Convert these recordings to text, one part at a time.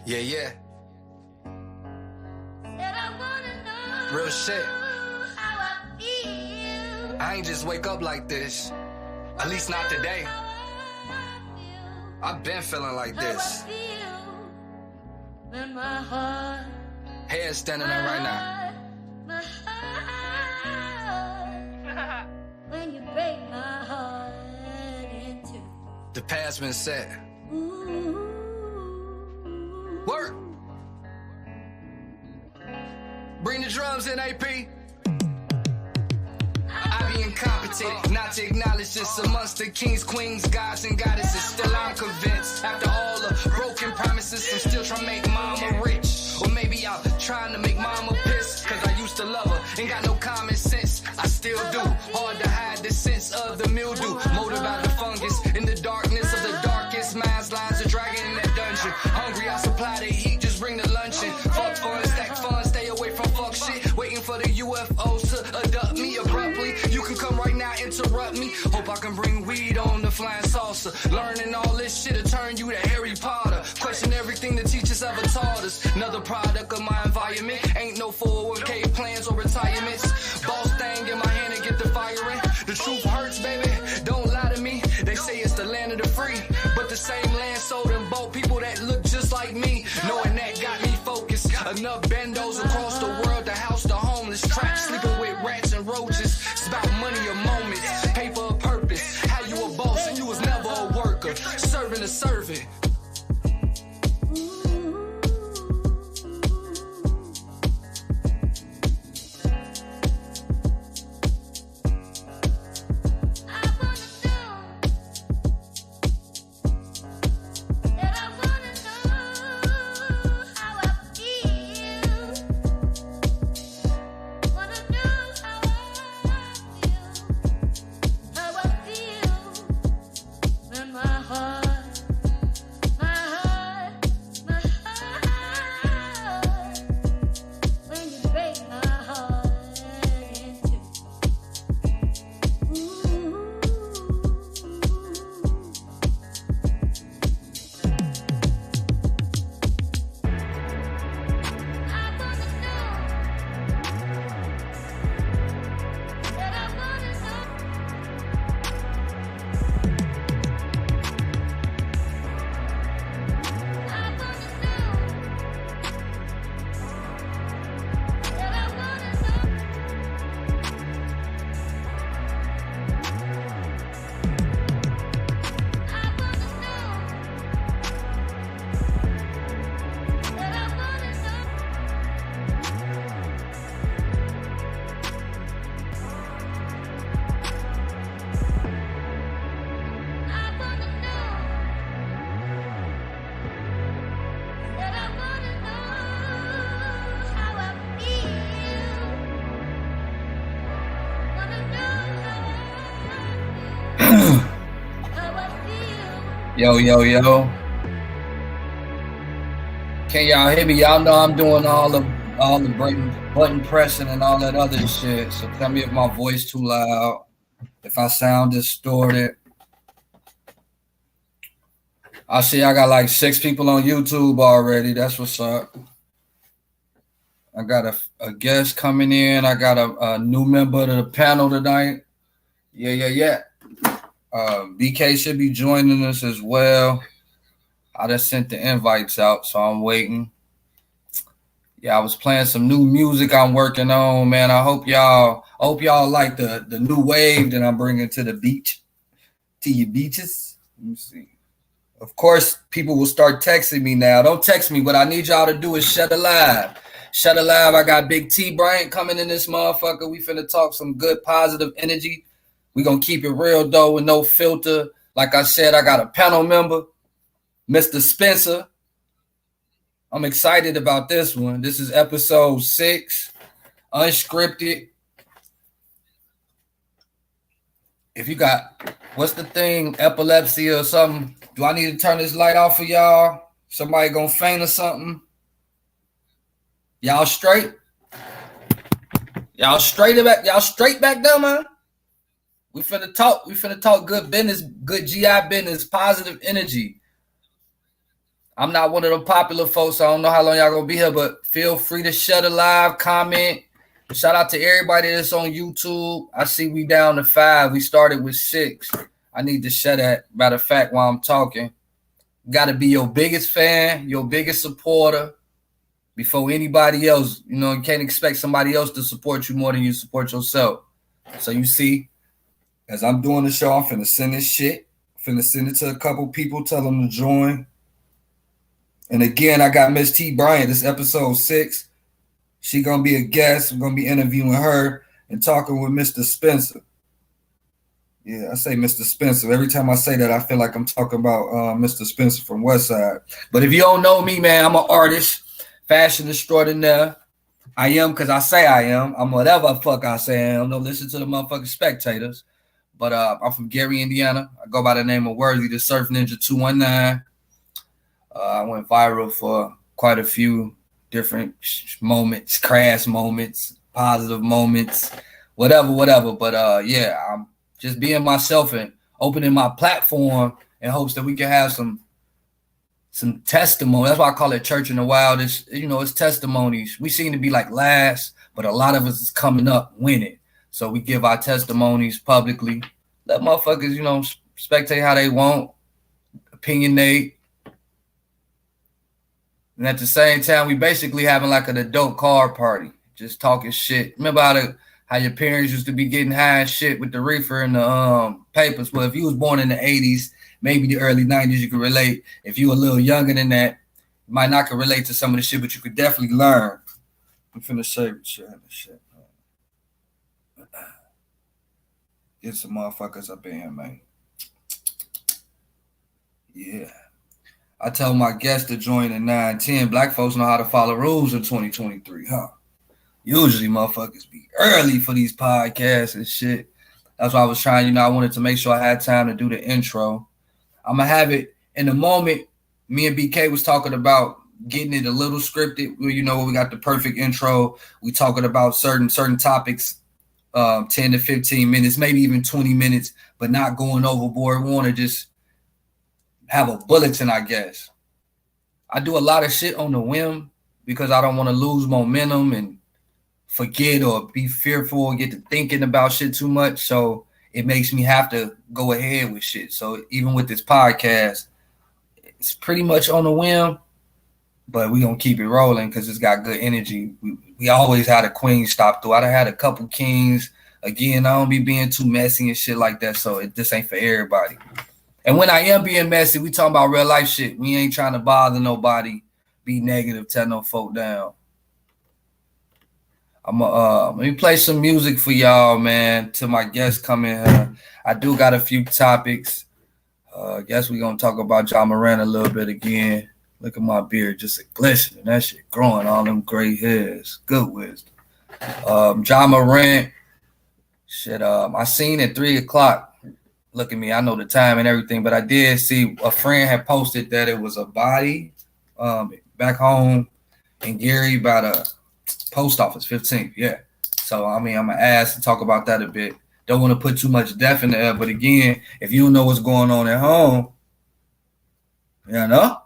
Yeah, yeah. Real shit. I ain't just wake up like this. At least not today. I've been feeling like this. Head standing up right now. When you break my heart in two. The past been set. Work. Bring the drums in, AP. I be incompetent, not to acknowledge this amongst the kings, queens, gods, and goddesses. Still I'm convinced, after all the broken promises, I'm still trying to make mama rich. Or maybe I'm trying to make mama piss, cause I used to love her, ain't got no common sense. I still do, hard to hide the sense of the mildew. Motive out the fungus, in the darkness of the darkest minds, lines are dragging in that dungeon. Hungry, I supply the heat, just bring the luncheon. Fuck fun, stack fun, stay away from fuck shit. Waiting for the UFOs to abduct me abruptly. You can come right now, interrupt me. Hope I can bring weed on the flying saucer. Learning all this shit to turn you to Harry Potter. Question everything the teachers ever taught us. Another product of my environment. Ain't no 401k plans or retirements. Boss thing in my hand and get the firing. The truth hurts, baby. Don't lie to me. They say it's the land of the free, but the same land sold and bought people that look just like me. Knowing that got me focused. Enough bendos across the world to house the homeless. Trapped sleeping with rats and roaches. It's about money or moments, paper or purpose. How you a boss and you was never a worker. Serving a servant. Yo, yo, yo. Can y'all hear me? Y'all know I'm doing all the button pressing and all that other shit. So tell me if my voice too loud, if I sound distorted. I see I got like 6 people on YouTube already. That's what's up. I got a guest coming in. I got a new member to the panel tonight. Yeah. BK should be joining us as well. I just sent the invites out, so I'm waiting. Yeah, I was playing some new music I'm working on, man. I hope y'all like the new wave that I'm bringing to the beach, to your beaches. Let me see. Of course, people will start texting me now. Don't text me. What I need y'all to do is shut a live. Shut a live. I got big T Bryant coming in this motherfucker. We finna talk some good positive energy. We gonna keep it real though with no filter. Like I said, I got a panel member, Mr. Spencer. I'm excited about this one. This is episode 6, unscripted. If you got, what's the thing, epilepsy or something, do I need to turn this light off for y'all? Somebody gonna faint or something? Y'all straight? Y'all straight back there, man? We finna talk good business, good GI business, positive energy. I'm not one of them popular folks. So I don't know how long y'all gonna be here, but feel free to share the live, comment. Shout out to everybody that's on YouTube. I see we down to 5. We started with 6. I need to share that. Matter of fact, while I'm talking, got to be your biggest fan, your biggest supporter before anybody else. You know, you can't expect somebody else to support you more than you support yourself. So you see, as I'm doing the show, I'm finna send this shit. Finna send it to a couple people, tell them to join. And again, I got Miss T Bryant. This episode 6. She gonna be a guest. I'm gonna be interviewing her and talking with Mr. Spencer. Yeah, I say Mr. Spencer. Every time I say that, I feel like I'm talking about Mr. Spencer from Westside. But if you don't know me, man, I'm an artist, fashion extraordinaire. I am because I say I am. I'm whatever the fuck I say I am. Don't listen to the motherfucking spectators. But I'm from Gary, Indiana. I go by the name of Worthy, the Surf Ninja 219. I went viral for quite a few different moments, crash moments, positive moments, whatever. But yeah, I'm just being myself and opening my platform in hopes that we can have some testimony. That's why I call it Church in the Wild. It's, you know, it's testimonies. We seem to be like last, but a lot of us is coming up winning. So we give our testimonies publicly. Let motherfuckers, you know, spectate how they want, opinionate. And at the same time, we basically having like an adult card party, just talking shit. Remember how your parents used to be getting high and shit with the reefer and the papers? Well, if you was born in the 80s, maybe the early 90s, you could relate. If you were a little younger than that, you might not could relate to some of the shit, but you could definitely learn. I'm finna share shit. Get some motherfuckers up in here, man. Yeah. I tell my guests to join at 9:10. Black folks know how to follow rules in 2023, huh? Usually motherfuckers be early for these podcasts and shit. That's why I was trying, you know, I wanted to make sure I had time to do the intro. I'm going to have it in a moment. Me and BK was talking about getting it a little scripted. You know, we got the perfect intro. We talking about certain topics, 10 to 15 minutes, maybe even 20 minutes, but not going overboard. We want to just have a bulletin, I guess. I do a lot of shit on the whim because I don't want to lose momentum and forget or be fearful or get to thinking about shit too much. So it makes me have to go ahead with shit. So even with this podcast, it's pretty much on the whim, but we gonna keep it rolling because it's got good energy. We always had a queen stop through. I done had a couple kings. Again, I don't be being too messy and shit like that. So this ain't for everybody. And when I am being messy, we talking about real life shit. We ain't trying to bother nobody, be negative, tell no folk down. Let me play some music for y'all, man, till my guests come in here. I do got a few topics. I guess we're going to talk about Ja Morant a little bit again. Look at my beard, just glistening. That shit growing, all them gray hairs. Good wisdom. Ja Morant, shit, I seen at 3 o'clock. Look at me, I know the time and everything, but I did see a friend had posted that it was a body back home in Gary by the post office, 15th. Yeah. So, I mean, I'm going to ask and talk about that a bit. Don't want to put too much death in the air, but again, if you don't know what's going on at home, you know?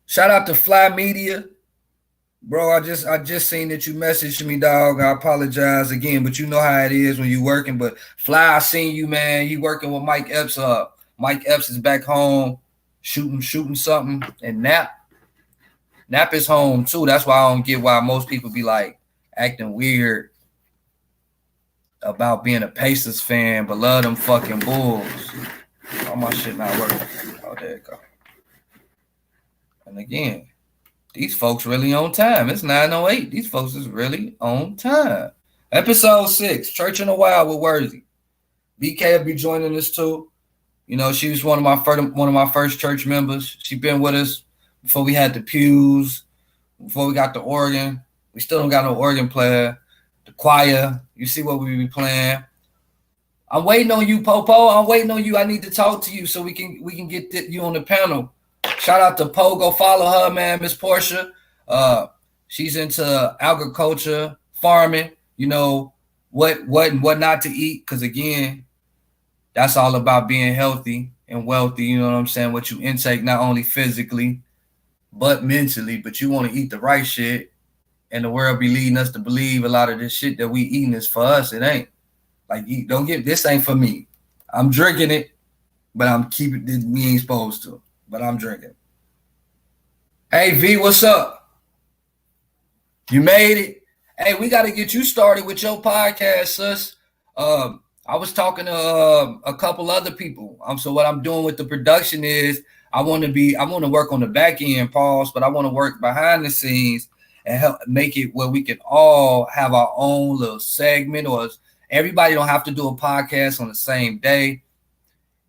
Shout out to Fly Media. Bro, I just seen that you messaged me, dog. I apologize again, but you know how it is when you working. But Fly, I seen you, man. You working with Mike Epps. Mike Epps is back home shooting something. And Nap is home too. That's why I don't get why most people be like acting weird about being a Pacers fan, but love them fucking Bulls. All my shit not working. Oh, there it go. And again, these folks really on time. It's 9:08. These folks is really on time. Episode 6, Church in the Wild with Worthy. BK will be joining us too. You know, she was one of my first church members. She been with us before we had the pews, before we got the organ. We still don't got no organ player. The choir, you see what we be playing. I'm waiting on you, Popo. I'm waiting on you. I need to talk to you so we can get you on the panel. Shout out to Po. Go follow her, man, Miss Portia. She's into agriculture, farming, you know, what and what not to eat. Because, again, that's all about being healthy and wealthy, you know what I'm saying? What you intake not only physically, but mentally, but you want to eat the right shit. And the world be leading us to believe a lot of this shit that we eating is for us. It ain't. Like, you don't get, this ain't for me. I'm drinking it, but I'm keeping it, we ain't supposed to, but I'm drinking. Hey, V, what's up? You made it. Hey, we got to get you started with your podcast, sis. I was talking to a couple other people. So what I'm doing with the production is I want to work on the back end, pause, but I want to work behind the scenes and help make it where we can all have our own little segment, or everybody don't have to do a podcast on the same day.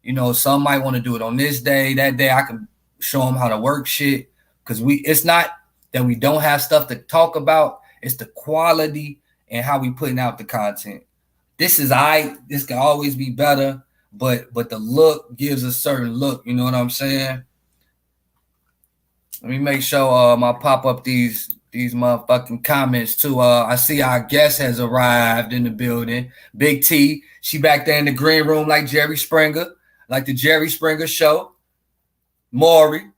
You know, some might want to do it on this day. That day I can show them how to work shit, because it's not that we don't have stuff to talk about. It's the quality and how we putting out the content. This can always be better, but the look gives a certain look. You know what I'm saying? Let me make sure I pop up these motherfucking comments too. I see our guest has arrived in the building. Big T, she back there in the green room like Jerry Springer, like the Jerry Springer show. Maury,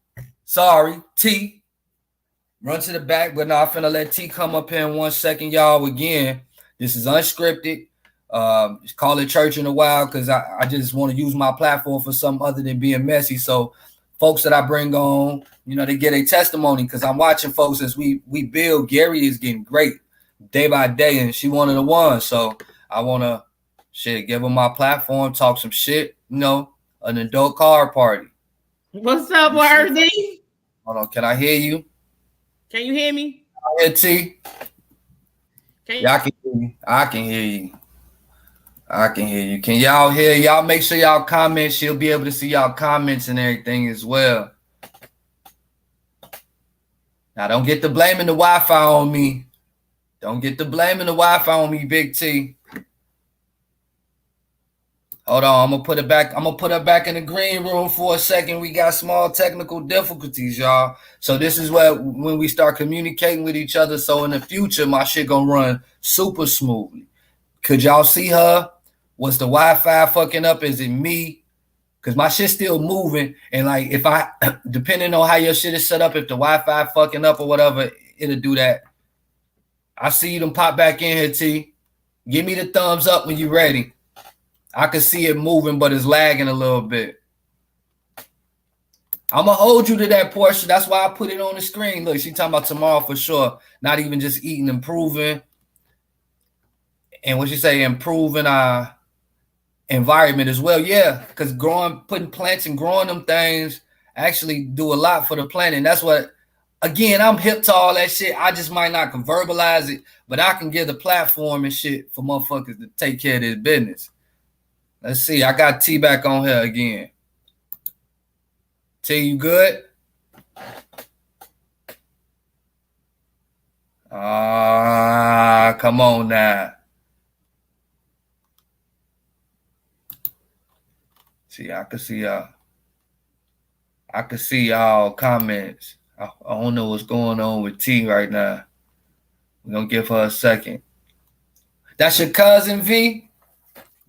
sorry, T, run to the back, but now I'm finna let T come up here in 1 second, y'all. Again, this is unscripted. Call it church in a while, because I just want to use my platform for something other than being messy. So folks that I bring on, you know, they get a testimony, because I'm watching folks as we build. Gary is getting great day by day, and she one of the ones. So I want to give her my platform, talk some shit, you know, an adult card party. What's up, Worthy? Hold on, can I hear you? Can you hear me? I hear T. Yeah, I can hear you. I can hear you. I can hear you. Can y'all hear? Y'all make sure y'all comment. She'll be able to see y'all comments and everything as well. Now, don't get to blaming the Wi-Fi on me. Don't get to blaming the Wi-Fi on me, Big T. Hold on, I'm gonna put it back. I'm gonna put her back in the green room for a second. We got small technical difficulties, y'all. So this is when we start communicating with each other. So in the future, my shit gonna run super smoothly. Could y'all see her? Was the Wi-Fi fucking up? Is it me? Because my shit's still moving. And like, if I, depending on how your shit is set up, if the Wi-Fi fucking up or whatever, it'll do that. I see you them pop back in here, T. Give me the thumbs up when you're ready. I can see it moving, but it's lagging a little bit. I'm going to hold you to that portion. That's why I put it on the screen. Look, she talking about tomorrow for sure. Not even just eating, improving. And what you say, improving our environment as well. Yeah, because putting plants and growing them things actually do a lot for the planet. And that's what, again, I'm hip to all that shit. I just might not can verbalize it, but I can give the platform and shit for motherfuckers to take care of this business. Let's see. I got T back on here again. T, you good? Come on now. See, I can see y'all. I can see y'all comments. I don't know what's going on with T right now. We're going to give her a second. That's your cousin, V?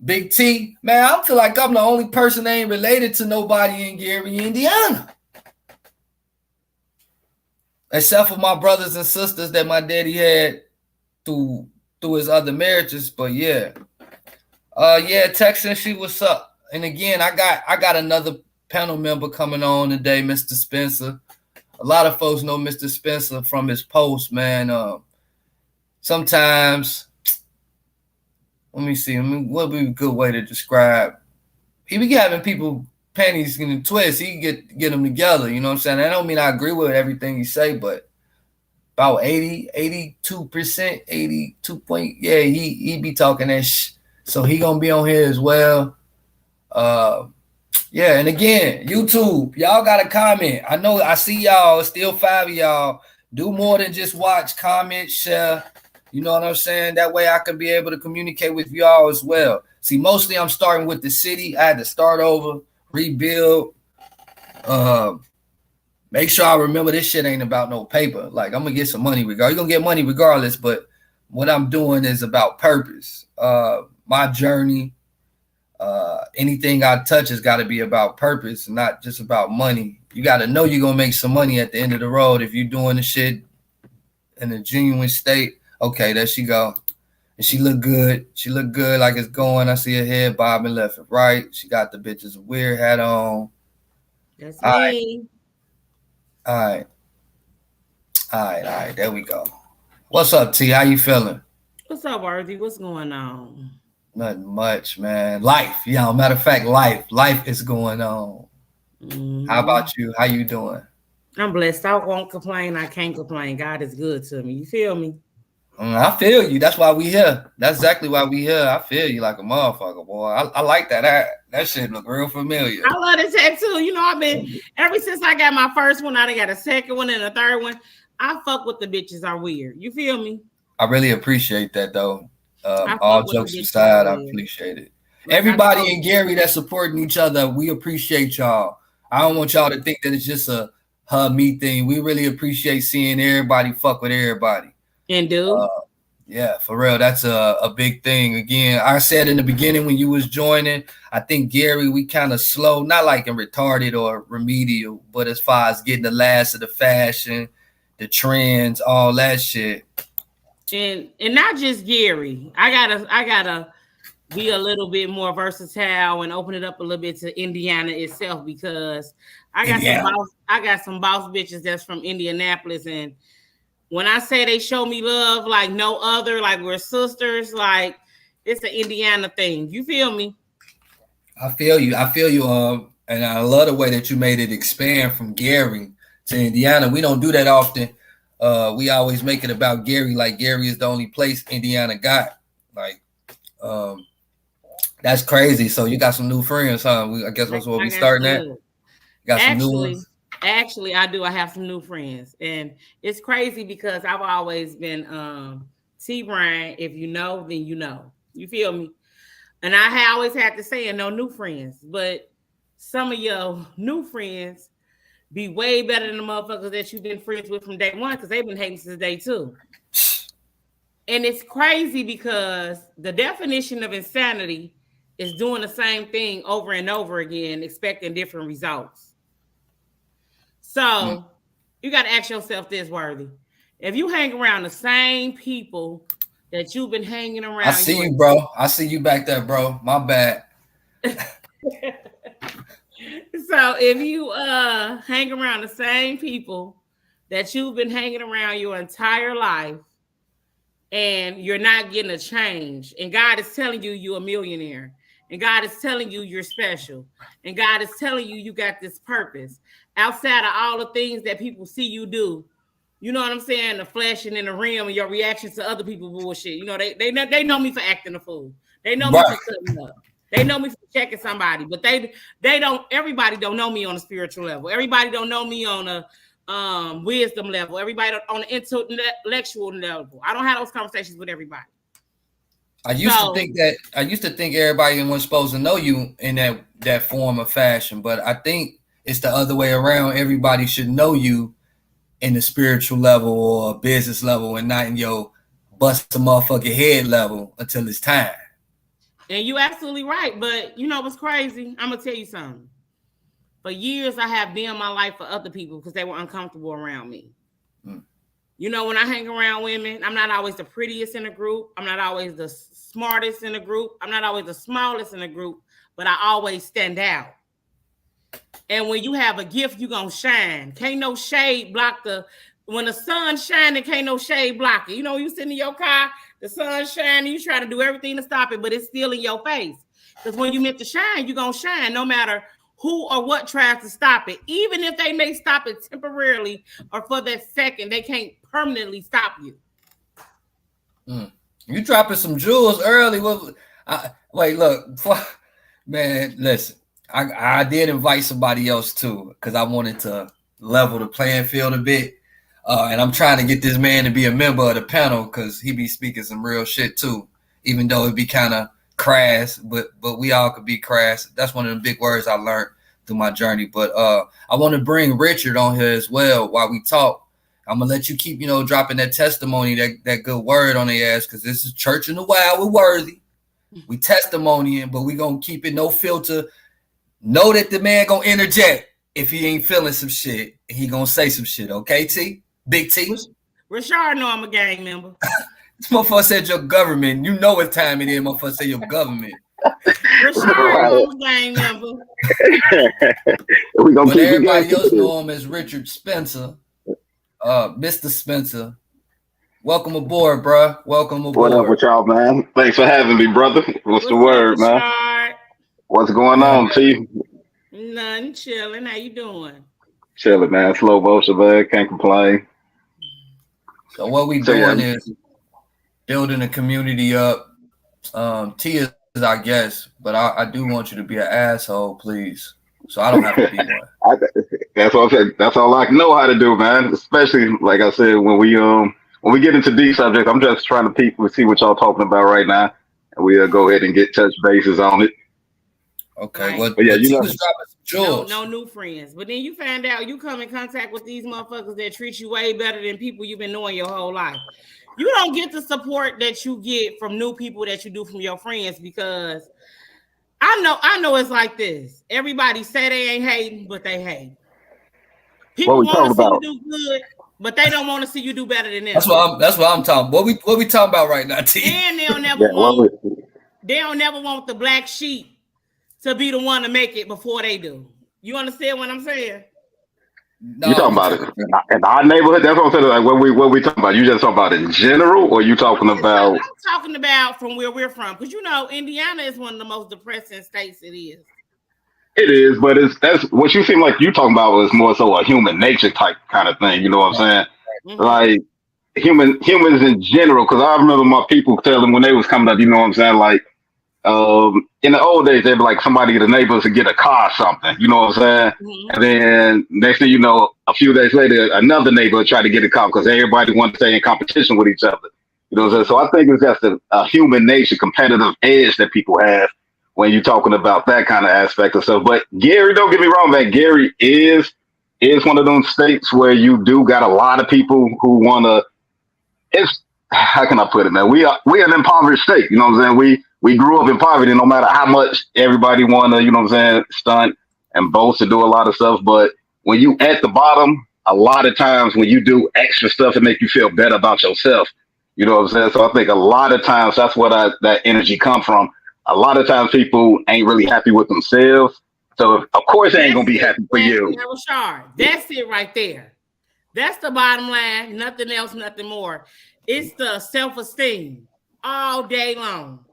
Big T? Man, I feel like I'm the only person that ain't related to nobody in Gary, Indiana. Except for my brothers and sisters that my daddy had through his other marriages. But yeah. Text and see what's up. And again, I got another panel member coming on today, Mr. Spencer. A lot of folks know Mr. Spencer from his post, man. Sometimes, let me see. What would be a good way to describe? He be having people panties in a twist. He get them together. You know what I'm saying? I don't mean I agree with everything he say, but about 82%, 82 point. Yeah, he be talking that shit. So he gonna be on here as well. Yeah, and again, YouTube, y'all gotta comment. I know I see y'all, still 5 of y'all. Do more than just watch, comment, share. You know what I'm saying? That way I can be able to communicate with y'all as well. See, mostly I'm starting with the city. I had to start over, rebuild. Make sure I remember this shit ain't about no paper. Like, I'm gonna get some money regardless. You're gonna get money regardless, but what I'm doing is about purpose. My journey. Anything I touch has got to be about purpose, not just about money. You got to know you're gonna make some money at the end of the road if you're doing the shit in a genuine state. Okay, there she go. And she look good. She look good like it's going. I see her head bobbing left and right. She got the bitch's weird hat on. That's All me. right. All right. There we go. What's up, T? How you feeling? What's up, Worthy? What's going on? Nothing much, man. Life. Yeah, matter of fact, life is going on. How about you? How you doing? I'm blessed. I won't complain. I can't complain. God is good to me. You feel me? I feel you. That's why we here. That's exactly why we here. I feel you like a motherfucker, boy. I like that. That shit look real familiar. I love the tattoo. You know, I've been ever since I got my first one. I done got a second one and a third one. I fuck with the bitches are weird. You feel me? I really appreciate that, though. All jokes aside, I appreciate it. Like everybody in Gary that's supporting each other, we appreciate y'all. I don't want y'all to think that it's just a her me thing. We really appreciate seeing everybody fuck with everybody. And do. Yeah, for real. That's a big thing. Again, I said in the beginning when you was joining, I think Gary, we kind of slow, not like in retarded or remedial, but as far as getting the last of the fashion, the trends, all that shit. And not just Gary. I gotta be a little bit more versatile and open it up a little bit to Indiana itself, because I got some boss bitches that's from Indianapolis, and when I say they show me love like no other, like we're sisters, like it's an Indiana thing. You feel me? I feel you. And I love the way that you made it expand from Gary to Indiana. We don't do that often. We always make it about Gary, like Gary is the only place Indiana got. Like, that's crazy. So you got some new friends, huh? I guess that's what we starting at. Got some new ones. Actually, I do. I have some new friends, and it's crazy because I've always been T Bryant. If you know, then you know. You feel me? And I always had to say, no new friends, but some of your new friends be way better than the motherfuckers that you've been friends with from day one, because they've been hating since day two. And it's crazy because the definition of insanity is doing the same thing over and over again, expecting different results. So you got to ask yourself this, Worthy. If you hang around the same people that you've been hanging around. I see you, bro. I see you back there, bro. My bad. So if you hang around the same people that you've been hanging around your entire life, and you're not getting a change, and God is telling you you're a millionaire, and God is telling you you're special, and God is telling you you got this purpose outside of all the things that people see you do, you know what I'm saying? The flesh and in the realm and your reactions to other people bullshit. You know, they know me for acting a fool. They know me for cutting up. They know me for checking somebody, but they don't. Everybody don't know me on a spiritual level. Everybody don't know me on a wisdom level. Everybody on an intellectual level. I don't have those conversations with everybody. I used to think everybody was supposed to know you in that form of fashion, but I think it's the other way around. Everybody should know you in the spiritual level or business level, and not in your bust a motherfucking head level until it's time. And you're absolutely right. But you know what's crazy? I'm gonna tell you something. For years, I have dimmed my life for other people because they were uncomfortable around me. You know, when I hang around women, I'm not always the prettiest in the group. I'm not always the smartest in the group. I'm not always the smallest in the group, but I always stand out. And when you have a gift, you're going to shine. Can't no shade block when the sun's shining, can't no shade block it. You know, you sitting in your car, the sun's shining, you try to do everything to stop it, but it's still in your face. Because when you meant to shine, you're going to shine no matter who or what tries to stop it. Even if they may stop it temporarily or for that second, they can't permanently stop you. You dropping some jewels early. Wait, look, man, listen. I did invite somebody else too, because I wanted to level the playing field a bit. And I'm trying to get this man to be a member of the panel because he be speaking some real shit too, even though it be kind of crass, but we all could be crass. That's one of the big words I learned through my journey. But I want to bring Richard on here as well while we talk. I'm gonna let you keep, dropping that testimony, that good word on their ass, because this is Church in the Wild with Worthy. We testimonying, but we gonna keep it no filter. Know that the man gonna interject if he ain't feeling some shit. He gonna say some shit, okay, T? Big T? Rashard know I'm a gang member. This motherfucker said your government. You know what time it is, motherfucker say your government. Rashard know I'm a gang member. We gonna but keep everybody else know him as Richard Spencer. Mr. Spencer. Welcome aboard, bro. Welcome aboard. What up with y'all, man? Thanks for having me, brother. What's the word, man? Rashard? What's going on, T? Nothing, chilling. How you doing? Chilling, man. Slow motion, man. Can't complain. So what we doing is building a community up. T is our guest, but I do want you to be an asshole, please. So I don't have to be one. That's what I said. That's all I know how to do, man. Especially, like I said, when we get into deep subjects, I'm just trying to see what y'all talking about right now, and we'll go ahead and get touch bases on it. Okay, right. well, but yeah, you was dropping some jewels. No new friends. But then you find out you come in contact with these motherfuckers that treat you way better than people you've been knowing your whole life. You don't get the support that you get from new people that you do from your friends, because I know it's like this. Everybody say they ain't hating, but they hate. People want to see you do good, but they don't want to see you do better than them. That's what I'm talking. What we talking about right now, T? And they'll never want the black sheep to be the one to make it before they do. You understand what I'm saying? No, you talking about it in our neighborhood? That's what I'm saying. Like what we talking about? You just talking about in general, or you talking about? I'm talking about from where we're from, because you know Indiana is one of the most depressing states. It is. It is, but that's what you seem like you talking about was more so a human nature type kind of thing. You know what I'm saying? Mm-hmm. Like humans in general. Because I remember my people telling when they was coming up. You know what I'm saying? Like. In the old days, they'd be like somebody in the neighbors to get a car or something, you know what I'm saying? Mm-hmm. And then next thing you know, a few days later, another neighbor tried to get a car because everybody wanted to stay in competition with each other. You know what I'm saying? So I think it's just a human nature competitive edge that people have when you're talking about that kind of aspect of stuff. But Gary, don't get me wrong, man. Gary is one of those states where you do got a lot of people who want to, how can I put it, man? We are an impoverished state, you know what I'm saying? We grew up in poverty, no matter how much everybody want to, you know what I'm saying, stunt and boast and do a lot of stuff. But when you at the bottom, a lot of times when you do extra stuff, it make you feel better about yourself. You know what I'm saying? So I think a lot of times that's where that energy come from. A lot of times people ain't really happy with themselves. So of course they ain't going to be happy for you. That's it right there. That's the bottom line. Nothing else, nothing more. It's the self-esteem all day long.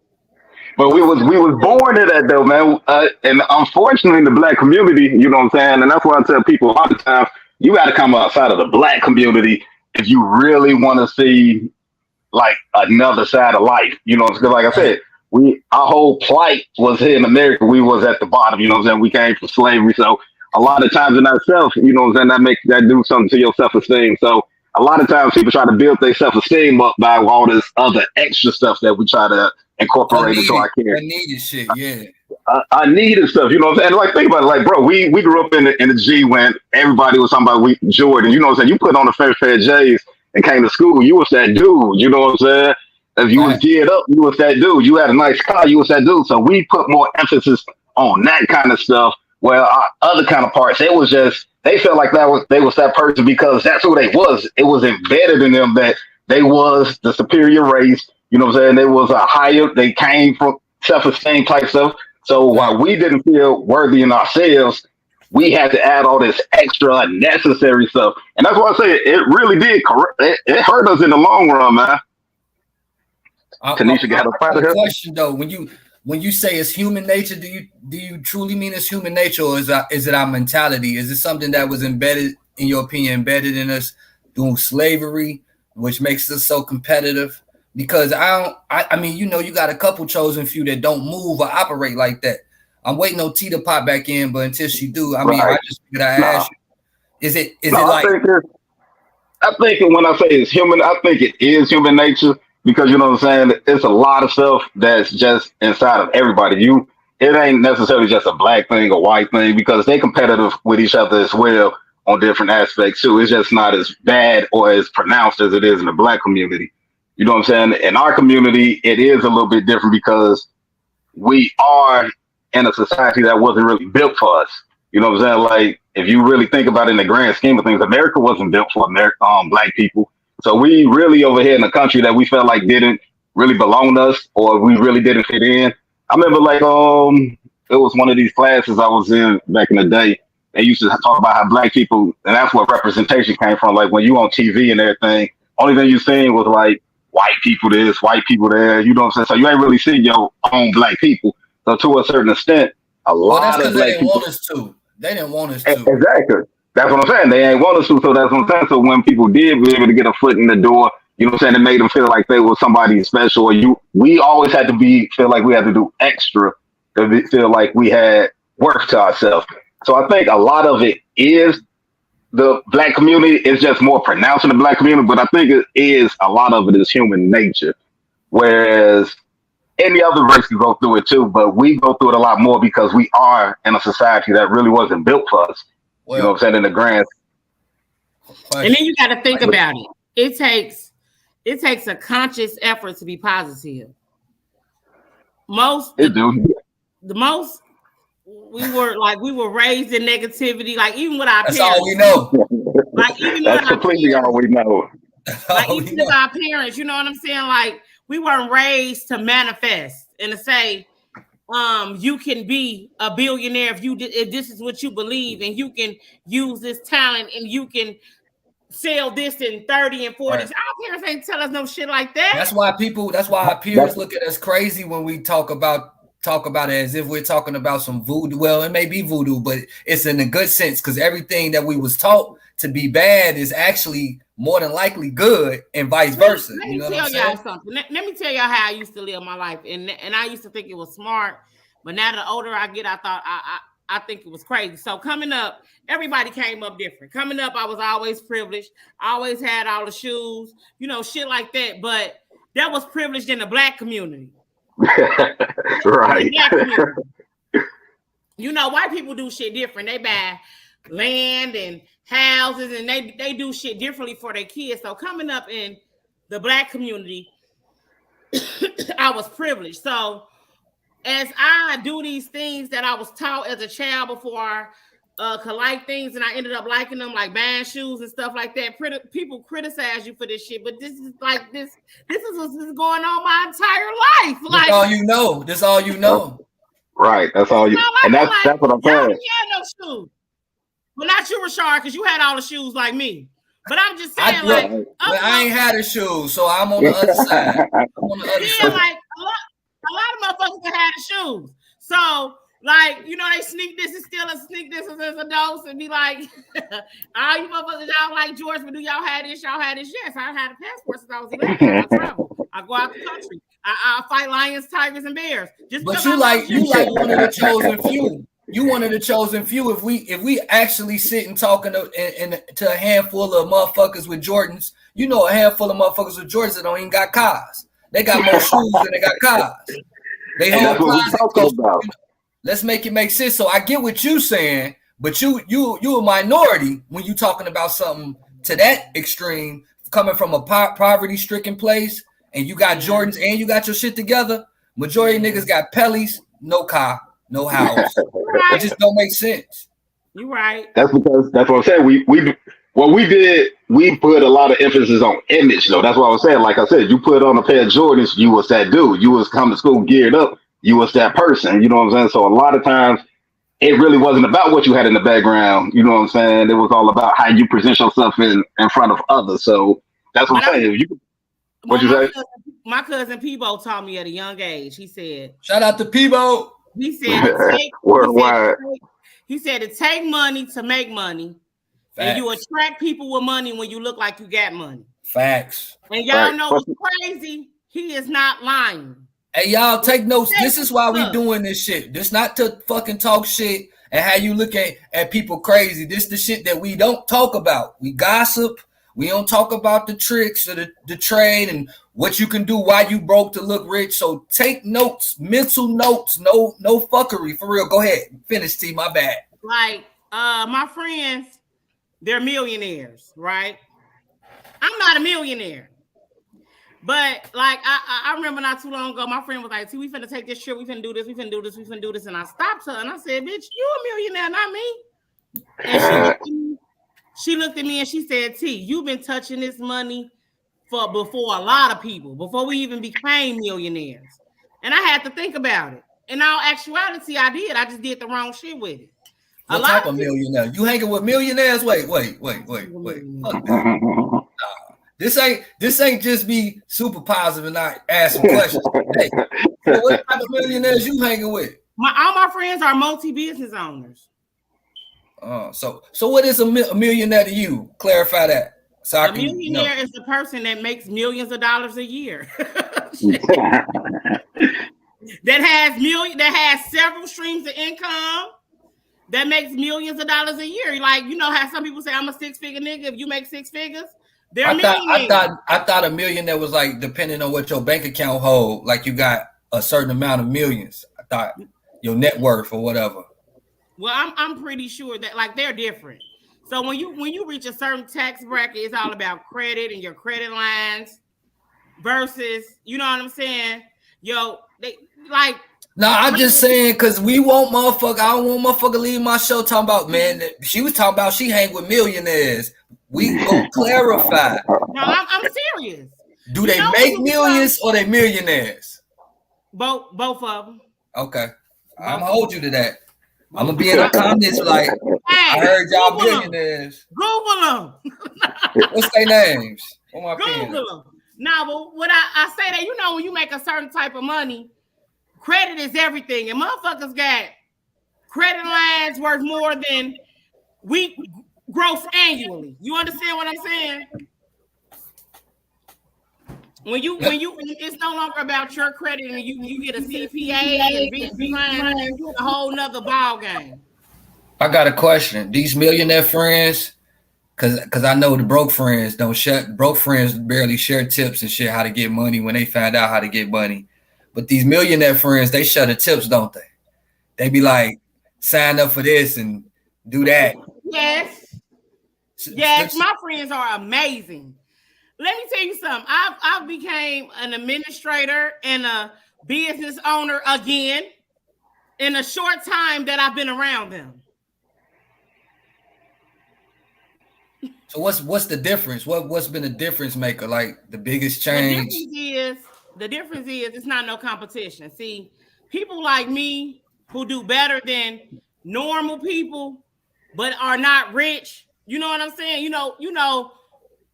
But we was born to that though, man. And unfortunately, in the black community, you know what I'm saying? And that's why I tell people a lot of times, you got to come outside of the black community if you really want to see like another side of life. You know, because like I said, our whole plight was here in America. We was at the bottom, you know what I'm saying? We came from slavery. So a lot of times in ourselves, you know what I'm saying, that do something to your self-esteem. So a lot of times people try to build their self-esteem up by all this other extra stuff that we try to incorporate into our care. I needed shit, yeah. I needed stuff, you know what I'm saying? Like, think about it, like, bro, we grew up in the G when everybody was talking about Jordan, you know what I'm saying? You put on a first pair of J's and came to school, you was that dude, you know what I'm saying? If you was geared up, you was that dude. You had a nice car, you was that dude. So we put more emphasis on that kind of stuff, where our other counterparts, they felt like they was that person because that's who they was. It was embedded in them that they was the superior race. You know what I'm saying? They was they came from self-esteem type stuff. So while we didn't feel worthy in ourselves, we had to add all this extra unnecessary stuff. And that's why I say it really did it hurt us in the long run, man. Tanisha got a question though. When you say it's human nature, do you truly mean it's human nature, or is it our mentality? Is it something that was embedded, in your opinion, embedded in us through slavery, which makes us so competitive? Because I mean, you know, you got a couple chosen few that don't move or operate like that. I'm waiting on T to pop back in, but until she do, I mean, I just figured I ask you, is it like? I think when I say it's human, I think it is human nature. Because you know what I'm saying? It's a lot of stuff that's just inside of everybody. It ain't necessarily just a black thing or white thing, because they competitive with each other as well on different aspects too. It's just not as bad or as pronounced as it is in the black community. You know what I'm saying? In our community, it is a little bit different because we are in a society that wasn't really built for us. You know what I'm saying? Like, if you really think about it in the grand scheme of things, America wasn't built for black people. So we really over here in a country that we felt like didn't really belong to us, or we really didn't fit in. I remember like it was one of these classes I was in back in the day. They used to talk about how black people, and that's where representation came from. Like when you on TV and everything, only thing you seen was like white people this, white people there. You know what I'm saying? So you ain't really seen your own black people. So to a certain extent, a lot of black people. They didn't want us to. Exactly. That's what I'm saying. They ain't want us to. So that's what I'm saying. So when people did be able to get a foot in the door, you know what I'm saying, it made them feel like they were somebody special. Or we always had to feel like we had to do extra to feel like we had worth to ourselves. So I think a lot of it is the black community. It's just more pronounced in the black community, but I think a lot of it is human nature. Whereas any other race can go through it too, but we go through it a lot more because we are in a society that really wasn't built for us. Well, you know what I'm saying? In the grand. And then you got to think about it. It takes a conscious effort to be positive. We were raised in negativity, like even with our parents. That's all we know. Like even that's completely all we know. Like even with our parents, you know what I'm saying? Like we weren't raised to manifest and to say, you can be a billionaire if this is what you believe, and you can use this talent, and you can sell this in 30 and 40s. Right. Our parents ain't tell us no shit like that. That's why our peers look at us crazy when we talk about it as if we're talking about some voodoo. Well, it may be voodoo, but it's in a good sense because everything that we was taught to be bad is actually more than likely good, and vice versa. Let me tell y'all something. Let me tell y'all how I used to live my life, and I used to think it was smart, but now the older I get, I think it was crazy. So coming up, everybody came up different. Coming up, I was always privileged. I always had all the shoes, you know, shit like that. But that was privileged in the black community. Right. You know, white people do shit different. They buy land and houses, and they do shit differently for their kids. So coming up in the black community, I was privileged. So as I do these things that I was taught as a child before I could like things, and I ended up liking them, like buying shoes and stuff like that. People criticize you for this shit, but this is what's going on my entire life. Like, that's all you know. That's all you know. Right. That's all you. And that's what I'm saying. You had no shoes. Well, not you, Rashard, because you had all the shoes like me. But I'm just saying, I ain't had the shoes, so I'm on the other side. I'm on the other side. Like a lot of motherfuckers can have the shoes. So, like, you know, they sneak this and steal and sneak this as adults and be like, all you motherfuckers, y'all like George, but do y'all have this? Y'all had this? Yes, I had a passport since I was 11. I travel. I go out the country. I fight lions, tigers, and bears. But you like one of the chosen few. You one of the chosen few. If we actually sit and talking to a handful of motherfuckers with Jordans, you know, a handful of motherfuckers with Jordans that don't even got cars. They got more shoes than they got cars. They hold closet. Let's make it make sense. So I get what you saying, but you a minority when you talking about something to that extreme, coming from a poverty-stricken place, and you got Jordans and you got your shit together. Majority of niggas got Pellies, no car, no house. It just don't make sense. You're right. That's what I'm saying. We put a lot of emphasis on image, though. That's what I was saying. Like I said, you put on a pair of Jordans, you was that dude. You was coming to school geared up. You was that person. You know what I'm saying? So a lot of times, it really wasn't about what you had in the background. You know what I'm saying? It was all about how you present yourself in front of others. So that's what I'm saying. What you say? My cousin Peebo taught me at a young age. He said, "Shout out to Peebo." He said, "Worldwide." He said, "It take money to make money." Facts. And you attract people with money when you look like you got money. Facts. And y'all know what's crazy? He is not lying. Hey, y'all take notes. This is why we doing this shit. This not to fucking talk shit and how you look at people crazy. This the shit that we don't talk about. We gossip. We don't talk about the tricks or the trade and what you can do, why you broke to look rich. So take notes, mental notes, no fuckery. For real. Go ahead. Finish, T. My bad. Like, my friends, they're millionaires, right? I'm not a millionaire. But like I remember not too long ago, my friend was like, "T, we finna take this trip. We finna do this. We finna do this. We finna do this." And I stopped her and I said, "Bitch, you a millionaire, not me." And she looked at me and she said, "T, you've been touching this money before a lot of people, before we even became millionaires." And I had to think about it. In all actuality, I did. I just did the wrong shit with it. What type of millionaire? You hanging with millionaires? Wait. This ain't just be super positive and not asking questions. Hey, so what type of millionaires you hanging with? All my friends are multi-business owners. So what is a millionaire to you? Clarify that. So a millionaire is the person that makes millions of dollars a year. that has several streams of income that makes millions of dollars a year. Like, you know how some people say, I'm a 6-figure nigga. If you make 6 figures, they're millionaires. I thought a millionaire was like depending on what your bank account hold, like you got a certain amount of millions. I thought your net worth or whatever. Well, I'm pretty sure that like they're different. So when you reach a certain tax bracket, it's all about credit and your credit lines versus, you know what I'm saying? They like. No, I'm just saying because we want motherfucker. I don't want motherfucker leave my show talking about, man. She was talking about she hang with millionaires. We gonna clarify. No, I'm serious. Do they make millions or they millionaires? Both of them. Okay, I'm gonna hold you to that. I'm gonna be in the comments like, I heard y'all millionaires. Google them. What's their names? Google them. Now, but what I say that, you know, when you make a certain type of money, credit is everything, and motherfuckers got credit lines worth more than we gross annually. You understand what I'm saying? When it's no longer about your credit and you get a CPA and business line, you a whole nother ball game. I got a question. These millionaire friends, cause I know the broke friends broke friends barely share tips and shit how to get money when they find out how to get money. But these millionaire friends, they share the tips, don't they? They be like, sign up for this and do that. Yes. Yes, my friends are amazing. Let me tell you something. I became an administrator and a business owner again in a short time that I've been around them. So what's the difference? What's been the difference maker? Like the biggest change? The difference is it's not no competition. See, people like me who do better than normal people, but are not rich. You know what I'm saying? You know,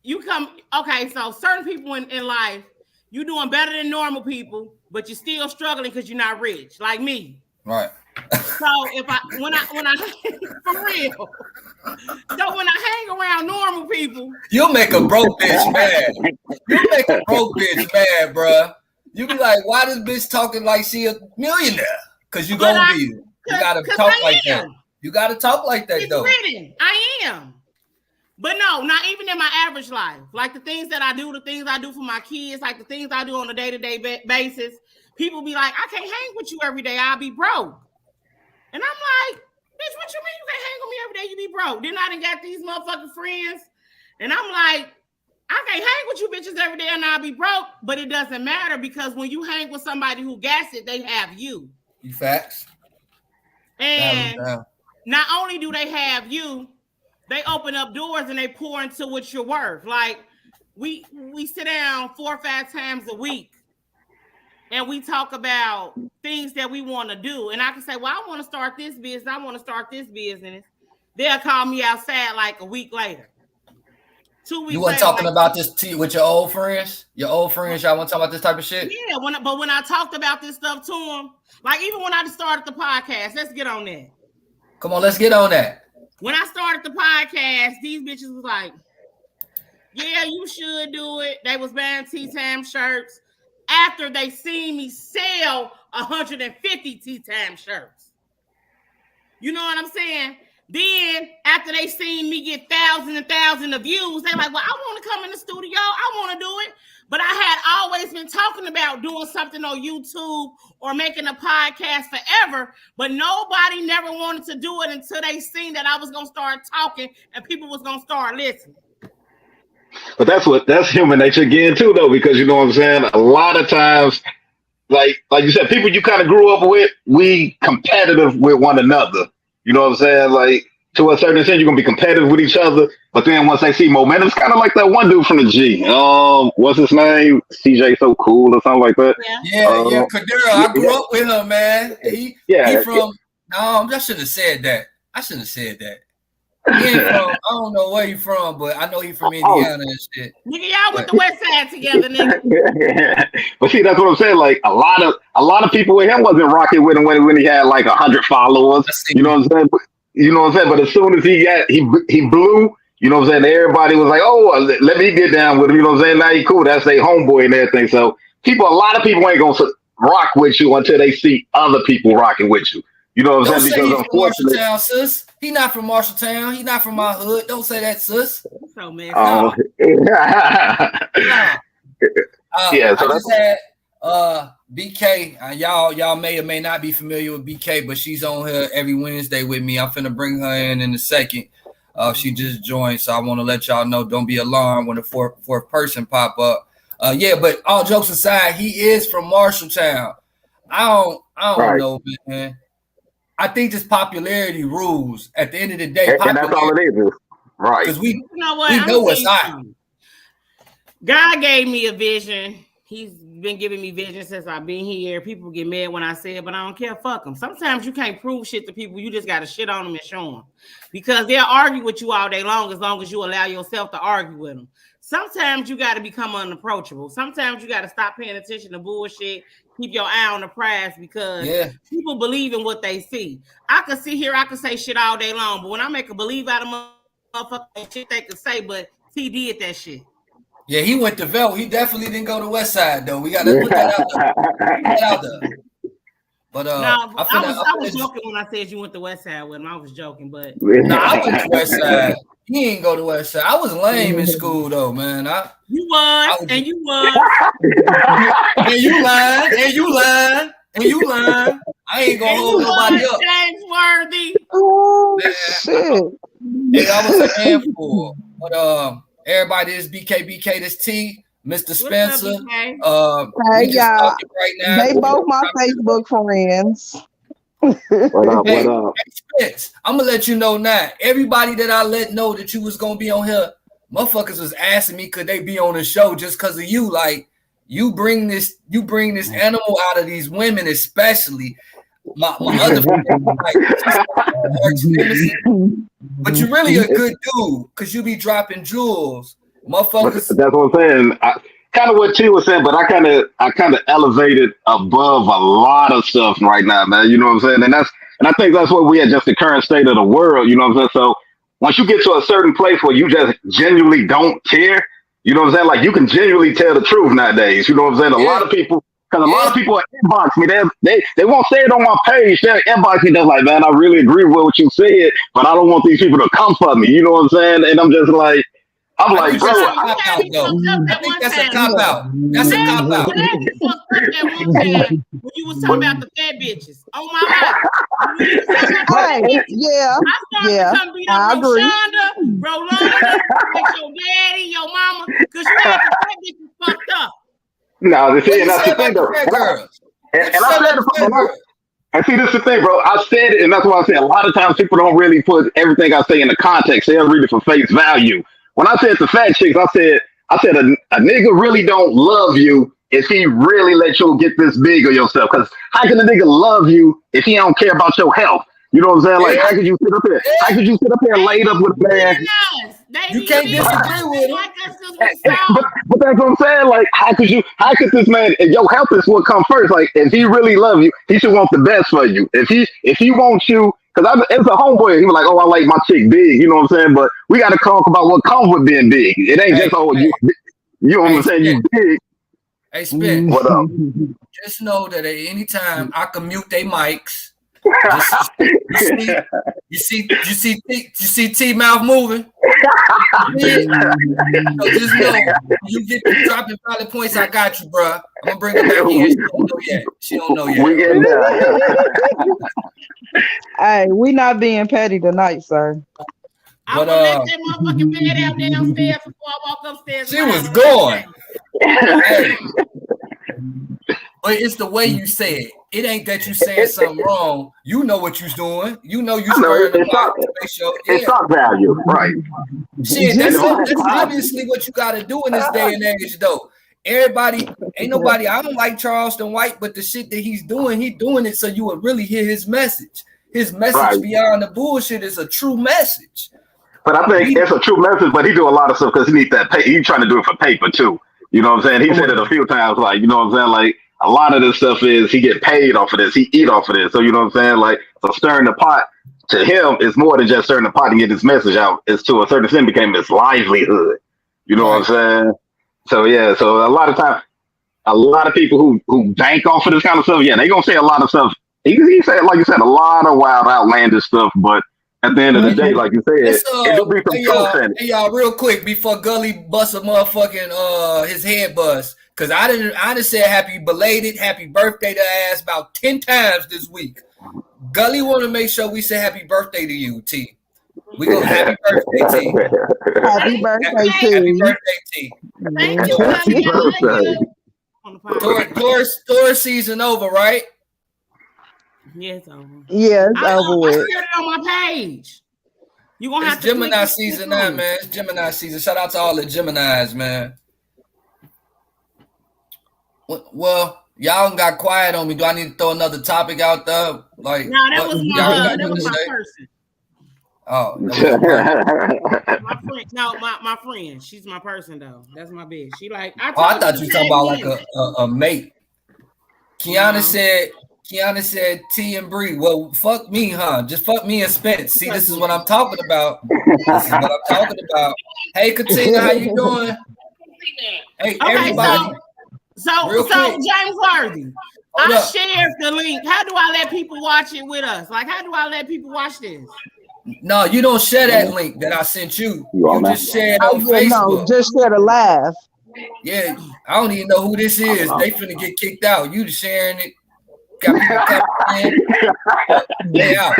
you come, okay, so certain people in life, you doing better than normal people, but you're still struggling because you're not rich, like me. Right. So when I for real. So when I hang around normal people, you'll make a broke bitch mad. You make a broke bitch mad, bruh. You be like, why this bitch talking like she a millionaire? Because you gonna be. You gotta talk like that. You gotta talk like that, though. Written. I am. But no, not even in my average life. Like the things that I do, the things I do for my kids, like the things I do on a day-to-day basis. People be like, I can't hang with you every day. I'll be broke. And I'm like, bitch, what you mean you can't hang with me every day? You be broke. Then I done got these motherfucking friends. And I'm like, I can't hang with you bitches every day and I'll be broke. But it doesn't matter because when you hang with somebody who gas it, they have you. You facts. And not only do they have you, they open up doors and they pour into what you're worth. Like we sit down 4 or 5 times a week and we talk about things that we want to do. And I can say, well, I want to start this business. I want to start this business. They'll call me outside like a week later. 2 weeks. You weren't talking about this with your old friends? Your old friends, y'all want to talk about this type of shit? Yeah, but when I talked about this stuff to them, like even when I started the podcast, let's get on that. Come on, let's get on that. When I started the podcast, these bitches was like, yeah, you should do it. They was buying Tea Time shirts after they seen me sell 150 Tea Time shirts. You know what I'm saying? Then after they seen me get thousands and thousands of views, they like, well, I want to come in the studio. I want to do it. But I had always been talking about doing something on YouTube or making a podcast forever, but nobody never wanted to do it until they seen that I was going to start talking and people was going to start listening. But that's human nature again too, though, because you know what I'm saying. A lot of times, like you said, people you kind of grew up with, we competitive with one another. You know what I'm saying? Like to a certain extent, you're gonna be competitive with each other. But then once they see momentum, it's kind of like that one dude from the G. What's his name? CJ So Cool or something like that. Yeah, Kadura. I grew up with him, man. He from. No, I shouldn't have said that. He ain't from. I don't know where he from, but I know he from Indiana and shit. Nigga, y'all went the West Side together, nigga. But see, that's what I'm saying. Like a lot of people with him wasn't rocking with him when he had like 100 followers. You know what I'm saying? But as soon as he blew, you know what I'm saying? Everybody was like, oh, let me get down with him. You know what I'm saying? Now he cool. That's their homeboy and everything. So a lot of people ain't gonna rock with you until they see other people rocking with you. You know what I'm saying? Because unfortunately, Marshalltown, sis. He not from Marshalltown. He not from my hood. Don't say that, sis. So man. Yeah. So I just had BK. Y'all may or may not be familiar with BK, but she's on here every Wednesday with me. I'm finna bring her in a second. She just joined, so I want to let y'all know. Don't be alarmed when the fourth person pop up. But all jokes aside, he is from Marshalltown. I don't know, man. I think just popularity rules. At the end of the day, and that's all it is. Right. Because we know what's hot. God gave me a vision. He's been giving me vision since I've been here. People get mad when I say it, but I don't care. Fuck them. Sometimes you can't prove shit to people. You just got to shit on them and show them. Because they'll argue with you all day long as you allow yourself to argue with them. Sometimes you got to become unapproachable. Sometimes you got to stop paying attention to bullshit. Keep your eye on the prize because people believe in what they see. I could sit here, I could say shit all day long, but when I make a believe out of motherfucking shit they could say, but T did that shit. Yeah, he went to Vel. He definitely didn't go to West Side though. We got to put that out there. But I was joking when I said you went to West Side with him. I was joking, but I went to West Side. He ain't go to West Side. I was lame in school though, man. You was. And you lying. I ain't gonna hold nobody up. James Worthy. Oh shit. Hey, I was a handful. But everybody, this BK, this T, Mr. Spencer. Hey y'all. Right now. They both my Facebook friends. What up? Hey, I'm gonna let you know now. Everybody that I let know that you was gonna be on here, motherfuckers was asking me could they be on the show just because of you. Like you bring this animal out of these women, especially my other friends, but you're really a good dude because you be dropping jewels, motherfuckers. That's what I'm saying. Kind of what T was saying, but I kind of elevated above a lot of stuff right now, man. You know what I'm saying? And I think that's what we at, just the current state of the world. You know what I'm saying? So once you get to a certain place where you just genuinely don't care, you know what I'm saying? Like you can genuinely tell the truth nowadays. You know what I'm saying? A lot of people inbox me. They won't say it on my page. They'll inbox me. They're like, man, I really agree with what you said, but I don't want these people to come for me. You know what I'm saying? And I'm just like. I'm like, bro, I think that's a cop out. That's a cop out. When you was talking about the fat bitches. Oh my God. I agree. Shonda, Rolanda, like your daddy, your mama, because you had the fat bitches fucked up. No, that's the thing, though. And I said it. And see, this is the thing, bro. I said it, and that's why I say a lot of times people don't really put everything I say in the context. They'll read it for face value. When I said to fat chicks, I said a nigga really don't love you if he really let you get this big of yourself. Because how can a nigga love you if he don't care about your health? You know what I'm saying? Like, how could you sit up here? How could you sit up here laid up with a man? You can't disagree with him. But that's what I'm saying. Like, how could this man? If your health is what comes first. Like, if he really loves you, he should want the best for you. If he wants you. Because it's a homeboy. He was like, oh, I like my chick big. You know what I'm saying? But we got to talk about what comes with being big. It ain't just, you know what I'm saying? You big. Hey, Spit. What up? Just know that at any time I can mute their mics. You see T mouth moving? So just know, you get to dropping valid points, I got you, bro. I'm going to bring her back in. She don't know yet. We getting there. Hey, we not being petty tonight, sir. I would let that motherfucking bed out downstairs before I walk upstairs. She was going. Hey. But it's the way you say it. It ain't that you saying something wrong. You know what you're doing. You know you stirring the pot to make sure. It's shock value, right? Shit, that's obviously what you got to do in this day and age, though. Everybody, ain't nobody. I don't like Charleston White, but the shit that he's doing it so you would really hear his message. His message beyond the bullshit is a true message. But I think it's a true message. But he do a lot of stuff because he needs that pay. He's trying to do it for paper too. You know what I'm saying? He said it a few times, like, you know what I'm saying, like. A lot of this stuff is he get paid off of this. He eat off of this. So, you know what I'm saying? Like, so stirring the pot to him is more than just stirring the pot and get his message out. It's to a certain extent became his livelihood. You know what I'm saying? So, yeah. So a lot of times, a lot of people who bank off of this kind of stuff, yeah, they going to say a lot of stuff. He said, like you said, a lot of wild, outlandish stuff. But at the end of the day, like you said, it'll be some truth in it. Hey, y'all, real quick, before Gully busts a motherfucking, his head bust. Cause I didn't say happy birthday to ass about 10 times this week. Gully want to make sure we say happy birthday to you, T. We go happy birthday, T. Happy birthday, T. Happy birthday, T. Thank you. Happy birthday. Tour season over, right? Yeah, it's over. Yeah, it's over with. I shared it on my page. You gonna have to Gemini season now, man. It's Gemini season. Shout out to all the Geminis, man. Well, y'all got quiet on me. Do I need to throw another topic out there? Like, no, that was my person. Oh, my friend. No, my friend. She's my person though. That's my bitch. She like. I thought you were talking about like a mate. Kiana said T and Bree. Well, fuck me, huh? Just fuck me and Spence. See, this is what I'm talking about. Hey, Katina, how you doing? Hey, everybody. So James Worthy, I shared the link. How do I let people watch it with us? Like, how do I let people watch this? No, you don't share that link that I sent you. You just share it on Facebook. No, just share the live. Yeah, I don't even know who this is. They finna get kicked out. You just sharing it. Got people coming in. They out.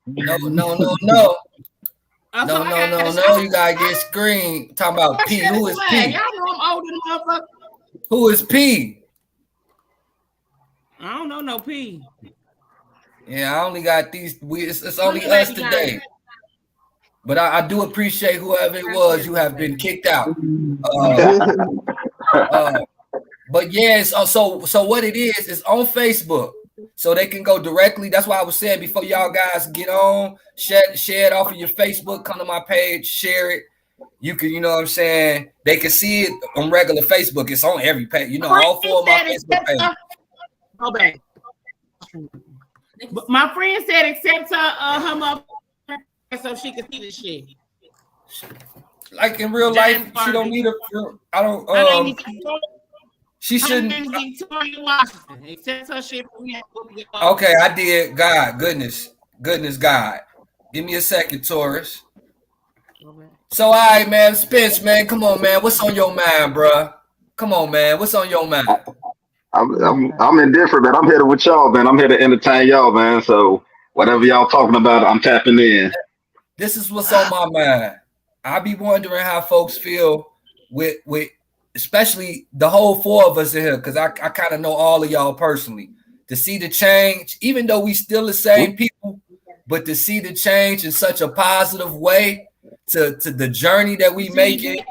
No. No. You gotta get screened. Talking about P. Who is P? Y'all know I'm older than motherfucker. Who is P? I don't know no P. Yeah, I only got these. It's only us today. But I do appreciate whoever it was. You have been kicked out. But yes, so what it is on Facebook. So they can go directly. That's why I was saying before y'all guys get on, share it off of your Facebook, come to my page, share it. You can, you know what I'm saying? They can see it on regular Facebook. It's on every page. You know, all 4 of my Facebook pages. Okay. But my friend said accept her mother so she can see the shit. Like in real life, she don't need a. She shouldn't. Accept her shit. Okay, I did. Goodness, God. Give me a second, Taurus. So, all right, man. Spence, man. Come on, man. What's on your mind, bro? Come on, man. What's on your mind? I'm indifferent, man. I'm here with y'all, man. I'm here to entertain y'all, man. So whatever y'all talking about, I'm tapping in. This is what's on my mind. I be wondering how folks feel with especially the whole 4 of us in here, because I kind of know all of y'all personally. To see the change, even though we still the same people, but to see the change in such a positive way. To the journey that we making,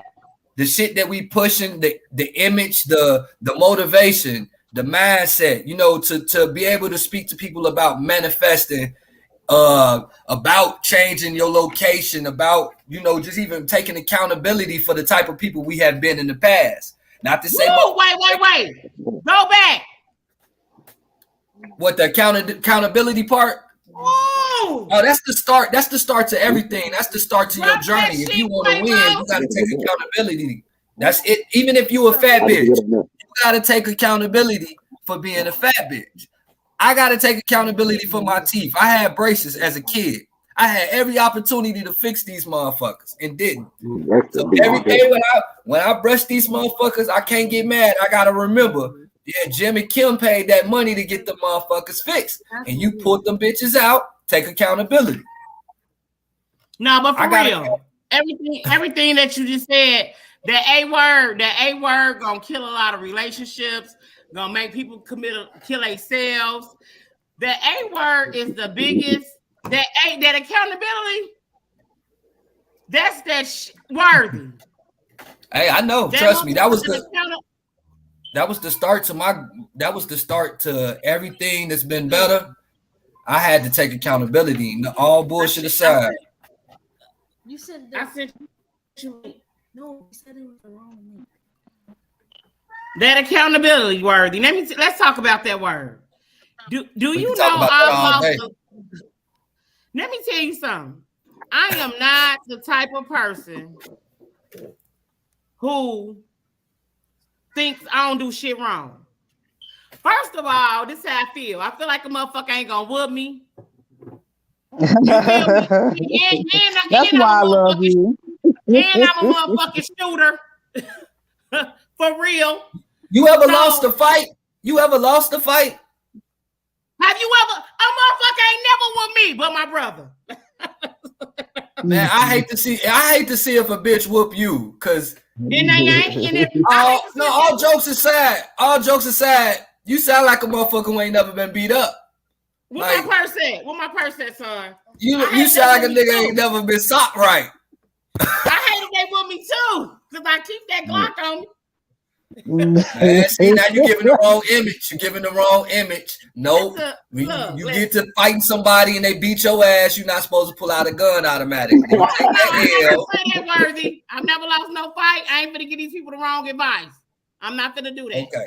the shit that we pushing, the image, the motivation, the mindset, you know, to be able to speak to people about manifesting, about changing your location, about, you know, just even taking accountability for the type of people we have been in the past. Not to say, wait, go back. What, the accountability part? Oh, that's the start. That's the start to everything. That's the start to your journey. If you want to win, you got to take accountability. That's it. Even if you a fat bitch, you got to take accountability for being a fat bitch. I got to take accountability for my teeth. I had braces as a kid. I had every opportunity to fix these motherfuckers and didn't. So every day when I brush these motherfuckers, I can't get mad. I got to remember, yeah, Jimmy Kim paid that money to get the motherfuckers fixed. And you put them bitches out, take accountability. No, but for real, everything that you just said, the A word gonna kill a lot of relationships, gonna make people kill themselves. The A word is the biggest. That accountability. That's worthy. Hey, I know. Trust me, that was the start to everything that's been better. I had to take accountability. All bullshit aside. You said I sent you. No, you said it was the wrong name. That accountability worthy. Let's talk about that word. Do you know I've lost? Let me tell you something. I am not the type of person who thinks I don't do shit wrong. First of all, this is how I feel. I feel like a motherfucker ain't gonna whoop me. That's why I love you. And I'm a motherfucking shooter. For real. You ever lost a fight? Have you ever? A motherfucker ain't never with me, but my brother. Man, I hate to see if a bitch whoop you, cause all jokes aside, you sound like a motherfucker who ain't never been beat up. What my purse at, son? You sound like a nigga ain't never been socked right. I hate if they whoop me too, cause I keep that Glock on me. See, now you're giving the wrong image. Nope. You get to fighting somebody and they beat your ass, you're not supposed to pull out a gun automatically. Worthy. I've never lost no fight. I ain't gonna give these people the wrong advice. I'm not gonna do that. Okay.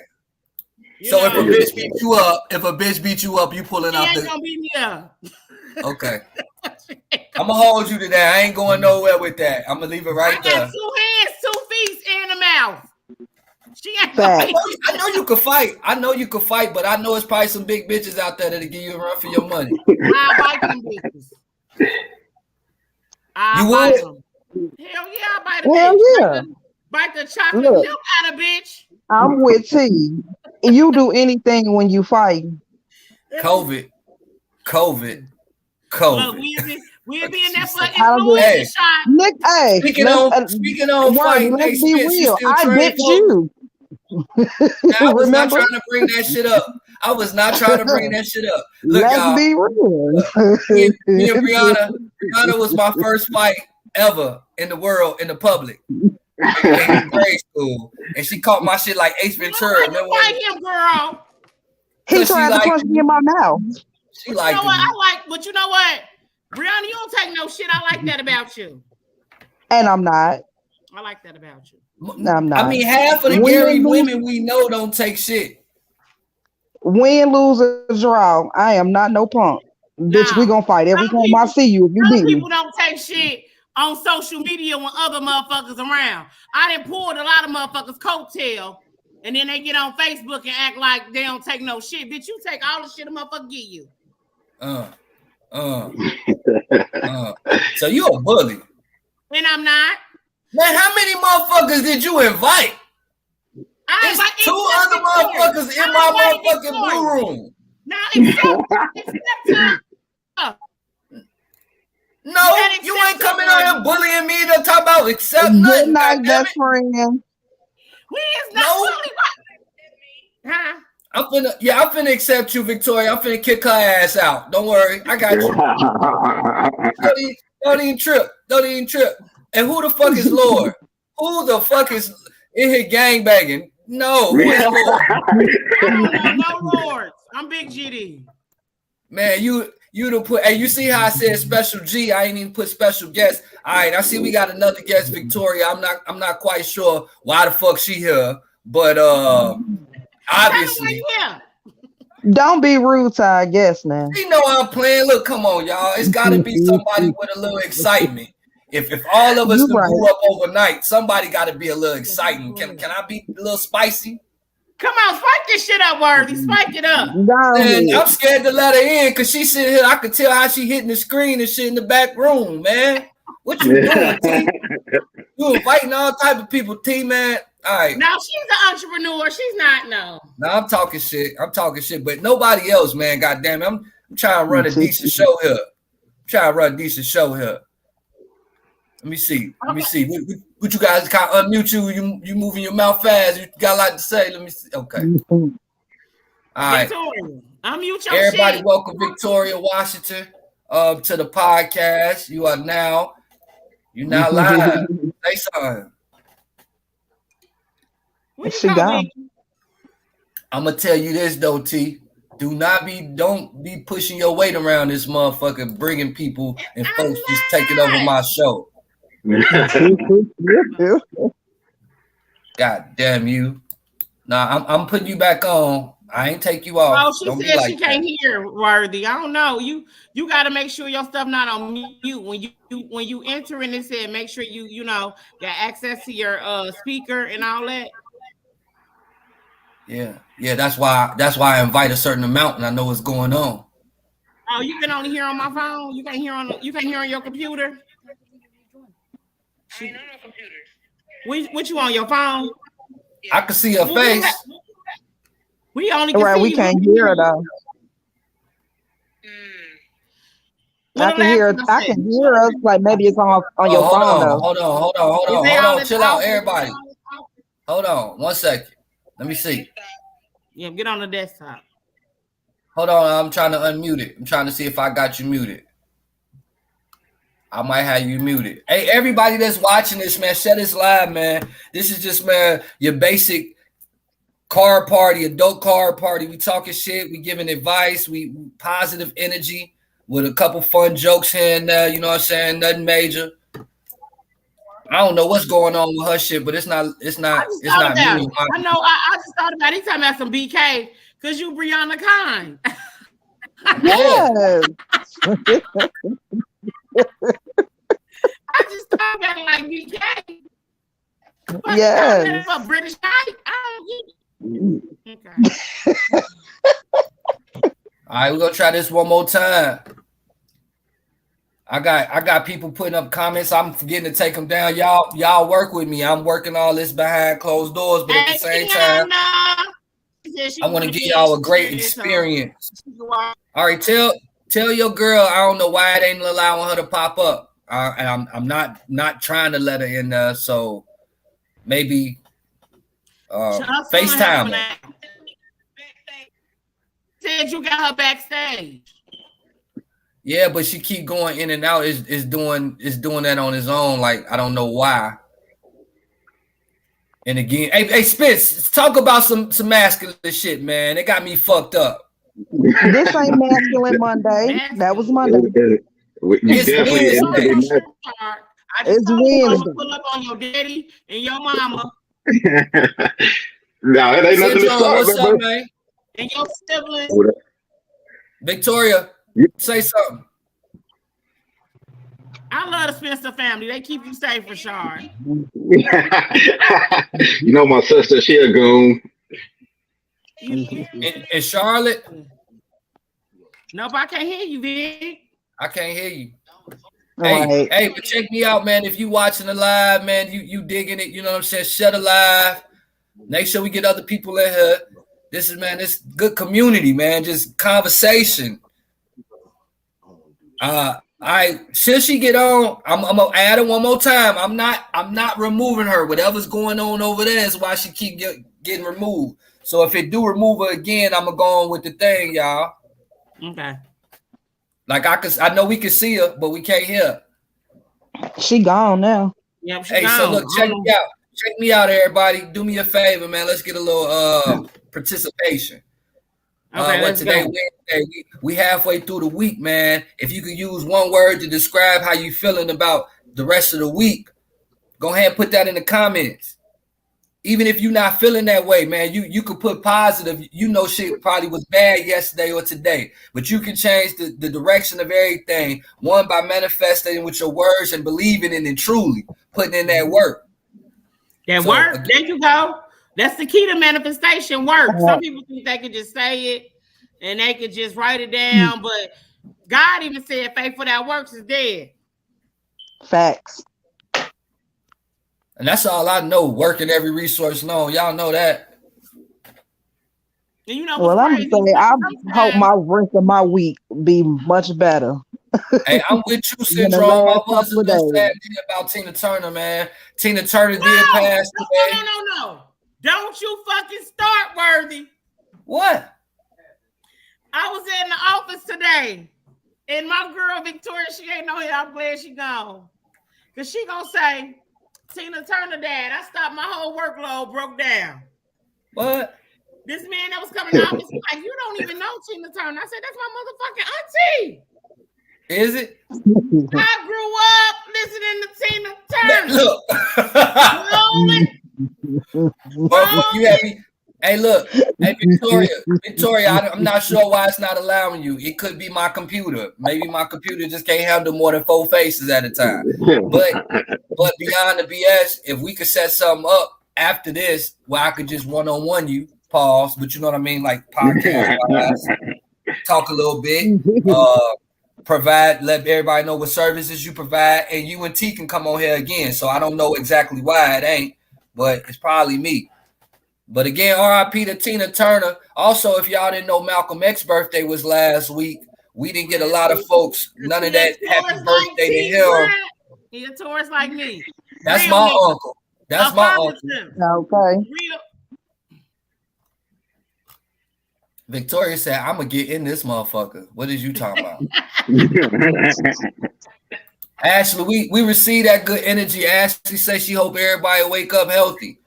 If a bitch beat you up, you pulling out ain't gonna beat me up. Okay. I'm gonna hold you to that. I ain't going nowhere with that. I'm gonna leave it right there. I got 2 hands, 2 feet, and a mouth. I know you could fight. But I know it's probably some big bitches out there that'll give you a run for your money. I bite them bitches. You would? Them. Hell yeah, I bite a Hell bitch. yeah. Bite the chocolate milk out of bitch. I'm with T. You do anything when you fight. COVID. Look, we'll be in that fucking fluid shot. Nick, hey, speaking on fighting, let's be real. I bitch you. I was not trying to bring that shit up. Look, let's y'all, be real. me and Brianna was my first fight ever in the world, in the public. In grade school. And she caught my shit like Ace Ventura. Fight him, girl. He tried to punch me in my mouth. She liked you know what? But you know what? Brianna, you don't take no shit. I like that about you. And I'm not. I like that about you. No, I'm not. I mean, half of the Gary women we know don't take shit. Win, lose, or draw. I am not no punk. Bitch, we gonna fight every time I see you. If you beat me. People don't take shit on social media when other motherfuckers around. I done pulled a lot of motherfuckers' coattail, and then they get on Facebook and act like they don't take no shit. Bitch, you take all the shit a motherfucker give you. So you a bully. And I'm not. Man, how many motherfuckers did you invite? There's 2 other motherfuckers in my motherfucking blue room. Now, except no, you ain't coming out here bullying me to talk about accept nothing. Good night, best friend. We is not bullying. Huh? I'm finna accept you, Victoria. I'm finna kick her ass out. Don't worry, I got you. Don't even trip. And who the fuck is Lord? Who the fuck is in here gangbanging? No, who is Lord? No Lord. I'm Big GD. Man, you don't put. Hey, you see how I said special G? I ain't even put special guest. All right, I see we got another guest, Victoria. I'm not quite sure why the fuck she here, but obviously. Don't be rude to our guest now. You know I'm playing. Look, come on, y'all. It's got to be somebody with a little excitement. If all of us grew up overnight, somebody got to be a little exciting. Can I be a little spicy? Come on, spike this shit up, Worthy. Spike it up. Man, I'm scared to let her in because she sitting here. I could tell how she hitting the screen and shit in the back room, man. What you doing, T? You inviting all type of people, T, man. All right. Now she's an entrepreneur. She's not, no. No, I'm talking shit, but nobody else, man. God damn it. I'm trying to run a decent show here. Let me see. What you guys can't unmute you. You moving your mouth fast. You got a lot to say. Let me see. Okay. All right. Victoria, unmute your Everybody, shit. welcome Victoria Washington to the podcast. You're now live. Say something. She gone. I'm gonna tell you this though, T. Don't be pushing your weight around this motherfucker, bringing people and folks just taking over my show. God damn you! Nah, I'm putting you back on. I ain't take you off. Oh, she don't said like she can't hear Worthy. I don't know. You got to make sure your stuff not on mute when you enter in. It said make sure you got access to your speaker and all that. Yeah. That's why I invite a certain amount, and I know what's going on. Oh, you can only hear on my phone. You can't hear on your computer. I ain't on no computer. What you on your phone? I can see her face. We only can right. see We can't hear her though. I can hear us. Like maybe it's on your phone though. Hold on. Chill out, everybody. Hold on. 1 second. Let me see. Yeah, get on the desktop. Hold on. I'm trying to unmute it. I'm trying to see if I got you muted. I might have you muted. Hey, everybody that's watching this, man, share this live, man. This is just, man, your basic card party, adult card party. We talking shit. We giving advice. We positive energy with a couple fun jokes here and there. You know what I'm saying? Nothing major. I don't know what's going on with her shit, but it's not me. I know. I just thought about it. He's talking about some BK because you Brianna Kine. Yes. I just thought about it like BK. But yes. A British guy. Okay. All right, we're gonna try this one more time. I got people putting up comments. I'm forgetting to take them down. Y'all work with me. I'm working all this behind closed doors, but at the same time, I want to give y'all a great experience. All right, tell your girl I don't know why it ain't allowing her to pop up. And I'm not trying to let her in there, so maybe FaceTime her. Said you got her backstage. Yeah, but she keep going in and out. Is doing that on his own. Like I don't know why. And again, hey Spence, talk about some masculine shit, man. It got me fucked up. This ain't masculine Monday. That was Monday. It's Wednesday. It's Wednesday. Pull up on your daddy and your mama. No, it ain't nothing to start. What's up, man? And your siblings. Victoria. Say something. I love the Spencer family. They keep you safe, Rashard. You know my sister, she a goon. In Charlotte? Nope, I can't hear you, Vic. I can't hear you. Right. Hey, but check me out, man. If you watching the live, man, you digging it, you know what I'm saying? Share the live. Make sure we get other people in here. This good community, man. Just conversation. Since she get on, I'm gonna add her one more time. I'm not removing her. Whatever's going on over there is why she keep getting removed. So if it do remove her again, I'm gonna go on with the thing, y'all. Okay. Like I know we can see her, but we can't hear her. She gone now. Yep, hey, gone. So look, check me out. Check me out, everybody. Do me a favor, man. Let's get a little participation. Okay, today Wednesday, we halfway through the week, man. If you could use one word to describe how you feeling about the rest of the week, go ahead and put that in the comments. Even if you're not feeling that way, man, you could put positive. You know shit probably was bad yesterday or today, but you can change the direction of everything, one by manifesting with your words and believing in it truly, putting in that work. Work, there you go. That's the key to manifestation, work. Some people think they can just say it and they can just write it down, but God even said faith without works is dead. Facts. And that's all I know, working every resource known. Y'all know that. And you know well, I'm going to say, I hope my rest of my week be much better. Hey, I'm with you, In the Syndrome. I last was a couple of little sad days. about Tina Turner, man. Tina Turner did No, pass today. no. Don't you fucking start, Worthy. What? I was in the office today, and my girl Victoria, she ain't know here. I'm glad she gone. Because she gonna say, Tina Turner dad, I stopped my whole workload, broke down. What? This man that was coming to the office was like, you don't even know Tina Turner. I said, that's my motherfucking auntie. Is it? I grew up listening to Tina Turner. Look. You had me. Hey, look. Hey, Victoria, I'm not sure why it's not allowing you. It could be my computer. Maybe my computer just can't handle more than 4 faces at a time. But beyond the BS, if we could set something up after this where I could just one-on-one you, pause, but you know what I mean? Like podcast, talk a little bit, provide, let everybody know what services you provide, and you and T can come on here again. So I don't know exactly why it ain't, but it's probably me. But again, RIP to Tina Turner. Also, if y'all didn't know, Malcolm X's birthday was last week. We didn't get a lot of folks. None of that happy birthday to him. He a Taurus like me. That's my uncle. That's my uncle. Okay. Real. Victoria said, I'm going to get in this motherfucker. What is you talking about? Ashley, we received that good energy. Ashley says she hope everybody wake up healthy.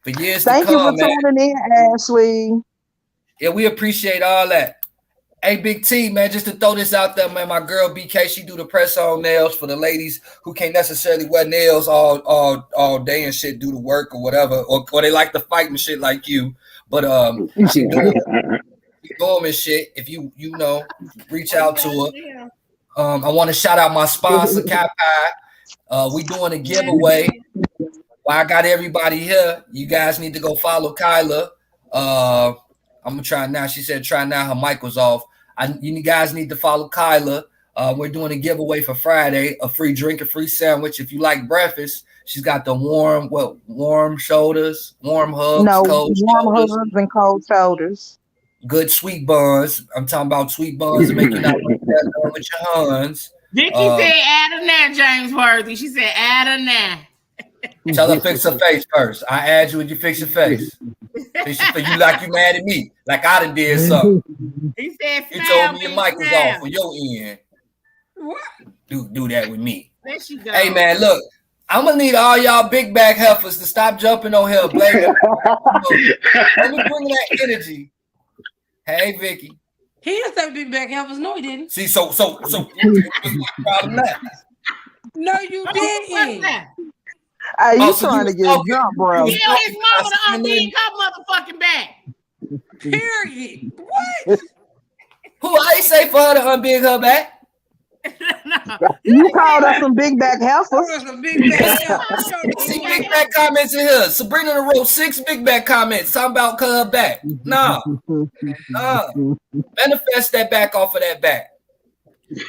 For years Thank to come, you for tuning in, Ashley. Yeah, we appreciate all that. Hey, Big T, man, just to throw this out there, man, my girl BK, she do the press-on nails for the ladies who can't necessarily wear nails all day and shit, do the work or whatever, or they like to fight and shit like you. But she do them and shit. If you know, reach out to her. I want to shout out my sponsor, Cap High. We doing a giveaway. While I got everybody here, you guys need to go follow Kyla. I'm gonna try now. She said try now. Her mic was off. You guys need to follow Kyla. We're doing a giveaway for Friday, a free drink, a free sandwich. If you like breakfast, she's got the warm shoulders, warm hugs, cold warm shoulders, hugs and cold shoulders. Good sweet buns. I'm talking about sweet buns that make you not look that good with your hands. Vicky said add a now, James Worthy. She said add a now. Tell her fix her face first. I add you when you fix your face. You like you mad at me, like I done did something. He said, you told me your mic was off for your end. What? Do that with me. There she goes. Hey man, look, I'm gonna need all y'all big back heifers to stop jumping on here, blaming. Let me bring that energy. Hey Vicky. He didn't say big back heifers. No, he didn't. See, so problem that. No, you didn't. Hey, you trying to get jumped, bro? Tell his mama to unbig her motherfucking back. Period. What? Who I say for her to unbig her back? No. You called us some big back heifers. Some big back heifers. See big back comments in here. Sabrina wrote 6 big back comments talking about her back. Nah. Manifest that back off of that back.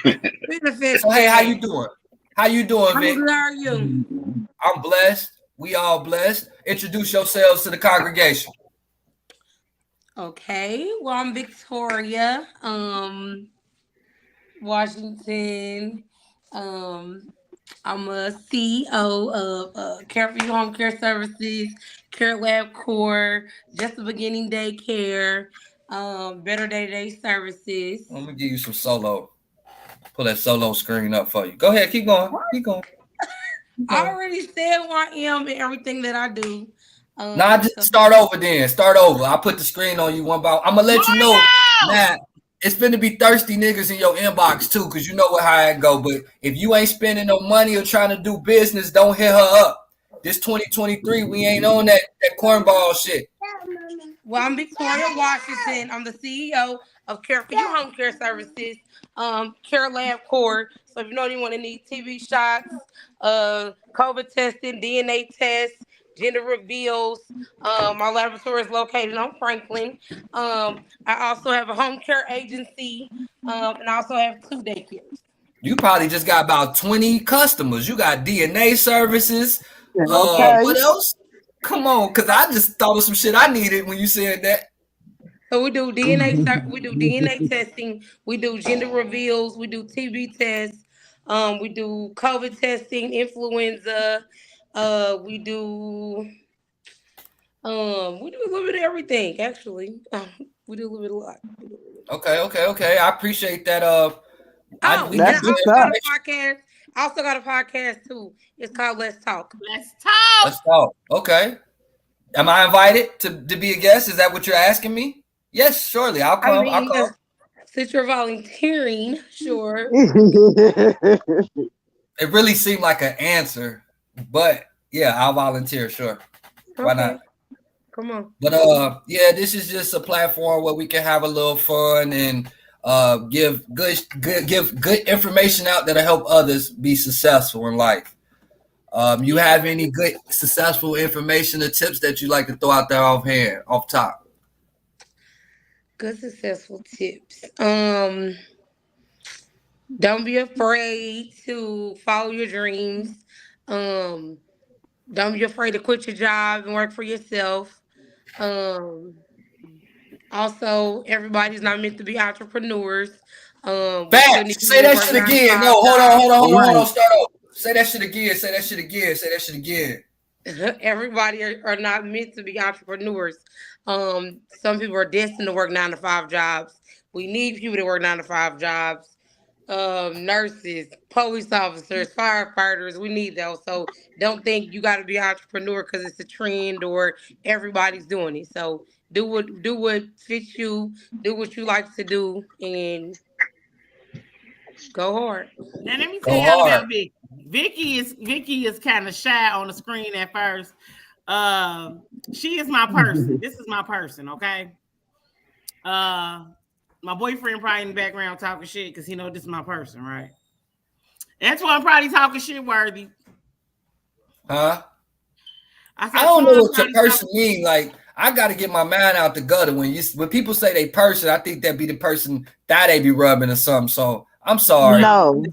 So hey, how you doing? How you doing, Vic? How are you? I'm blessed. We all blessed. Introduce yourselves to the congregation. Okay. Well, I'm Victoria, Washington. I'm a CEO of Care for You Home Care Services, Care Lab Core, Just the Beginning Daycare, Better Day Services. Let me give you some solo. Pull that solo screen up for you. Go ahead, keep going. Keep going. I already said who I am and everything that I do. Nah, just start over then. Start over. I'll put the screen on you one by one. I'm gonna let you know now. It's finna be thirsty niggas in your inbox too, because you know how it go. But if you ain't spending no money or trying to do business, don't hit her up. This 2023, we ain't on that cornball shit. Well, I'm Victoria Washington. I'm the CEO of Care for You Home Care Services, Care Lab Core. So if you know anyone that needs TV shots, COVID testing, DNA tests, gender reveals, my laboratory is located on Franklin. I also have a home care agency, and I also have 2 daycares. You probably just got about 20 customers. You got DNA services. Okay. What else? Come on, because I just thought of some shit I needed when you said that. So we do DNA testing, we do gender reveals, we do TB tests, we do COVID testing, influenza, we do we do a little bit of everything actually. We do a little bit of a lot. Okay. I appreciate that. We And I That's get good what's also got up. a information. podcast. I also got a podcast too. It's called Let's Talk. Let's talk. Let's talk. Okay. Am I invited to be a guest? Is that what you're asking me? Yes, surely. I'll I come. I'll mean, come. since you're volunteering, sure. It really seemed like an answer, but yeah, I'll volunteer. Sure. Why Okay, not? come on. But yeah, this is just a platform where we can have a little fun and give good information out that'll help others be successful in life. You have any good successful information or tips that you like to throw out there off top? Good successful tips. Don't be afraid to follow your dreams. Um, don't be afraid to quit your job and work for yourself. Um, Also, everybody's not meant to be entrepreneurs. We still need Facts. Say people that that work shit 9 to again. 5 No, hold on. Right. Start over. Say that shit again. Say that shit again. Say that shit again. Everybody are not meant to be entrepreneurs. Some people are destined to work 9 to 5 jobs. We need people to work 9 to 5 jobs. Nurses, police officers, firefighters. We need those. So don't think you got to be an entrepreneur because it's a trend or everybody's doing it. So do what fits you. Do what you like to do, and go hard. Now let me tell Go y'all hard. about Vicky. Vicky is kind of shy on the screen at first. She is my person. This is my person, okay? My boyfriend probably in the background talking shit because he know this is my person, right? That's why I'm probably talking shit worthy. Huh? I I don't know what your person mean. Like, I got to get my mind out the gutter. When people say they person, I think that be the person that they be rubbing or something. So I'm sorry. No.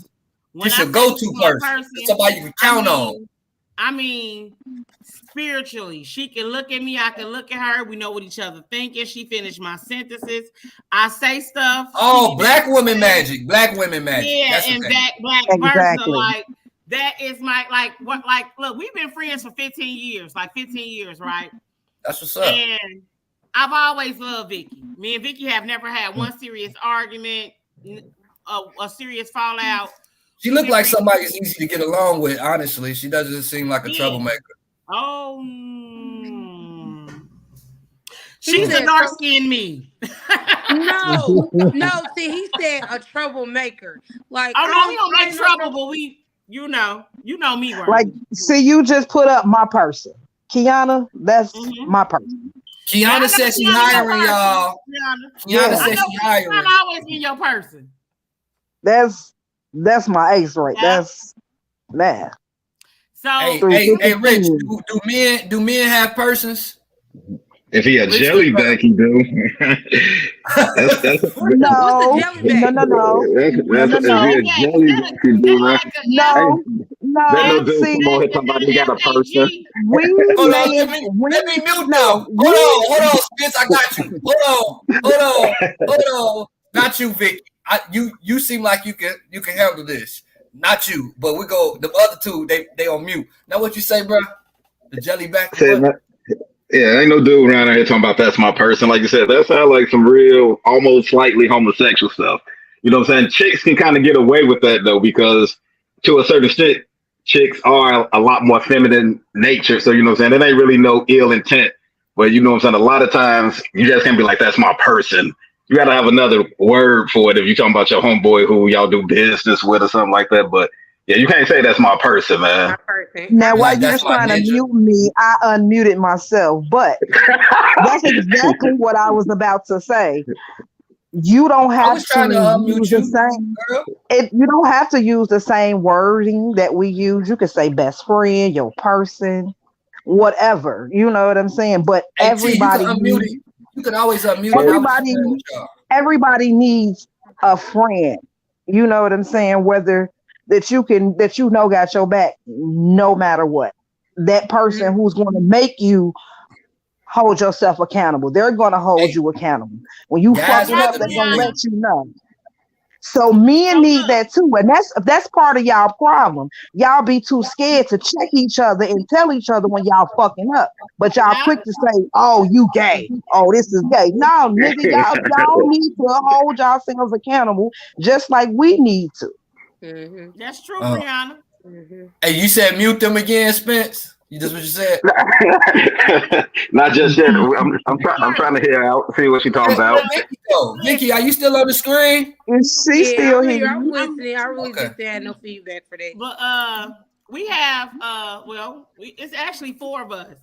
Just a go-to person. Somebody you can count on. I mean, spiritually, she can look at me. I can look at her. We know what each other thinking. She finished my sentences. I say stuff. Oh, black women magic. Black women magic. Yeah, that's and okay. black versa. Exactly. Like that is my look, we've been friends for 15 years, right? That's what's up. And I've always loved Vicky. Me and Vicky have never had one serious argument, a serious fallout. She looked like somebody who's easy to get along with, honestly. She doesn't seem like a troublemaker. Oh, she's a dark skinned me. No. See, he said a troublemaker. Like, oh no, we don't make trouble, but we, you know me, right? Like, see, you just put up my person, Kiana. That's my person. Kiana says she's hiring y'all. Kiana says she's hiring. I've always been your person. That's my ace, right? Yeah. That's that. So hey, Rich, do men have persons? If he a jellyback, he do. that's No. That's if he a jellyback, he do, man. No. See, somebody got a person. Let me mute them. Hold on, Spence, I got you. Hold on. Not you, Vicky. You seem like you can handle this. Not you, but we go. The other two, they on mute. Now, what you say, bro? The jellyback. Yeah, ain't no dude around here talking about that's my person. Like you said, that sounds like some real, almost slightly homosexual stuff. You know what I'm saying? Chicks can kind of get away with that though, because to a certain extent, chicks are a lot more feminine nature. So you know what I'm saying? There ain't really no ill intent. But you know what I'm saying? A lot of times you just can't be like, that's my person. You got to have another word for it if you're talking about your homeboy who y'all do business with or something like that. But yeah, you can't say that's my person, man. My person. Now, while you was trying to mute me, I unmuted myself. But that's exactly what I was about to say. You don't have to use the same. You don't have to use the same wording that we use. You could say best friend, your person, whatever. You know what I'm saying? But everybody. You can always unmute. Everybody needs a friend. You know what I'm saying? Whether that you know got your back no matter what. That person who's going to make you hold yourself accountable. They're gonna hold you accountable. When you fucking up, they're gonna let you know. So men need that too, and that's part of y'all problem. Y'all be too scared to check each other and tell each other when y'all fucking up. But y'all quick to say, "Oh, you gay. Oh, this is gay." No, nigga, y'all need to hold yourselves accountable, just like we need to. Mm-hmm. That's true, Brianna. Mm-hmm. Hey, you said mute them again, Spence. That's what you said. Not just yet. I'm trying to hear out, see what she's talking about. Vicky, are you still on the screen? She's still here. I'm listening. I really just had no feedback for that. But we have it's actually 4 of us.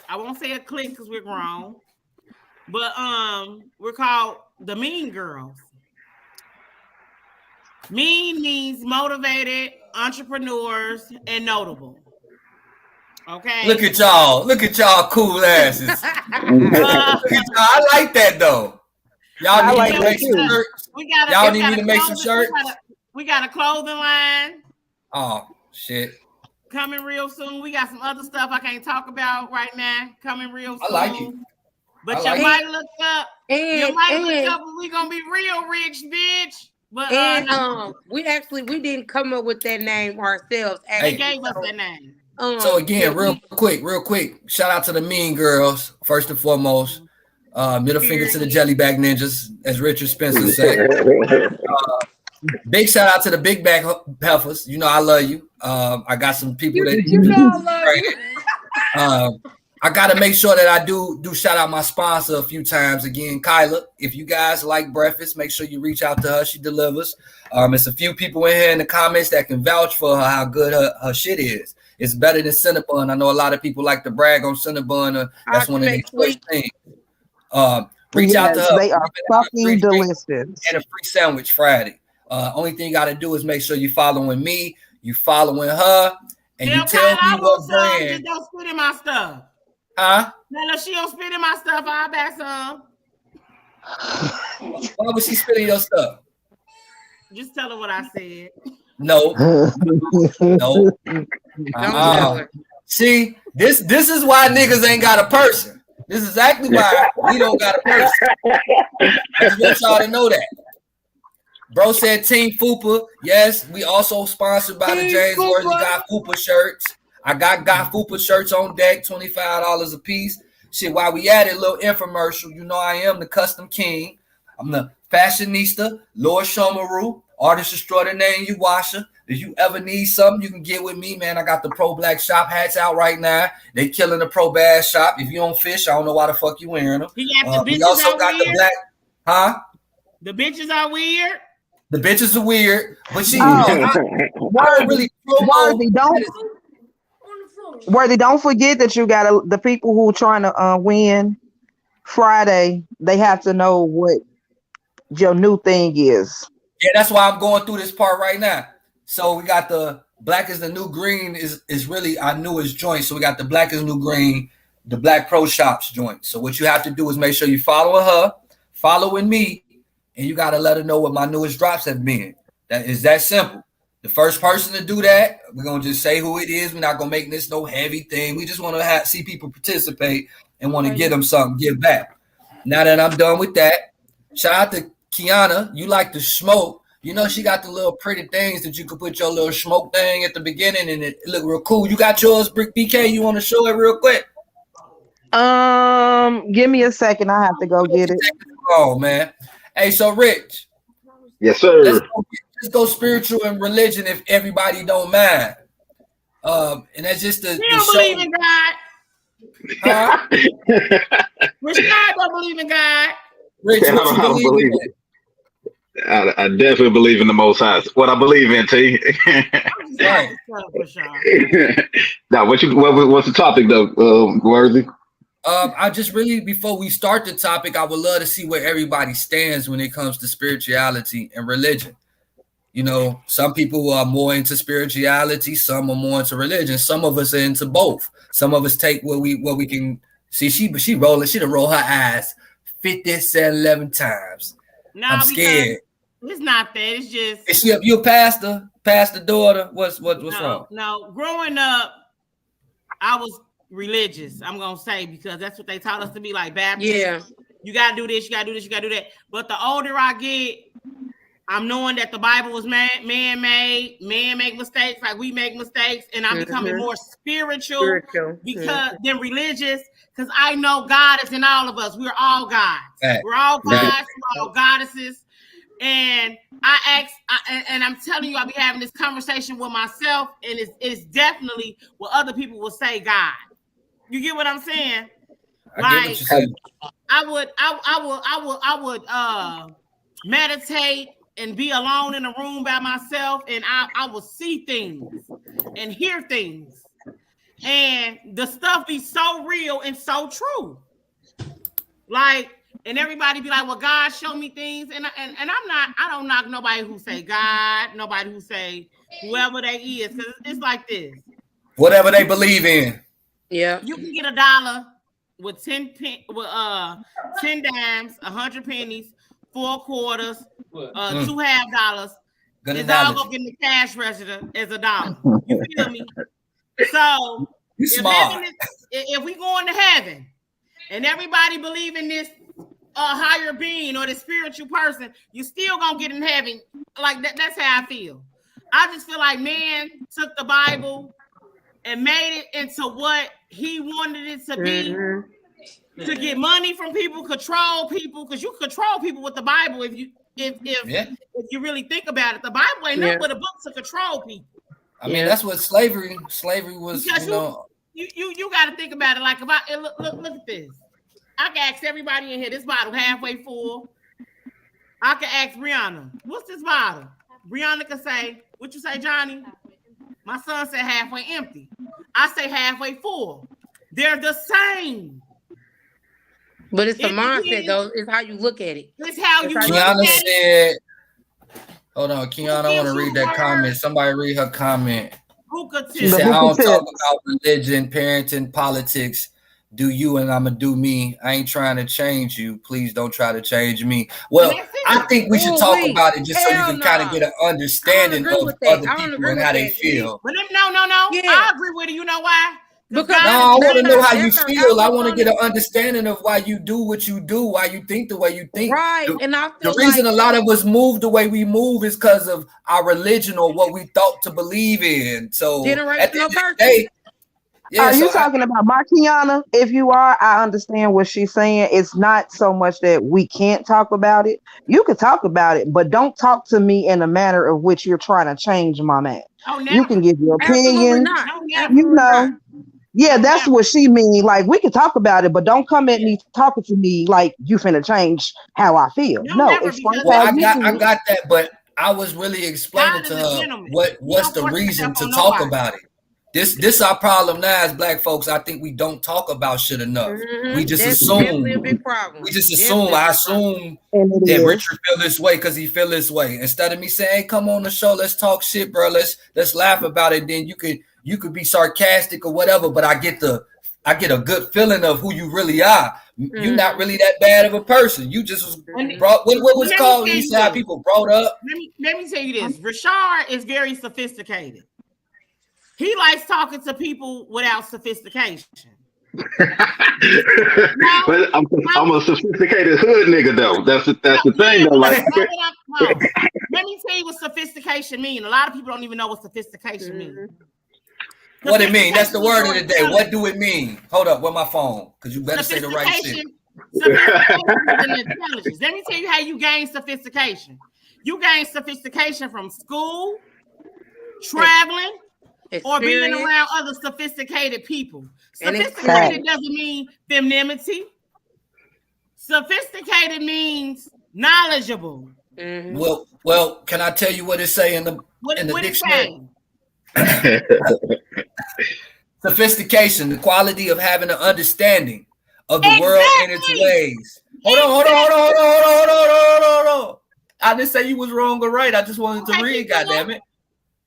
I won't say a clique because we're grown, but we're called the Mean Girls. Mean means motivated, entrepreneurs, and notable. Okay. Look at y'all cool asses. I like that though. Y'all need to make some shirts. Y'all need me to make some shirts. We got a clothing line. Oh shit. Coming real soon. We got some other stuff I can't talk about right now. Coming real soon. I like it. But you might look up. You might look up and we're gonna be real rich, bitch. But we didn't come up with that name ourselves. They gave us that name. So again, real quick, shout out to the Mean Girls first and foremost. Middle finger to the Jelly Bag Ninjas, as Richard Spencer said. Big shout out to the Big Bag Heifers. You know I love you. I got some people that I love you. I gotta make sure that I do shout out my sponsor a few times again, Kyla. If you guys like breakfast, make sure you reach out to her. She delivers. It's a few people in here in the comments that can vouch for her how good her shit is. It's better than Cinnabon. I know a lot of people like to brag on Cinnabon. That's one of the first things. Reach out to her. They are fucking delicious. And a free sandwich Friday. Only thing you got to do is make sure you following me, you following her, and you tell me what brand. Just don't spit in my stuff. Huh? No, she don't spit in my stuff. I'll back some. Why would she spit in your stuff? Just tell her what I said. No. See, this is why niggas ain't got a person. This is exactly why we don't got a person. I just want y'all to know that. Bro said Team Fupa. Yes, we also sponsored by the James Worthy Got Fupa shirts. I got Fupa shirts on deck, $25 a piece. Shit, while we at it, little infomercial. You know I am the custom king. I'm the fashionista, Lord Shomaru, artist extraordinaire in Uwasha. If you ever need something, you can get with me, man. I got the Pro Black Shop hats out right now. They killing the Pro Bass Shop. If you don't fish, I don't know why the fuck you wearing them. We also got the black, huh? The bitches are weird. The bitches are weird, but she I don't really Worthy, don't forget that you got the people who are trying to win Friday. They have to know what your new thing is. Yeah, that's why I'm going through this part right now. So we got the Black is the New Green is really our newest joint. So we got the Black is the New Green, the Black Pro Shops joint. So what you have to do is make sure you following her, following me, and you got to let her know what my newest drops have been. That is that simple. The first person to do that, we're going to just say who it is. We're not going to make this no heavy thing. We just want to see people participate and want to give them something, give back. Now that I'm done with that, shout out to Kiana. You like to smoke. You know, she got the little pretty things that you could put your little smoke thing at the beginning and it look real cool. You got yours, Brick BK. You want to show it real quick? Give me a second. I have to go get it. Oh, man. Hey, so Rich. Yes, sir. Let's go spiritual and religion if everybody don't mind. And that's just the don't believe in God. Huh? Rashad don't believe in God. Rich, what you believe in? I definitely believe in the Most High. What I believe in, T. Right. Now, what's the topic though, Worthy? I just really, before we start the topic, I would love to see where everybody stands when it comes to spirituality and religion. You know, some people are more into spirituality, some are more into religion. Some of us are into both. Some of us take what we can see. She done roll her eyes 57 times. No, I'm scared. It's not that. It's just. Is she you a pastor? Pastor daughter? What's wrong? No. Growing up, I was religious. I'm gonna say because that's what they taught us to be like Baptists. Yeah. You gotta do this, you gotta do this, you gotta do that. But the older I get, I'm knowing that the Bible was man-made. Man make mistakes like we make mistakes, and I'm becoming more spiritual because than religious. Because I know God is in all of us. We're all gods. We're all gods. We're all goddesses. And and I'm telling you, I'll be having this conversation with myself, and it's definitely what other people will say. God, you get what I'm saying? I would meditate and be alone in a room by myself, and I will see things and hear things, and the stuff be so real and so true. Like, and everybody be like, "Well, God showed me things," and I don't knock nobody who say God, nobody who say whoever they is, because it's like this. Whatever they believe in. Yeah, you can get $1 with 10 dimes, 100 pennies, 4 quarters, 2 half dollars. It's all gonna get in the cash register as $1. You feel me? So if we going to heaven and everybody believe in this higher being or the spiritual person, you still gonna get in heaven. Like that. That's how I feel. I just feel like man took the Bible and made it into what he wanted it to be. To get money from people, control people, because you control people with the Bible. If you really think about it, the Bible ain't nothing but a book to control people. I mean, that's what slavery was. Because you got to think about it. Like look at this. I can ask everybody in here. This bottle halfway full. I can ask Brianna, what's this bottle? Brianna can say, what you say, Johnny? My son said halfway empty. I say halfway full. They're the same. But it's the mindset, though. It's how you look at it. It's how you look Kiana at said, hold on, Kiana, I want to read that comment. Somebody read her comment. She said, I don't talk about religion, parenting, politics. Do you and I'm going to do me. I ain't trying to change you. Please don't try to change me. Well, I think we should talk about it just so you can kind of get an understanding of other people and how they feel. But no. I agree with you. You know why? I want to know how you feel. I want to get an understanding of why you do what you do, why you think the way you think. Right. And the reason a lot of us move the way we move is because of our religion or what we thought to believe in. So at the end of the day, are you talking about Markiana? If you are, I understand what she's saying. It's not so much that we can't talk about it. You can talk about it, but don't talk to me in a manner of which you're trying to change my man. You can give your opinion. Yeah, that's what she mean. Like, we can talk about it, but don't come at me talking to me like you finna change how I feel. No, I got that, but I was really explaining to her what's the reason to talk about it. This our problem now as Black folks. I think we don't talk about shit enough. We just assume. We just assume. I assume that Richard feel this way because he feel this way. Instead of me saying, "Hey, come on the show, let's talk shit, bro. Let's laugh about it." Then you could be sarcastic or whatever, but I get a good feeling of who you really are. You're not really that bad of a person. You just was brought. What was called? You said how people brought up. Let me tell you this. Rashard is very sophisticated. He likes talking to people without sophistication. But I'm a sophisticated hood nigga though. That's the thing though. Like, let me tell you what sophistication means. A lot of people don't even know what sophistication means. What it mean? That's the word of the day. What do it mean? Hold up, where my phone? Because you better say the right shit. Sophistication and intelligence. Let me tell you how you gain sophistication. You gain sophistication from school, traveling, or being around other sophisticated people. Sophisticated doesn't mean femininity. Sophisticated means knowledgeable. Well, can I tell you what it say in the dictionary? Sophistication, the quality of having an understanding of the world and its ways. Hold on. I didn't say you was wrong or right. I just wanted to read, goddammit.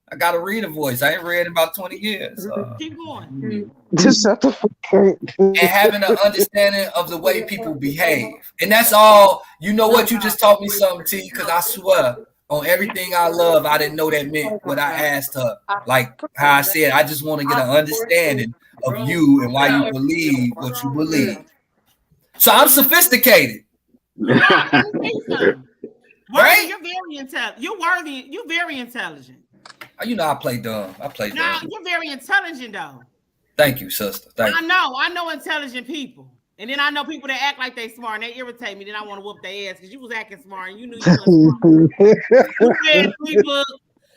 I gotta read a voice. I ain't read in about 20 years. Keep going. And having an understanding of the way people behave. And that's all. You know what? You just taught me something, T, because I swear on everything I love, I didn't know that meant what I asked her. Like how I said, I just want to get an understanding of you and why you believe what you believe. So I'm sophisticated. Right? You're very intelligent. You know I play dumb. No, you're very intelligent though. Thank you, sister. Thank you. I know intelligent people. And then I know people that act like they smart and they irritate me. Then I want to whoop their ass because you was acting smart and you knew you wasn't smart. You read 3 books.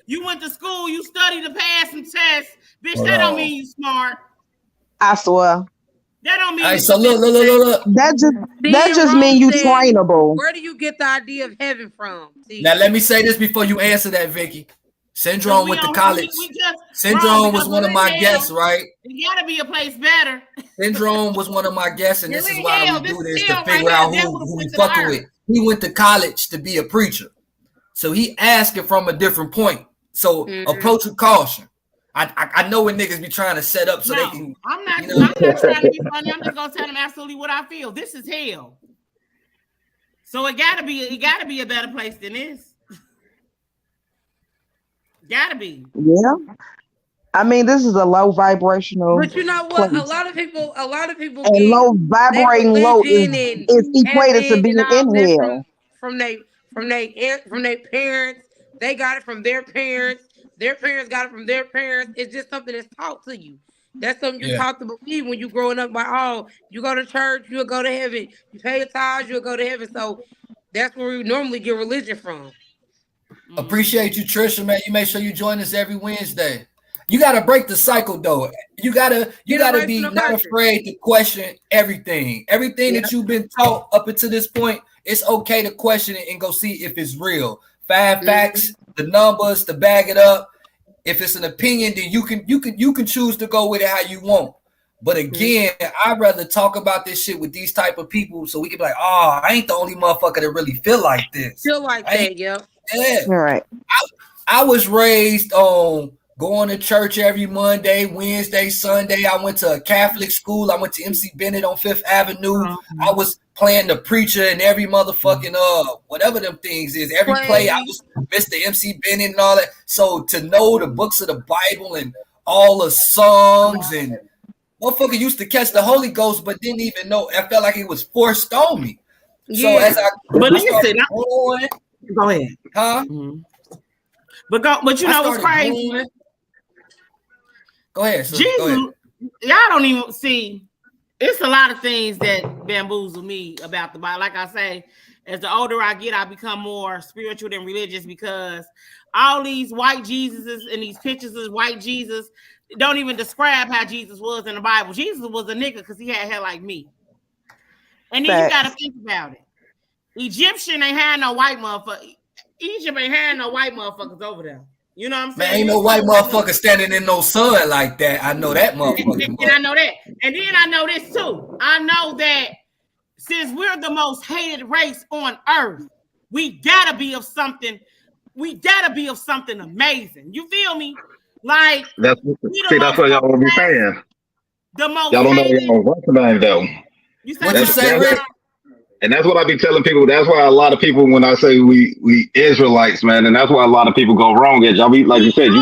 You went to school. You studied to pass some tests. Bitch, that don't mean you smart. I swear. That don't mean. Hey, so look. That just means you trainable. Where do you get the idea of heaven from? See? Now let me say this before you answer that, Vicky. Syndrome went to college. Syndrome was one of my guests, right? You gotta be a place better. Syndrome was one of my guests, and this is why we do this to figure out who we fucking with. He went to college to be a preacher, so he asking from a different point. So approach with caution. I know when niggas be trying to set up so they can. I'm not trying to be funny. I'm just gonna tell them absolutely what I feel. This is hell. So it gotta be a better place than this. Gotta be. Yeah. I mean, this is a low vibrational. But you know what? place. A lot of people and low vibrating low is equated to being in hell. From their parents. They got it from their parents. Their parents got it from their parents. It's just something that's taught to you. That's something you're taught to believe when you're growing up. By you go to church, you'll go to heaven. You pay your tithes, you'll go to heaven. So that's where we normally get religion from. Appreciate you, Trisha, man. You make sure you join us every Wednesday. You gotta break the cycle, though. You gotta be not afraid to question everything. Everything that you've been taught up until this point, it's okay to question it and go see if it's real. Facts, the numbers to back it up. If it's an opinion, then you can choose to go with it how you want. But again, I'd rather talk about this shit with these type of people so we can be like, I ain't the only motherfucker that really feel like this. Yeah. All right. I was raised on going to church every Monday, Wednesday, Sunday. I went to a Catholic school. I went to MC Bennett on 5th Avenue. I was playing the preacher and every motherfucking whatever them things is. Every play I was Mr. MC Bennett and all that. So to know the books of the Bible and all the songs and motherfucker used to catch the Holy Ghost, but didn't even know. I felt like it was forced on me. So as I started growing, go ahead. Huh? But you know what's crazy? Go ahead. Jesus, go ahead. Y'all don't even see. It's a lot of things that bamboozle me about the Bible. Like I say, as the older I get, I become more spiritual than religious because all these white Jesuses and these pictures of white Jesus don't even describe how Jesus was in the Bible. Jesus was a nigga because he had hair like me. And then you got to think about it. Egyptian ain't had no white motherfucker. Egypt ain't had no white motherfuckers over there. You know what I'm saying? Man, ain't no white motherfucker standing in no sun like that. I know that motherfucker. And I know that. And then I know this too. I know that since we're the most hated race on earth, we gotta be of something. We gotta be of something amazing. You feel me? Like that's what y'all will be saying. The most y'all don't know what's the name though. What you say, Rick? And that's what I be telling people. That's why a lot of people, when I say we Israelites, man, and that's why a lot of people go wrong. Y'all be like you said,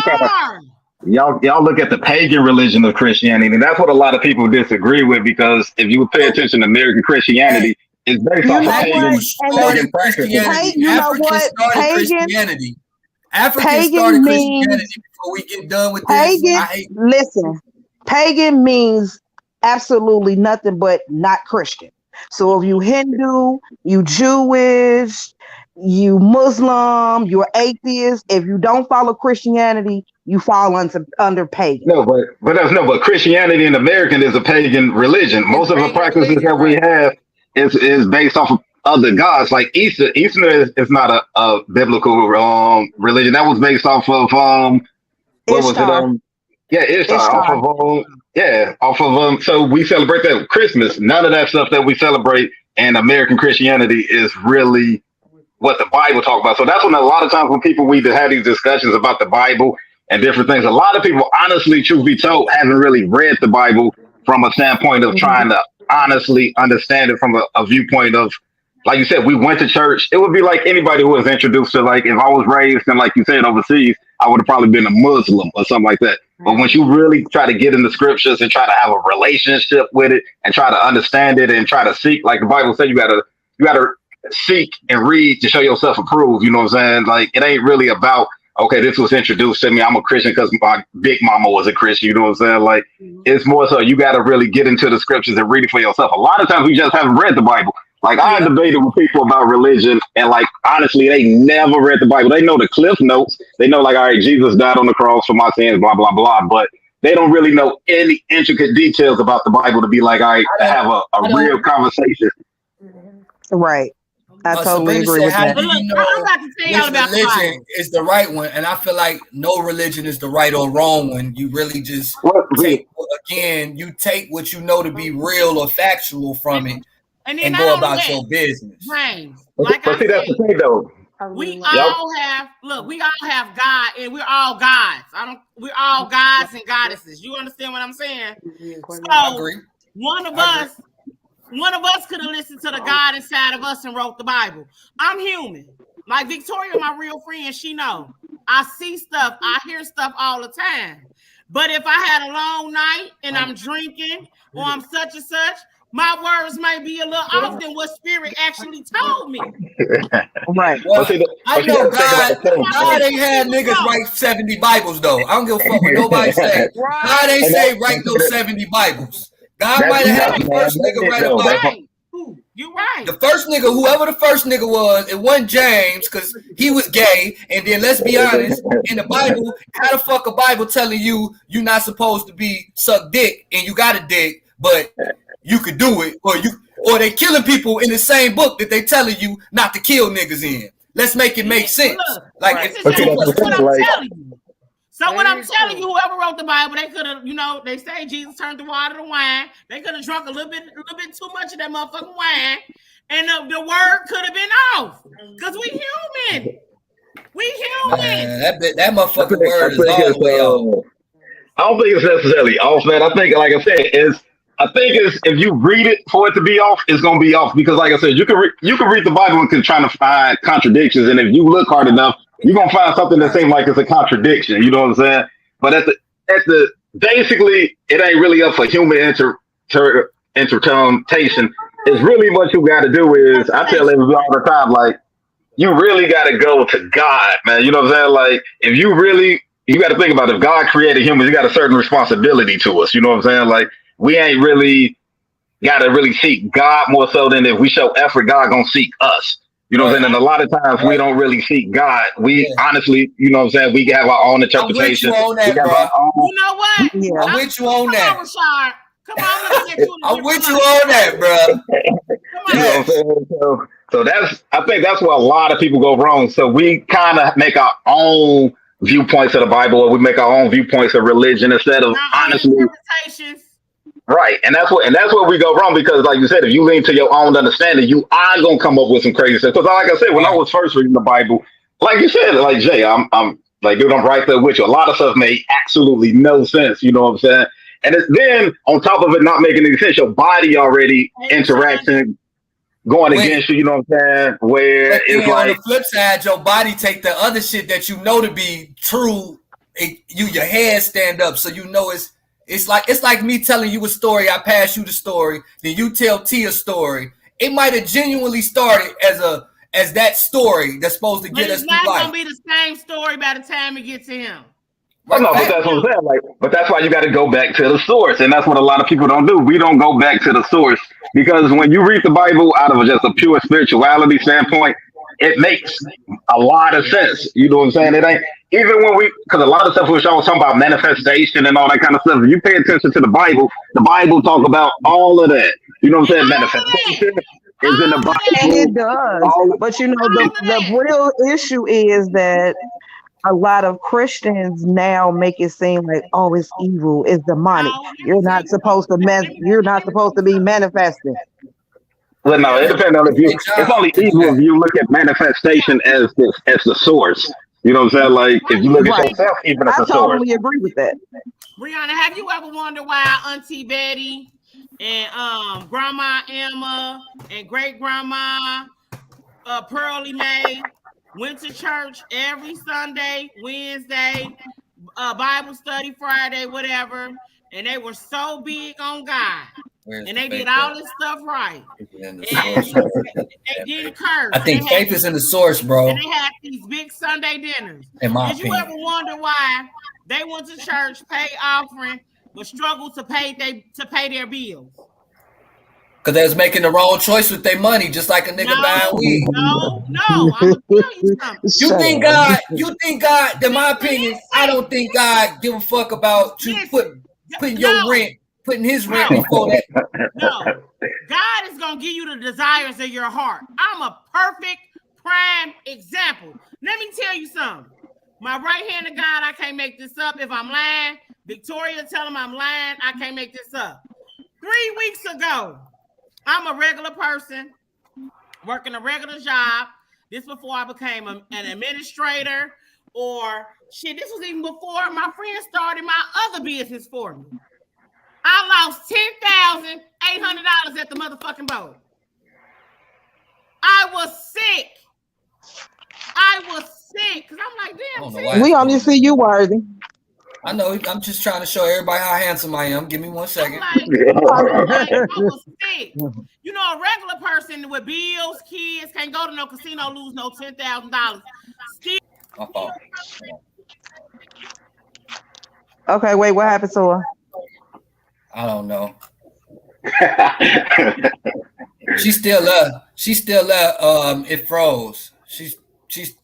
y'all look at the pagan religion of Christianity, and that's what a lot of people disagree with. Because if you pay attention to American Christianity, it's based off of pagan practices. You know what? Christianity. Africans started Christianity before we get done with this. Listen, pagan means absolutely nothing but not Christian. So if you Hindu, you Jewish, you Muslim, you're atheist, if you don't follow Christianity, you fall under pagan. But Christianity in American is a pagan religion. Most of the practices that we have is based off of other gods. Like Easter. Easter is not a biblical religion. That was based off of what Ishtar. was it? Ishtar. Off of so we celebrate that with Christmas. None of that stuff that we celebrate in American Christianity is really what the Bible talks about. So that's when a lot of times when people we have these discussions about the Bible and different things, a lot of people honestly, truth be told, haven't really read the Bible from a standpoint of trying to honestly understand it from a viewpoint of like you said, we went to church. It would be like anybody who was introduced to, like, if I was raised in, like you said, overseas, I would have probably been a Muslim or something like that. But once you really try to get in the scriptures and try to have a relationship with it and try to understand it and try to seek, like the Bible said, you gotta seek and read to show yourself approved. You know what I'm saying? Like, it ain't really about, okay, this was introduced to me, I'm a Christian because my big mama was a Christian. You know what I'm saying? Like, it's more so you got to really get into the scriptures and read it for yourself. A lot of times we just haven't read the Bible. Like, I debated with people about religion, and, like, honestly, they never read the Bible. They know the cliff notes. They know, like, all right, Jesus died on the cross for my sins, blah, blah, blah. But they don't really know any intricate details about the Bible to be like, all right, to have a real conversation. Right. I totally agree with that. Religion is the right one, and I feel like no religion is the right or wrong one. You really just take what you know to be real or factual from it, and go about your business. James, like I said, that's the thing, though. We all have God, and we're all gods. We're all gods and goddesses. You understand what I'm saying? So I agree. One of us could have listened to the God inside of us and wrote the Bible. I'm human. Like Victoria, my real friend, she know. I see stuff, I hear stuff all the time. But if I had a long night and I'm drinking or I'm such and such, my words may be a little off than what Spirit actually told me. Right. Well, I know God ain't had niggas write 70 Bibles, though. I don't give a fuck what nobody say. God ain't say write those 70 Bibles. God might have had the first nigga write a Bible. You're right. The first nigga, whoever the first nigga was, it wasn't James because he was gay. And then let's be honest, in the Bible, how the fuck a Bible telling you you're not supposed to be suck dick and you got a dick, but you could do it, or they killing people in the same book that they telling you not to kill niggas in. Let's make it make sense. Like, what I'm telling you. So what I'm telling you, whoever wrote the Bible, they could have, they say Jesus turned the water to wine. They could have drunk a little bit too much of that motherfucking wine, and the word could have been off. Because we human. That motherfucking word is all the way off. I don't think it's necessarily off, man. I think, like I said, if you read it for it to be off, it's gonna be off because, like I said, you can read the Bible and can try to find contradictions, and if you look hard enough, you're gonna find something that seems like it's a contradiction. You know what I'm saying? But at the basically, it ain't really up for human interpretation. It's really what you got to do is, I tell everybody all the time, like, you really got to go to God, man. You know what I'm saying? Like, if you got to think about it. If God created humans, he got a certain responsibility to us. You know what I'm saying? Like, we ain't really got to really seek God more so than if we show effort, God gonna seek us. You know what I'm saying? And a lot of times we don't really seek God. We honestly, you know what I'm saying? We have our own interpretation. I'm with you on that, bro. You know what? Yeah. I'm with you on that. Come on, Rashard. Come on, let me get you. I'm with you on that, bro. You know what I'm saying? So I think that's where a lot of people go wrong. So we kind of make our own viewpoints of the Bible, or we make our own viewpoints of religion instead of honestly. Right, and that's where we go wrong because, like you said, if you lean to your own understanding, you are gonna come up with some crazy stuff. Because, like I said, when I was first reading the Bible, like you said, like Jay, I'm like, dude, I'm right there with you. A lot of stuff made absolutely no sense. You know what I'm saying? And it's then on top of it not making any sense, your body already interacting, going against you. You know what I'm saying? Where it's like on the flip side, your body take the other shit that you know to be true. Your head stand up, so you know it's like me telling you a story. I pass you the story, then you tell T a story. It might have genuinely started as that story that's supposed to get us through life. It's not gonna be the same story by the time it gets to him. Oh, no, but that's what I'm saying. Like, but that's why you got to go back to the source, and that's what a lot of people don't do. We don't go back to the source because when you read the Bible out of just a pure spirituality standpoint, it makes a lot of sense. You know what I'm saying? It ain't even when because a lot of stuff was talking about manifestation and all that kind of stuff. If you pay attention to the Bible talk about all of that. You know what I'm saying? Manifestation is in the Bible. And it does. But you know, the real issue is that a lot of Christians now make it seem like, oh, it's evil, it's demonic. You're not supposed to be manifesting. Well, no, it depends on it's only evil if you look at manifestation as the source. You know what I'm saying? Like, if you look at yourself even as a source. I totally agree with that. Brianna, have you ever wondered why Auntie Betty and Grandma Emma and great grandma Pearly May, went to church every Sunday, Wednesday, Bible study Friday, whatever, and they were so big on God. And they did all this stuff right. And they didn't curse. I think faith is in the source, bro. And they had these big Sunday dinners. In my opinion. You ever wonder why they went to church, paid offering, but struggled to pay their bills? Because they was making the wrong choice with their money, just like a nigga buying weed. No. I'm gonna tell you something. You think God, in my opinion, I don't think God give a fuck about you putting your rent. Putting his rent before that. No, God is gonna give you the desires of your heart. I'm a perfect prime example. Let me tell you something. My right-handed God, I can't make this up. If I'm lying, Victoria tell him I'm lying. I can't make this up. 3 weeks ago, I'm a regular person working a regular job. This before I became an administrator, or shit. This was even before my friend started my other business for me. I lost $10,800 at the motherfucking boat. I was sick because I'm like, damn. We only see you worthy. I know. I'm just trying to show everybody how handsome I am. Give me 1 second. I was sick. You know, a regular person with bills, kids, can't go to no casino, lose no $10,000. My fault. Okay, wait. What happened to her? I don't know. She still it froze. She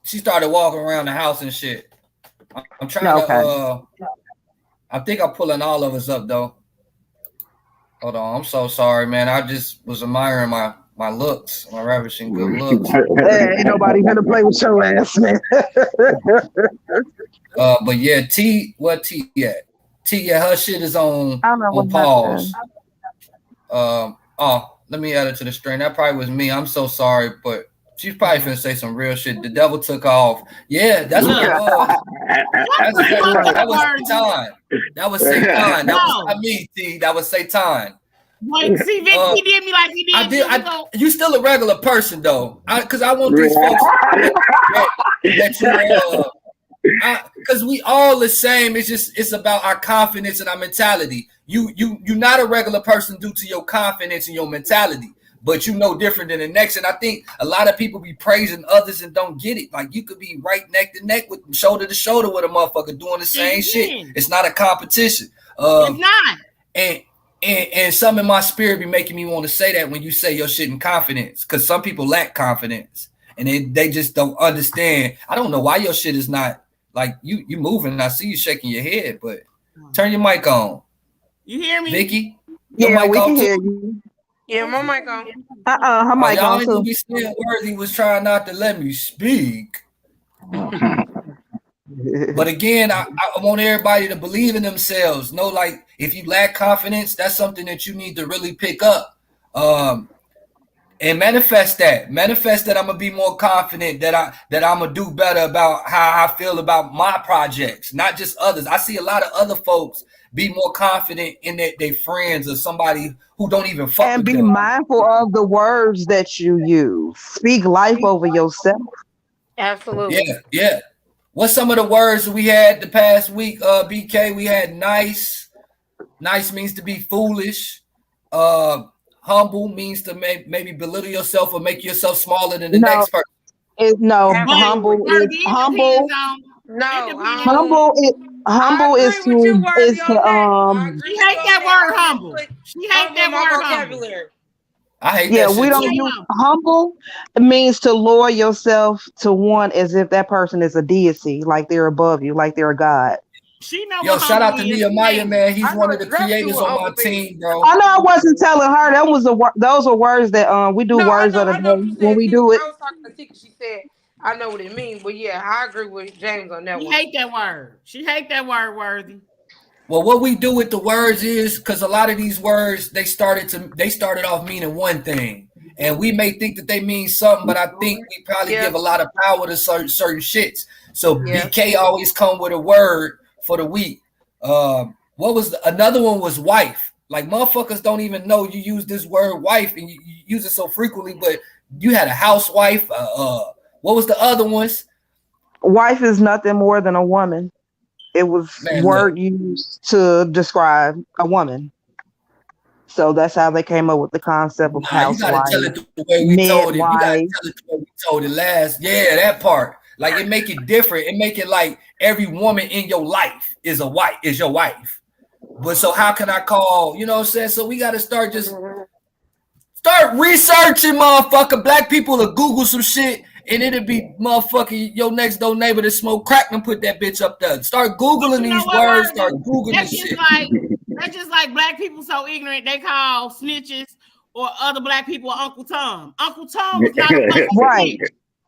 started walking around the house and shit. I'm trying to I think I'm pulling all of us up though. Hold on, I'm so sorry, man. I just was admiring my looks, my ravishing good looks. Hey, ain't nobody gonna play with your ass, man. But yeah, what T at? Yeah, her shit is on pause. Let me add it to the string. That probably was me. I'm so sorry, but she's probably finna say some real shit. The devil took off. Yeah, that's what it was. That was Satan. That was Satan. That was not me, T. That was Satan. Wait, see, Vic, he did me like he did. You still a regular person though, because I want these folks that you because we all the same. It's about our confidence and our mentality. You're not a regular person due to your confidence and your mentality, but you know different than the next. And I think a lot of people be praising others and don't get it. Like you could be right neck to neck with shoulder to shoulder with a motherfucker doing the same shit. It's not a competition. It's not. And some in my spirit be making me want to say that when you say your shit in confidence, because some people lack confidence and they just don't understand. I don't know why your shit is not. Like you moving, I see you shaking your head, but turn your mic on. You hear me, Vicky? Yeah, we can hear you. Yeah, my mic on. Her mic on too. Be still worthy was trying not to let me speak. But again, I want everybody to believe in themselves. Know, like if you lack confidence, that's something that you need to really pick up. And manifest that I'm gonna be more confident that I'm gonna do better about how I feel about my projects, not just others. I see a lot of other folks be more confident in their friends or somebody who don't even fuck and with be them. mindful of the words that you use. Speak life over yourself. Absolutely. Yeah. What's some of the words we had the past week? BK, we had nice. Nice means to be foolish. Humble means to maybe belittle yourself or make yourself smaller than the next person. Humble is to She hate that word humble. She hate that word humble. I hate that shit. We don't use humble. It means to lower yourself to one as if that person is a deity, like they're above you, like they're a god. She know. Yo, shout out to Nehemiah, man. He's one of the creators on my team, bro. I know I wasn't telling her. Those are words that we do words of the day when we do it. I was talking to Tika. She said, I know what it means, but yeah, I agree with James on that one. She hate that word. She hate that word, Worthy. Well, what we do with the words is because a lot of these words they started off meaning one thing, and we may think that they mean something, but I think we probably give a lot of power to certain shits. So BK always come with a word for the week. What was another one was wife. Like motherfuckers don't even know you use this word wife and you use it so frequently, but You had a housewife. What was the other ones? Wife is nothing more than a woman. It was word used to describe a woman. So that's how they came up with the concept of housewife. You gotta tell it the way we told it. You gotta tell it the way we told it last. Yeah, that part. Like it make it different. It make it like every woman in your life is your wife. But so how can I call? You know what I'm saying? So we gotta start researching, motherfucker. Black people to Google some shit. And it'll be motherfucking your next door neighbor that smoke crack and put that bitch up there. Start Googling these words. Start Googling this shit. That's just like black people so ignorant they call snitches or other black people Uncle Tom. Uncle Tom was not a snitch. Right.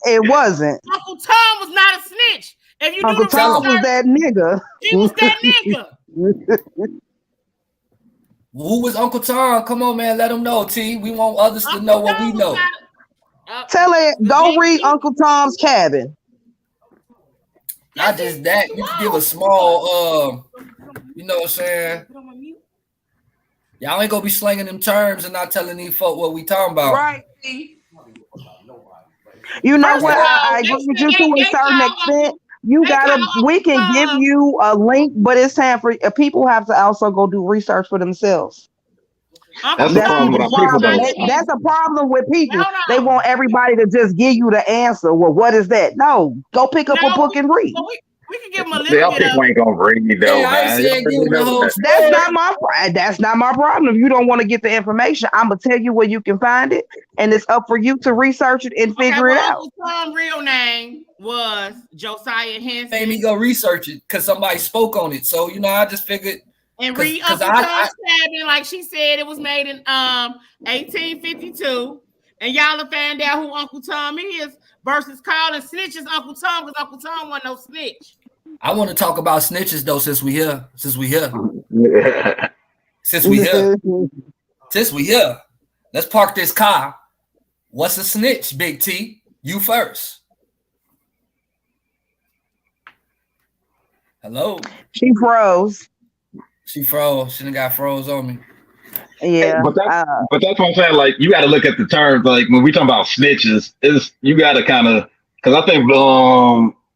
It wasn't. Uncle Tom was not a snitch. If you Uncle Tom was that nigga. He was that nigga. Who was Uncle Tom? Come on, man. Let them know, T. We want others to know what we know. Tell it, go read Uncle Tom's Cabin. Not just that, you can give a small, you know what I'm saying? Y'all ain't gonna be slinging them terms and not telling these folk what we talking about. Right. You know what? I agree with you to a certain extent. We can give you a link, but it's time for people have to also go do research for themselves. That's the problem with people, though. That's a problem with people. They want everybody to just give you the answer. Well, what is that? No, go pick up a book and read. We can give them a little bit of. Ain't gonna read though, man. That's not my problem. If you don't want to get the information, I'm gonna tell you where you can find it, and it's up for you to research it and figure it out. Tom's real name was Josiah Henson. Made me go research it because somebody spoke on it. So I just figured. And read Uncle Tom's Cabin, like she said, it was made in 1852. And y'all will find out who Uncle Tom is versus calling snitches Uncle Tom, because Uncle Tom wasn't no snitch. I want to talk about snitches though, since we here. Let's park this car. What's a snitch, Big T? You first. Hello. She froze. She froze. She done got froze on me. Yeah, but that's what I'm saying. Like, you got to look at the terms. Like, when we talking about snitches, you got to kind of, because I think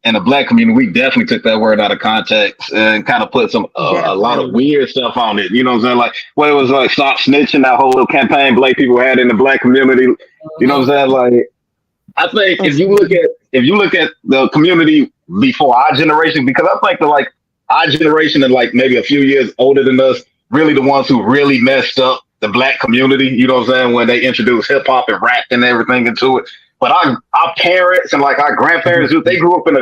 in the black community, we definitely took that word out of context and kind of put a lot of weird stuff on it. You know what I'm saying? Like, it was like stop snitching, that whole little campaign black people had in the black community. You know what I'm saying? Like, I think if you look at the community before our generation, because I think our generation and like maybe a few years older than us, really the ones who really messed up the black community, you know what I'm saying, when they introduced hip hop and rap and everything into it. But our parents and like our grandparents, they grew up in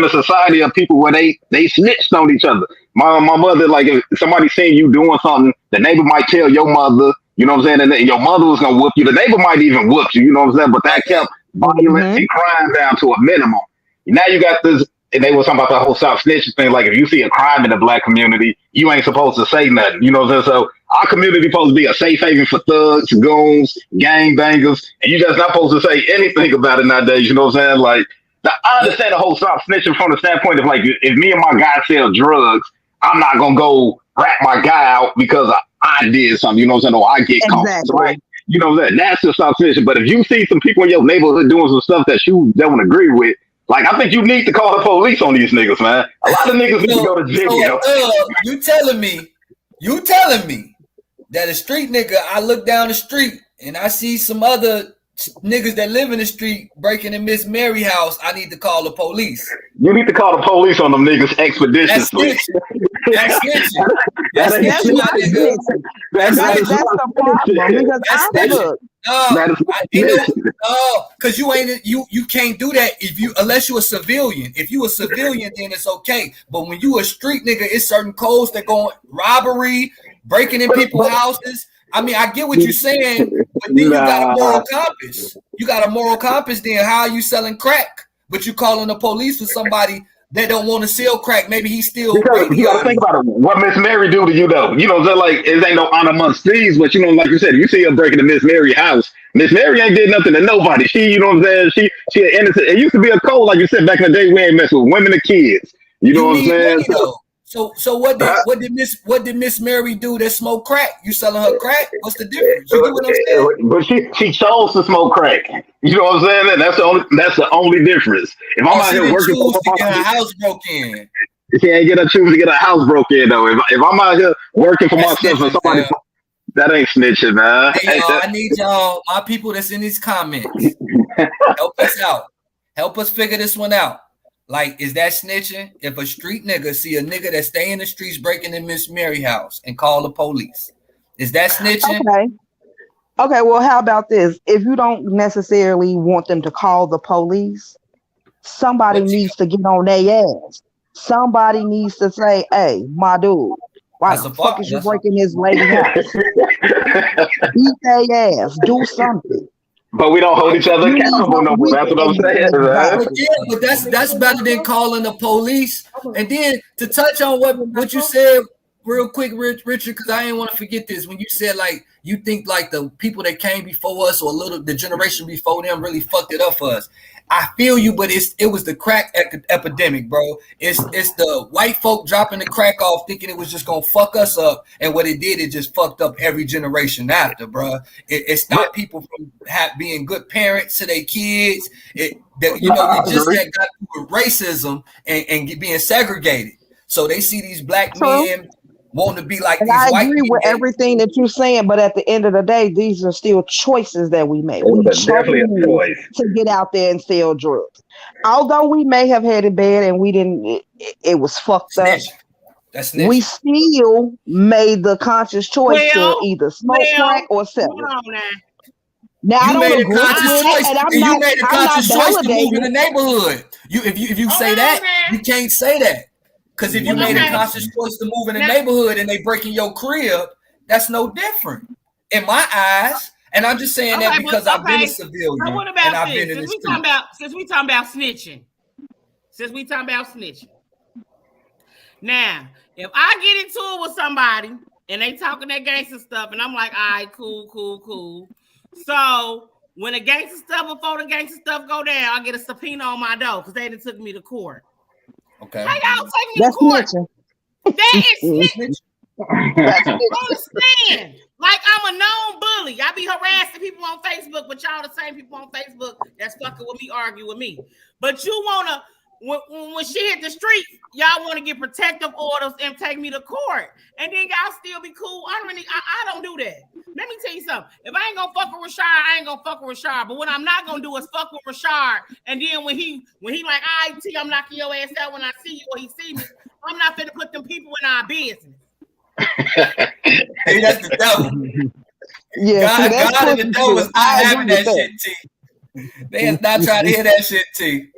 a society of people where they snitched on each other. My mother, like, if somebody seen you doing something, the neighbor might tell your mother, you know what I'm saying, and your mother was gonna whoop you. The neighbor might even whoop you, you know what I'm saying, but that kept violence and crime down to a minimum. Now you got this. And they were talking about the whole stop snitching thing. Like, if you see a crime in the black community, you ain't supposed to say nothing. You know what I'm saying? So our community supposed to be a safe haven for thugs, goons, gangbangers, and you just not supposed to say anything about it nowadays. You know what I'm saying? Like, I understand the whole stop snitching from the standpoint of, like, if me and my guy sell drugs, I'm not gonna go rat my guy out because I did something. You know what I'm saying? Or I get caught. Right? You know what I'm saying? That's the stop snitching. But if you see some people in your neighborhood doing some stuff that you don't agree with, like, I think you need to call the police on these niggas, man. A lot of niggas need to go to jail. You telling me that a street nigga, I look down the street and I see some other niggas that live in the street breaking in Miss Mary house, I need to call the police. You need to call the police on them niggas expeditiously. That's snitching. That's snitching, my nigga. That's the problem. Because you can't do that unless you're a civilian. If you a civilian, then it's okay. But when you a street nigga, it's certain codes that go on robbery, breaking in people's houses. I mean, I get what you're saying, but then you got a moral compass. You got a moral compass. Then how are you selling crack? But you calling the police for somebody that don't want to sell crack? Maybe he's still. Because you got to think about it. What Miss Mary do to you, though? You know, like, it ain't no honor amongst thieves. But, you know, like you said, you see her breaking into Miss Mary's house. Miss Mary ain't did nothing to nobody. She, you know what I'm saying? She innocent. It used to be a code, like you said, back in the day, we ain't mess with women and kids. You know what I'm saying? So what did Miss Mary do that smoked crack? You selling her crack? What's the difference? You get what I'm saying? But she chose to smoke crack. You know what I'm saying? And that's the only difference. If I'm out here working choose to get her house broke in. She ain't get a choose to get a house broke in though. If I'm out here working for myself and somebody, that ain't snitching, man. Hey, y'all, I need y'all, my people that's in these comments, help us out. Help us figure this one out. Like, is that snitching? If a street nigga see a nigga that stay in the streets breaking in Miss Mary house and call the police, is that snitching? Okay, well, how about this? If you don't necessarily want them to call the police, somebody needs to get on their ass. Somebody needs to say, hey, my dude, why the fuck is you breaking this lady house? Beat their ass. Do something. But we don't hold each other accountable no more. That's what I'm saying. Right? But that's better than calling the police. And then to touch on what you said real quick, Richard, because I didn't want to forget this. When you said like you think like the people that came before us or the generation before them really fucked it up for us. I feel you, but it was the crack epidemic, bro. It's the white folk dropping the crack off, thinking it was just gonna fuck us up, and what it did, it just fucked up every generation after, bro. It stopped people from being good parents to their kids. We just got through racism and being segregated, so they see these black men want to be like these white people. I agree with everything that you're saying, but at the end of the day, these are still choices that we make. We definitely a choice to get out there and sell drugs. Although we may have had it bad and we didn't, it was fucked up. We still made the conscious choice to either smoke crack or sell it. Now I don't agree with it, and you made a conscious choice to move in the neighborhood. If you say that, you can't say that. Because if you made a conscious choice to move in the neighborhood and they breaking your crib, that's no different in my eyes. And I'm just saying that because I've been a civilian. So what about this? Since we talking about snitching. Now, if I get into it with somebody and they talking that gangster stuff, and I'm like, all right, cool. So when the gangster stuff, before the gangster stuff go down, I get a subpoena on my door because they done took me to court. Okay. How y'all taking me to court? That is snitching. Understand? Like I'm a known bully. I be harassing people on Facebook, but y'all the same people on Facebook that's fucking with me, argue with me. But you wanna when she hit the street, y'all want to get protective orders and take me to court, and then y'all still be cool. I don't do that. Let me tell you something. If I ain't gonna fuck with Rashard, I ain't gonna fuck with Rashard. But what I'm not gonna do is fuck with Rashard. And then when he like, I T, I'm knocking your ass out when I see you or he see me. I'm not finna put them people in our business. Hey, that's the devil. Yeah, God in the devil is not having that shit, T. They is not trying to hear that shit, T.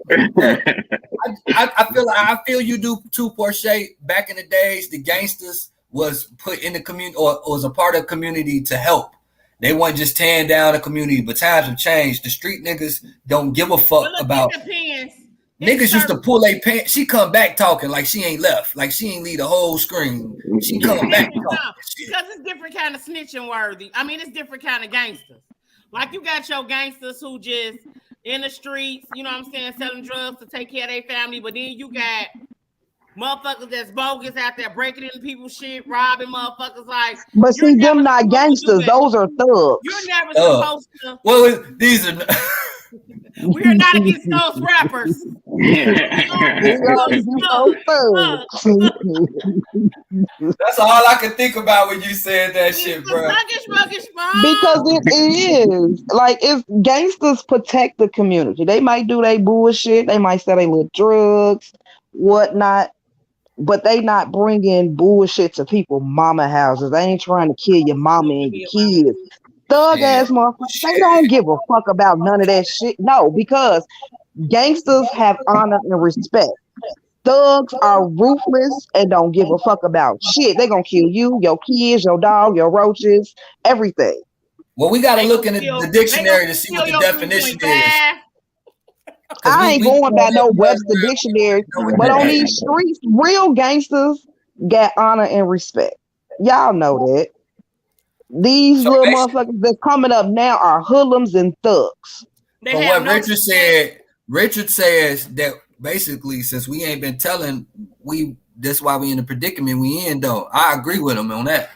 I feel you do too, Portia. Back in the days, the gangsters was put in the community or was a part of the community to help. They weren't just tearing down the community, but times have changed. The street niggas don't give a fuck about. Niggas used to pull a pants. She come back talking like she ain't left, like she ain't leave the whole screen. She come back talking. Because it's different kind of snitching worthy. I mean, it's different kind of gangsters. Like you got your gangsters who just in the streets, you know what I'm saying, selling drugs to take care of their family. But then you got motherfuckers that's bogus out there breaking into people's shit, robbing motherfuckers. Like, but see, them not gangsters; those are thugs. You're never supposed to. Well, these are. We're not against those rappers. That's all I could think about when you said that shit, bro. Because it is like if gangsters protect the community, they might do their bullshit, they might sell their little drugs, whatnot, but they not bringing bullshit to people mama houses. They ain't trying to kill your mama and your kids. Thug ass motherfuckers, they don't give a fuck about none of that shit. No, because gangsters have honor and respect. Thugs are ruthless and don't give a fuck about shit. They gonna kill you, your kids, your dog, your roaches, everything. Well, we gotta look in the dictionary to see what the definition is. I ain't going by no Webster dictionary, but on these streets, real gangsters got honor and respect. Y'all know that. These little motherfuckers that's coming up now are hoodlums and thugs. From what Richard said, Richard says that basically, since we ain't been telling, we that's why we in the predicament we in, though. I agree with him on that.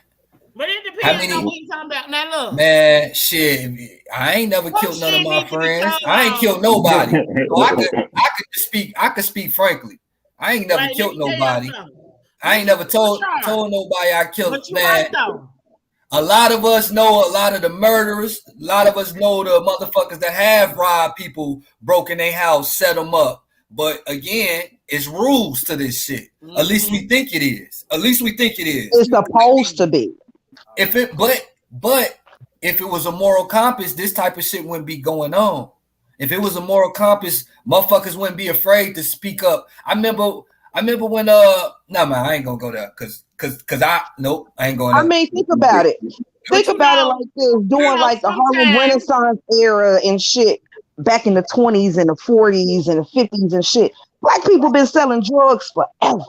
But it depends on what you talking about. Now look, man, shit, I ain't never killed none of my friends. I ain't killed nobody. So I could speak frankly. I ain't never killed nobody. I ain't never told nobody I killed. Man, a lot of us know a lot of the murderers. A lot of us know the motherfuckers that have robbed people, broken their house, set them up. But again, it's rules to this shit. Mm-hmm. At least we think it is. It's supposed to be. But if it was a moral compass, this type of shit wouldn't be going on. If it was a moral compass, motherfuckers wouldn't be afraid to speak up. I remember when man, I ain't gonna go there because I ain't going there. I mean, think about it. Think about it like this, during like the Harlem Renaissance era and shit back in the 20s and the 40s and the 50s and shit. Black people been selling drugs forever.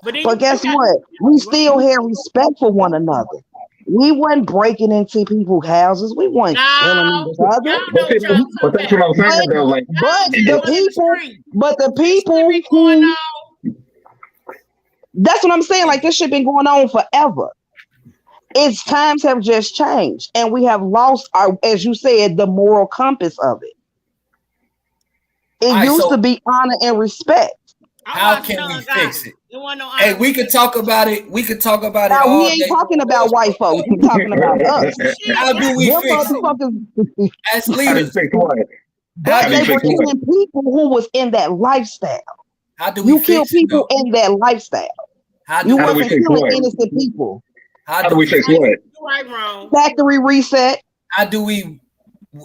But guess what? We still had respect for one another. We wasn't breaking into people's houses. We weren't killing each other. But that's what I'm saying, though. Like, but the people who, that's what I'm saying. Like, this shit been going on forever. Its times have just changed, and we have lost our, as you said, the moral compass of it. It used to be honor and respect. How can we fix it? Hey, we could talk about it. We could talk about it. We ain't talking about white folks. We're talking about us. How do we fix it? As leaders. But they were killing people who was in that lifestyle. How do we fix kill people in that lifestyle. You wasn't killing innocent people. How do we fix what? Factory reset. How do we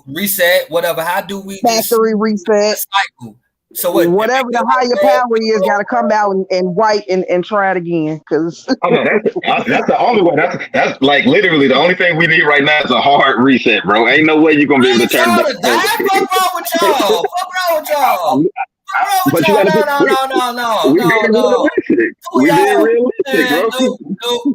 reset? Whatever. How do we factory reset? Cycle. So whatever the higher power is, got to come out and wipe and try it again. Because that's the only way. That's like literally the only thing we need right now is a hard reset, bro. Ain't no way you're gonna be able to turn back. What's wrong with y'all? What's wrong with y'all? But you gotta no. We being realistic, bro.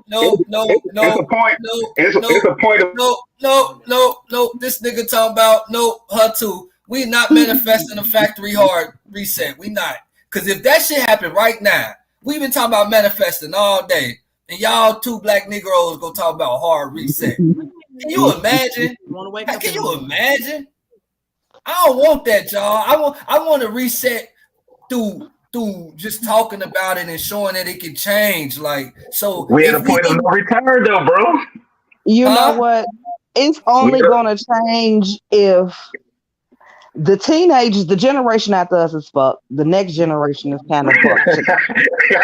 No. It's a point. It's a point of no. This nigga talking about her too. We not manifesting a factory hard reset. We not. Because if that shit happen right now, we've been talking about manifesting all day, and y'all two black Negroes go talk about hard reset. Can you imagine? Can you imagine? I don't want that, y'all. I want to reset through just talking about it and showing that it can change. Like, so we at a point of no return, though, bro. You know what? It's only gonna change if the teenagers, the generation after us is fucked. The next generation is kind of fucked.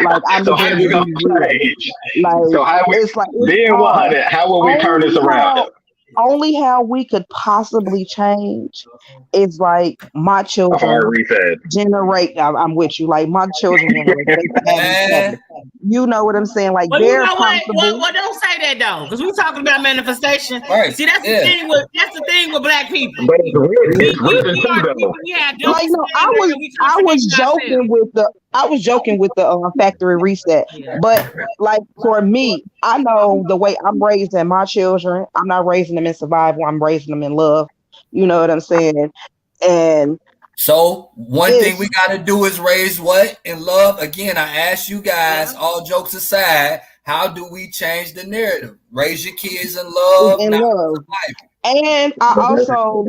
Like, I'm so how you gonna change? Like, so how we, it's like being 100, how will we turn this around? Only how we could possibly change is like my children generate. I'm with you. Like my children generate. You know what I'm saying? Like they're comfortable. Well, don't say that though, because we're talking about manifestation. Right. See, that's the thing with black people. But it's like, no, I was joking with the factory reset. Yeah. But like for me, I know the way I'm raising my children. I'm not raising them in survival. I'm raising them in love. You know what I'm saying? And so one thing we got to do is raise what? In love. Again, I ask you guys, all jokes aside, how do we change the narrative? Raise your kids in love. And I also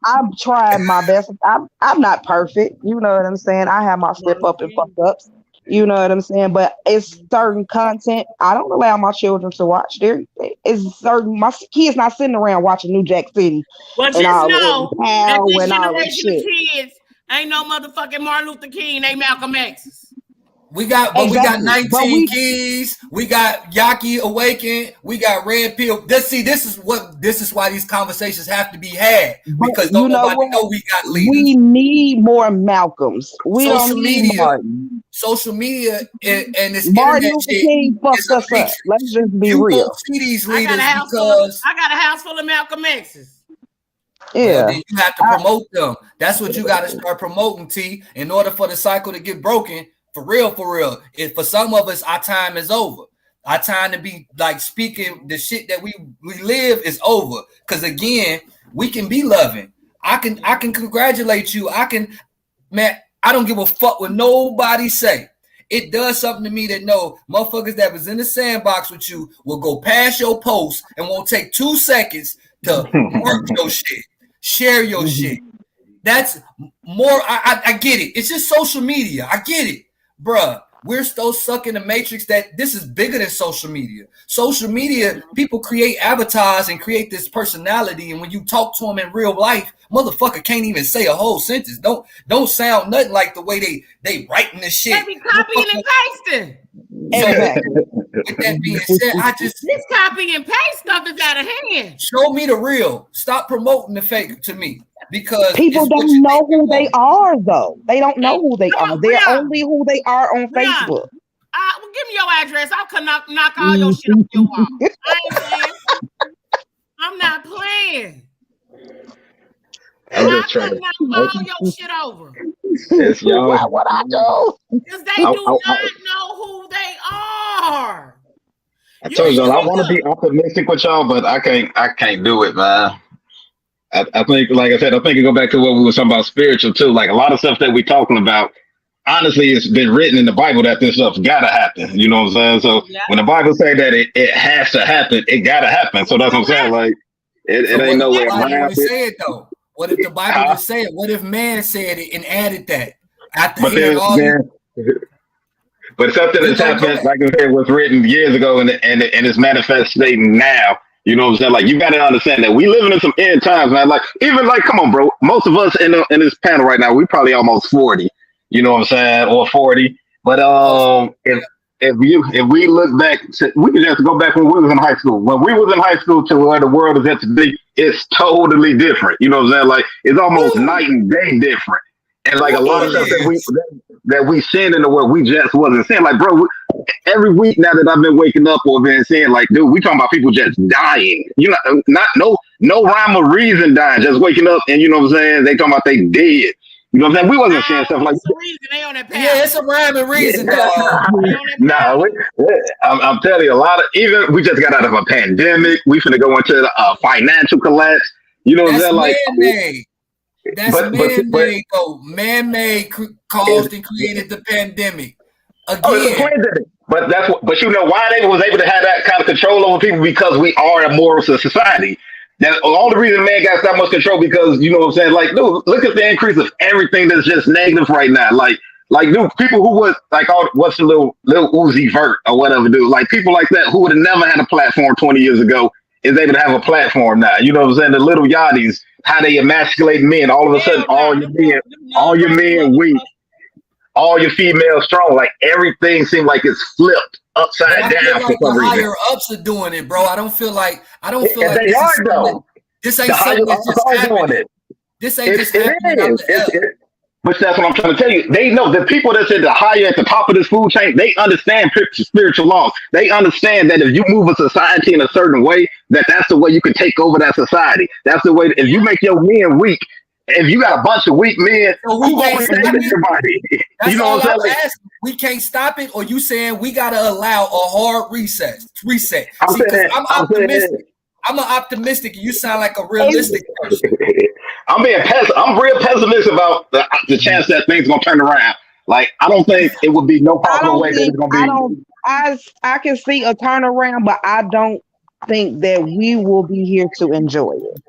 I'm trying my best. I'm not perfect. You know what I'm saying? I have my slip up and fuck ups. You know what I'm saying? But it's certain content I don't allow my children to watch. It's certain, my kids not sitting around watching New Jack City. Well, just know that this generation of kids ain't no motherfucking Martin Luther King, they Malcolm X's. We got 19 keys. We got Yaki Awaken. We got Red Pill. This is why these conversations have to be had, because nobody know we got leaders. We need more Malcolms. We don't need Martin. Social media and this Martin Luther King fucked us up. Let's just be real. Won't see these leaders because I got a house full of Malcolm X's. Yeah, then you have to promote them. That's what you got to start promoting, T, in order for the cycle to get broken. For real. If for some of us, our time is over. Our time to be like speaking the shit that we live is over. Because again, we can be loving. I can congratulate you. I don't give a fuck what nobody say. it does something to me that no motherfuckers that was in the sandbox with you will go past your post and won't take 2 seconds to work your shit, share your shit. That's more. I get it. It's just social media. I get it, bruh. We're still stuck in the matrix that this is bigger than social media. Social media, people create avatars and create this personality, and when you talk to them in real life, motherfucker can't even say a whole sentence. Don't sound nothing like the way they writing this shit. They be copying and pasting. With that being said, this copy and paste stuff is out of hand. Show me the real. Stop promoting the fake to me. Because people don't know who they are, though. They don't know who they are. They're only who they are on Facebook. Well, give me your address. I'll knock all your shit off your wall. I ain't playing. I'm not playing. I'm just trying to knock all your shit over. It's y'all. What I do? Because they do not know who they are. I told y'all I want to be optimistic with y'all, but I can't do it, man. I think, like I said, I think it go back to what we were talking about spiritual too. Like a lot of stuff that we're talking about, honestly, it's been written in the Bible that this stuff's gotta happen. You know what I'm saying? So when the Bible say that it has to happen, it gotta happen. So that's what I'm saying. Like it ain't no way around it. Say it though. What if the Bible just said it? What if man said it and added that? But something that's happened, like I said, was written years ago and it's manifesting now. You know what I'm saying? Like, you got to understand that we living in some end times, man. Like, even like, come on, bro. Most of us in this panel right now, we probably almost 40. You know what I'm saying? Or 40. But if we look back, we can just go back when we was in high school. When we was in high school to where the world is at today, it's totally different. You know what I'm saying? Like, it's almost night and day different. And like a lot of stuff that we seen in the world, we just wasn't seeing. Like, bro, every week now that I've been waking up or been saying, like, dude, we talking about people just dying. You know, not no rhyme or reason dying, just waking up and you know what I'm saying? They talking about they dead. You know what I'm saying? We wasn't saying stuff like that. Yeah, it's a rhyme and reason, dog. I'm telling you, a lot of even we just got out of a pandemic. We finna go into a financial collapse. You know what I'm saying? Like man-made. That's man-made though. Man-made caused and created the pandemic. Again. It's a pandemic. But you know why they was able to have that kind of control over people? Because we are a moral society. That's all the reason man got that much control because you know what I'm saying? Like, dude, look at the increase of everything that's just negative right now. Like, dude, people who was like, what's the little Uzi Vert or whatever, dude? Like people like that who would have never had a platform 20 years ago is able to have a platform now. You know what I'm saying? The little yachties, how they emasculate men. All of a sudden, all your men weak, all your females strong. Like everything seemed like it's flipped upside down for some reason. Higher ups are doing it, bro. I don't feel like they are though. This ain't something that's just happening. This ain't just happening. But that's what I'm trying to tell you. They know the people that's at the top of this food chain, they understand spiritual laws. They understand that if you move a society in a certain way, that's the way you can take over that society. That's the way. If you make your men weak, if you got a bunch of weak men, who gonna everybody? You know what I'm saying? We can't stop it, or you saying we gotta allow a hard reset? I'm optimistic. I'm an optimistic. You sound like a realistic person. I'm real pessimistic about the chance that things gonna turn around. Like I don't think it would be no possible way that it's gonna be. I can see a turnaround, but I don't think that we will be here to enjoy it.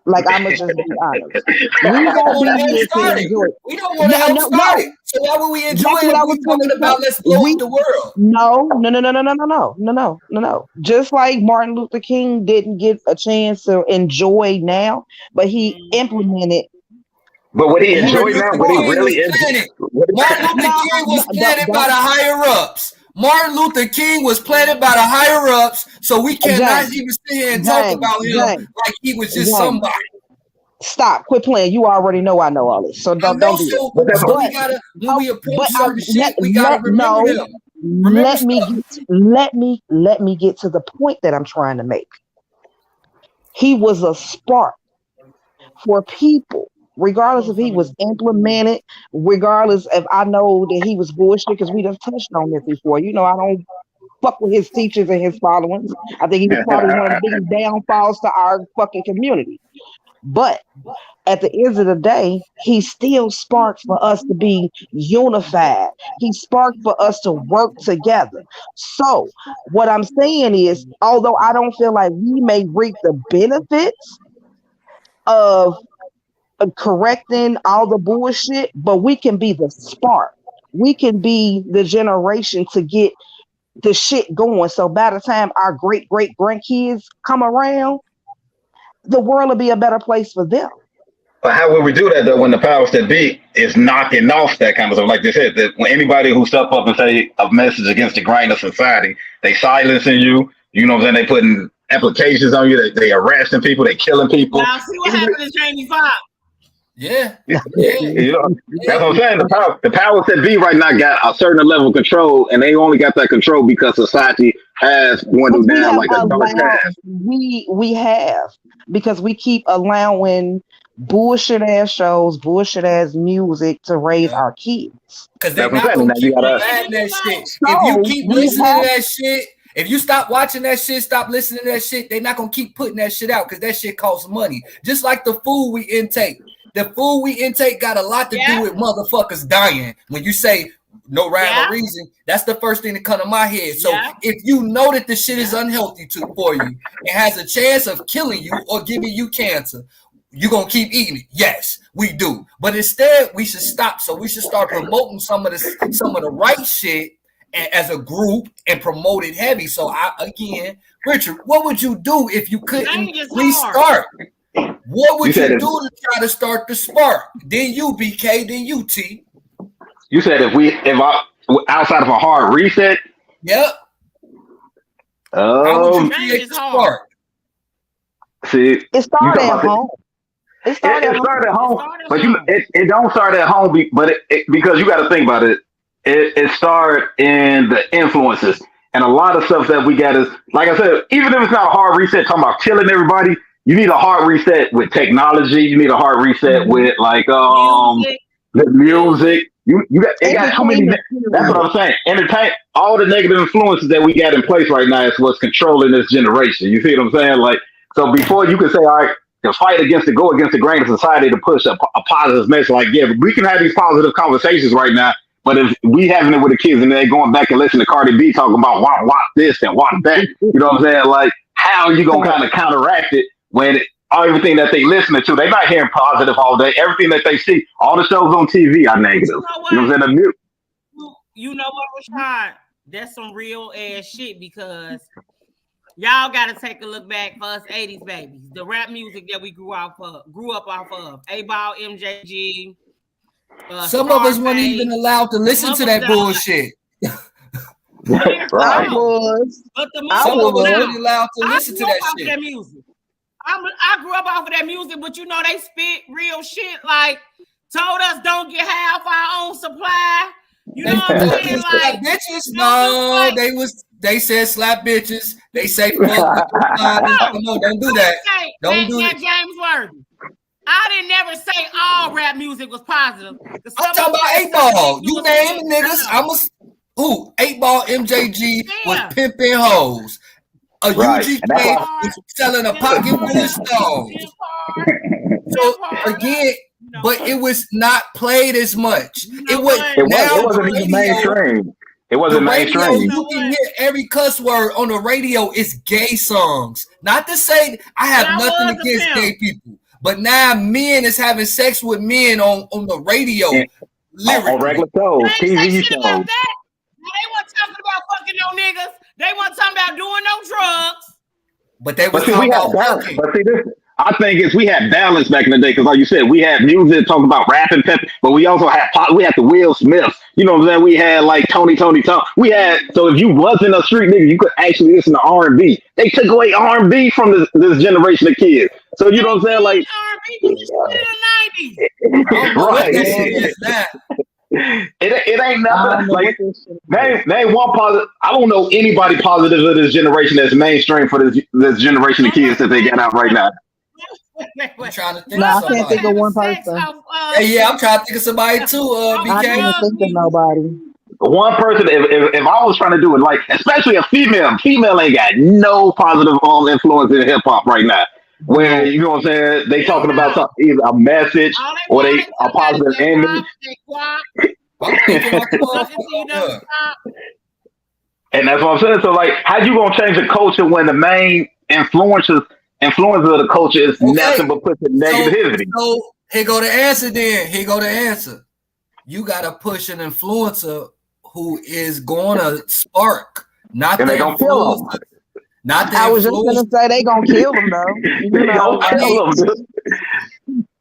Like I'm just be honest. We won't be here to enjoy it. We don't want to help start it. So why would we enjoy it? We're talking about let's blow up the world. No. Just like Martin Luther King didn't get a chance to enjoy now, but he implemented. But what he enjoyed now, what he really enjoyed. Martin Luther King was planted by the higher ups. Martin Luther King was planted by the higher ups, so we cannot even sit here and talk about him like he was just somebody. Stop! Quit playing. You already know I know all this, so don't do it. But we gotta, when we approach certain shit, we gotta remember him. Let me get to the point that I'm trying to make. He was a spark for people. Regardless if he was implemented, regardless if I know that he was bullshit, because we done touched on this before. You know, I don't fuck with his teachers and his followers. I think he was probably one of the biggest downfalls to our fucking community. But at the end of the day, he still sparked for us to be unified. He sparked for us to work together. So what I'm saying is, although I don't feel like we may reap the benefits of correcting all the bullshit, but we can be the spark. We can be the generation to get the shit going. So by the time our great grandkids come around, the world will be a better place for them. But how will we do that though when the powers that be is knocking off that kind of stuff? Like they said, that when anybody who step up and say a message against the grain of society, they silencing you. You know what I'm saying? They putting applications on you. They arresting people. They killing people. Now see what happened to Jamie Foxx. Yeah. You know, that's what I'm saying. The powers that be right now got a certain level of control, and they only got that control because society has dwindled down like a dark past. We have, because we keep allowing bullshit ass shows, bullshit ass music to raise our kids. Because they're not gonna keep adding that shit. If you keep listening to that shit, if you stop watching that shit, stop listening to that shit, they're not gonna keep putting that shit out because that shit costs money. Just like the food we intake. The food we intake got a lot to do with motherfuckers dying. When you say no rhyme or reason, that's the first thing that comes to my head. So if you know that the shit is unhealthy for you, it has a chance of killing you or giving you cancer, you gonna keep eating it. Yes, we do. But instead, we should stop. So we should start promoting some of the right shit as a group and promote it heavy. So again, Richard, what would you do if you couldn't restart? What would you do to try to start the spark? Then you, BK, then you, T. You said if outside of a hard reset? Yep. How would you create the spark? See, it started at home. It started at home, but it don't start at home. But because you got to think about it. It started in the influences, and a lot of stuff that we got is, like I said, even if it's not a hard reset, talking about killing everybody. You need a hard reset with technology. You need a hard reset with like the music. It got too many. That's what I'm saying. Entertain all the negative influences that we got in place right now is what's controlling this generation. You see what I'm saying? Like, so before you can say, all right, to fight go against the grain of society to push a positive message. Like, yeah, we can have these positive conversations right now. But if we having it with the kids and they're going back and listening to Cardi B talking about watch this and watch that, you know what I'm saying? Like, how are you gonna kind of counteract it? When everything that they listening to, they're not hearing positive all day. Everything that they see, all the shows on TV are negative. You know what I'm saying? You know what, Rashad? That's some real ass shit because y'all got to take a look back for us 80s babies. The rap music that we grew up off of. A-Ball, MJG. Some of us weren't even allowed to listen to that bullshit. Right. I was. But some of us weren't allowed to listen to that shit. That music. I grew up off of that music, but you know they spit real shit. Like told us don't get high off our own supply. You know what I'm saying? Like bitches. No, they said slap bitches. They say fuck. No, don't do that. Don't do that. James Worthy. I didn't never say all rap music was positive. I'm talking about 8-Ball. You name the niggas. 8-Ball MJG was pimping hoes. A UGK was selling a pocket full of stones. So again, but it was not played as much. It wasn't even mainstream. It wasn't mainstream. You can hear every cuss word on the radio is gay songs. Not to say I have nothing against gay people, but now men is having sex with men on the radio. On regular shows, TV shows. They weren't talking about fucking no niggas. They weren't talking about doing no drugs. But they were talking about balance. But see, this I think we had balance back in the day because, like you said, we had music talking about rap and pep, but we also had the Will Smiths. You know what I'm saying? We had like Tony. We had, so if you wasn't a street nigga, you could actually listen to R&B. They took away R&B from this generation of kids. So you know what I'm saying? Like R&B was in the 90s. Right. It ain't nothing like they ain't one positive. I don't know anybody positive of this generation that's mainstream for this generation of kids that they got out right now. I'm trying to think of somebody. I can't think of one person. Yeah, I'm trying to think of somebody too. BK. I can't think of nobody. One person, if I was trying to do it, like especially a female ain't got no positive influence in hip hop right now. where you know what I'm saying, they talking about something, either a message or they a positive image. I'm thinking like and that's what I'm saying. So like, how you gonna change the culture when the main influence of the culture is nothing but pushing negativity? So here go the answer then. Here go the answer. You gotta push an influencer who is gonna spark, not the influencer. Not the I was just gonna say they gonna kill them though. They gonna kill them.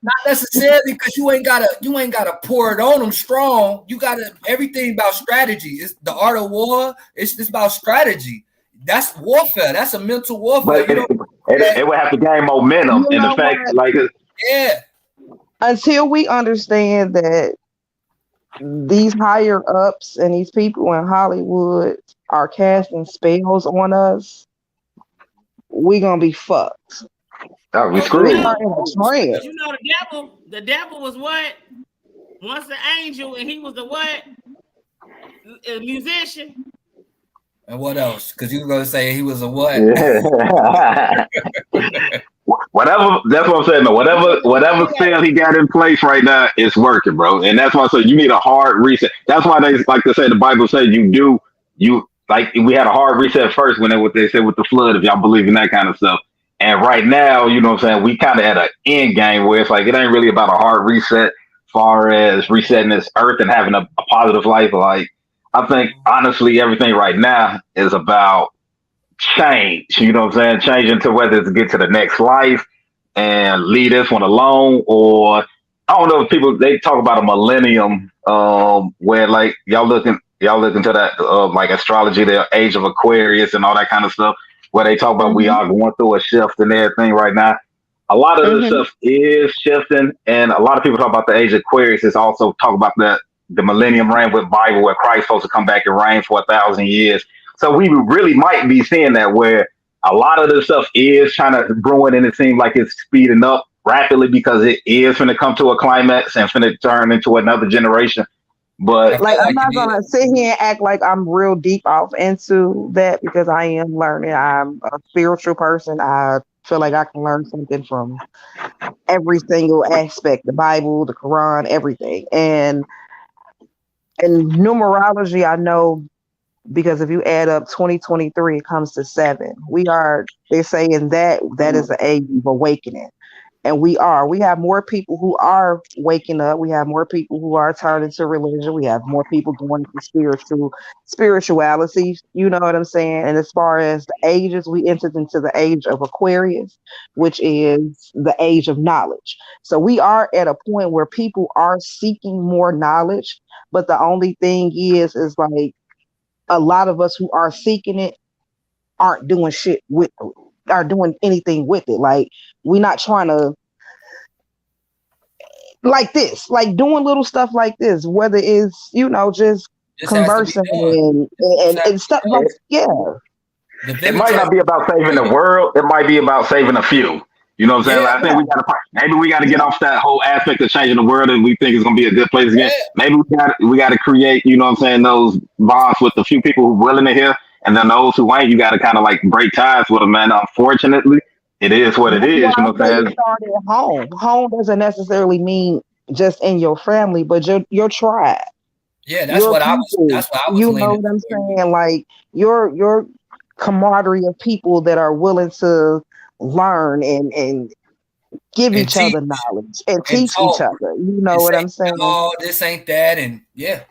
Not necessarily because you ain't gotta pour it on them strong. You gotta everything about strategy. It's the art of war. It's about strategy. That's warfare. That's a mental warfare. But it would have to gain momentum, and the fact like until we understand that these higher ups and these people in Hollywood are casting spells on us, we gonna be fucked. Oh, we screwed. We are in a trance. You know the devil was what? Once an angel, and he was the what? A musician. And what else? Because you were gonna say he was a what? Yeah. Whatever. That's what I'm saying. Whatever spell he got in place right now is working, bro. And that's why I say you need a hard reset. That's why they like to say the Bible says you like we had a hard reset first when what they said with the flood. If y'all believe in that kind of stuff. And right now, you know what I'm saying, we kind of at an end game where it's like it ain't really about a hard reset as far as resetting this earth and having a positive life. Like, I think, honestly, everything right now is about change. You know what I'm saying? Changing to whether it's to get to the next life and leave this one alone, or I don't know if people, they talk about a millennium where, like, y'all look into that, like, astrology, the age of Aquarius and all that kind of stuff, where they talk about we are going through a shift and everything right now. A lot of this stuff is shifting, and a lot of people talk about the age of Aquarius. Is also talk about the millennium reign with Bible, where Christ's supposed to come back and reign for 1,000 years. So we really might be seeing that, where a lot of this stuff is trying to brewing, and it seems like it's speeding up rapidly because it is going to come to a climax and finna turn into another generation. But like, I'm not gonna sit here and act like I'm real deep off into that because I am learning. I'm a spiritual person. I feel like I can learn something from every single aspect, the Bible, the Quran, everything. And numerology, I know, because if you add up 2023, it comes to 7. They're saying that is the age of awakening. And we have more people who are waking up. We have more people who are turning to religion. We have more people going to spirituality. You know what I'm saying? And as far as the ages, we entered into the age of Aquarius, which is the age of knowledge. So we are at a point where people are seeking more knowledge. But the only thing is like a lot of us who are seeking it aren't doing shit with it. Are doing anything with it. Like, we're not trying to like this, like doing little stuff like this, whether it's, you know, just conversing and stuff like, yeah. It might not be about saving the world. It might be about saving a few. You know what I'm saying? Like, I think we got to get off that whole aspect of changing the world, and we think it's going to be a good place again. Maybe we got to create, you know what I'm saying, those bonds with the few people who are willing to hear. And then those who ain't, you got to kind of like break ties with them, man. Unfortunately, it is what it is. You know what I'm saying? Start at home. Home doesn't necessarily mean just in your family, but your tribe. Yeah, that's what I was. You know what I'm saying? Like your camaraderie of people that are willing to learn and give each other knowledge and teach each other. You know what I'm saying? Oh, this ain't that, and yeah.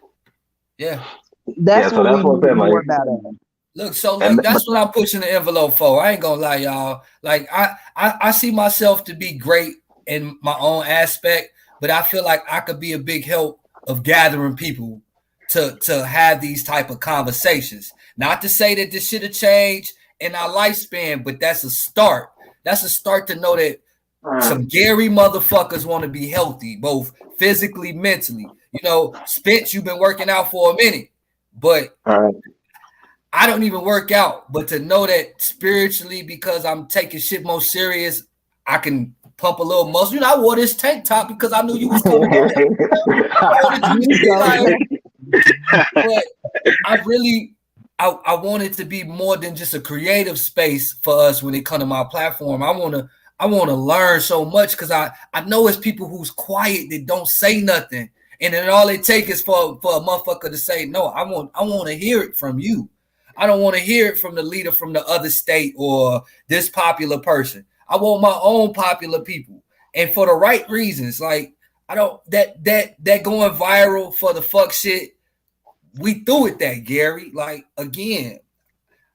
That's what we need more about it. Look, that's what I'm pushing the envelope for. I ain't gonna lie, y'all. Like I see myself to be great in my own aspect, but I feel like I could be a big help of gathering people to have these type of conversations. Not to say that this should have changed in our lifespan, but that's a start. That's a start to know that some Gary motherfuckers want to be healthy, both physically, mentally. You know, Spence, you've been working out for a minute, but I don't even work out, but to know that spiritually, because I'm taking shit more serious, I can pump a little muscle. You know, I wore this tank top because I knew you was coming. But I want it to be more than just a creative space for us when it comes to my platform. I I want to learn so much because I know it's people who's quiet that don't say nothing. And then all it takes is for a motherfucker to say, no, I want to hear it from you. I don't want to hear it from the leader from the other state or this popular person. I want my own popular people. And for the right reasons. Like, I don't that going viral for the fuck shit. We threw it that, Gary. Like, again,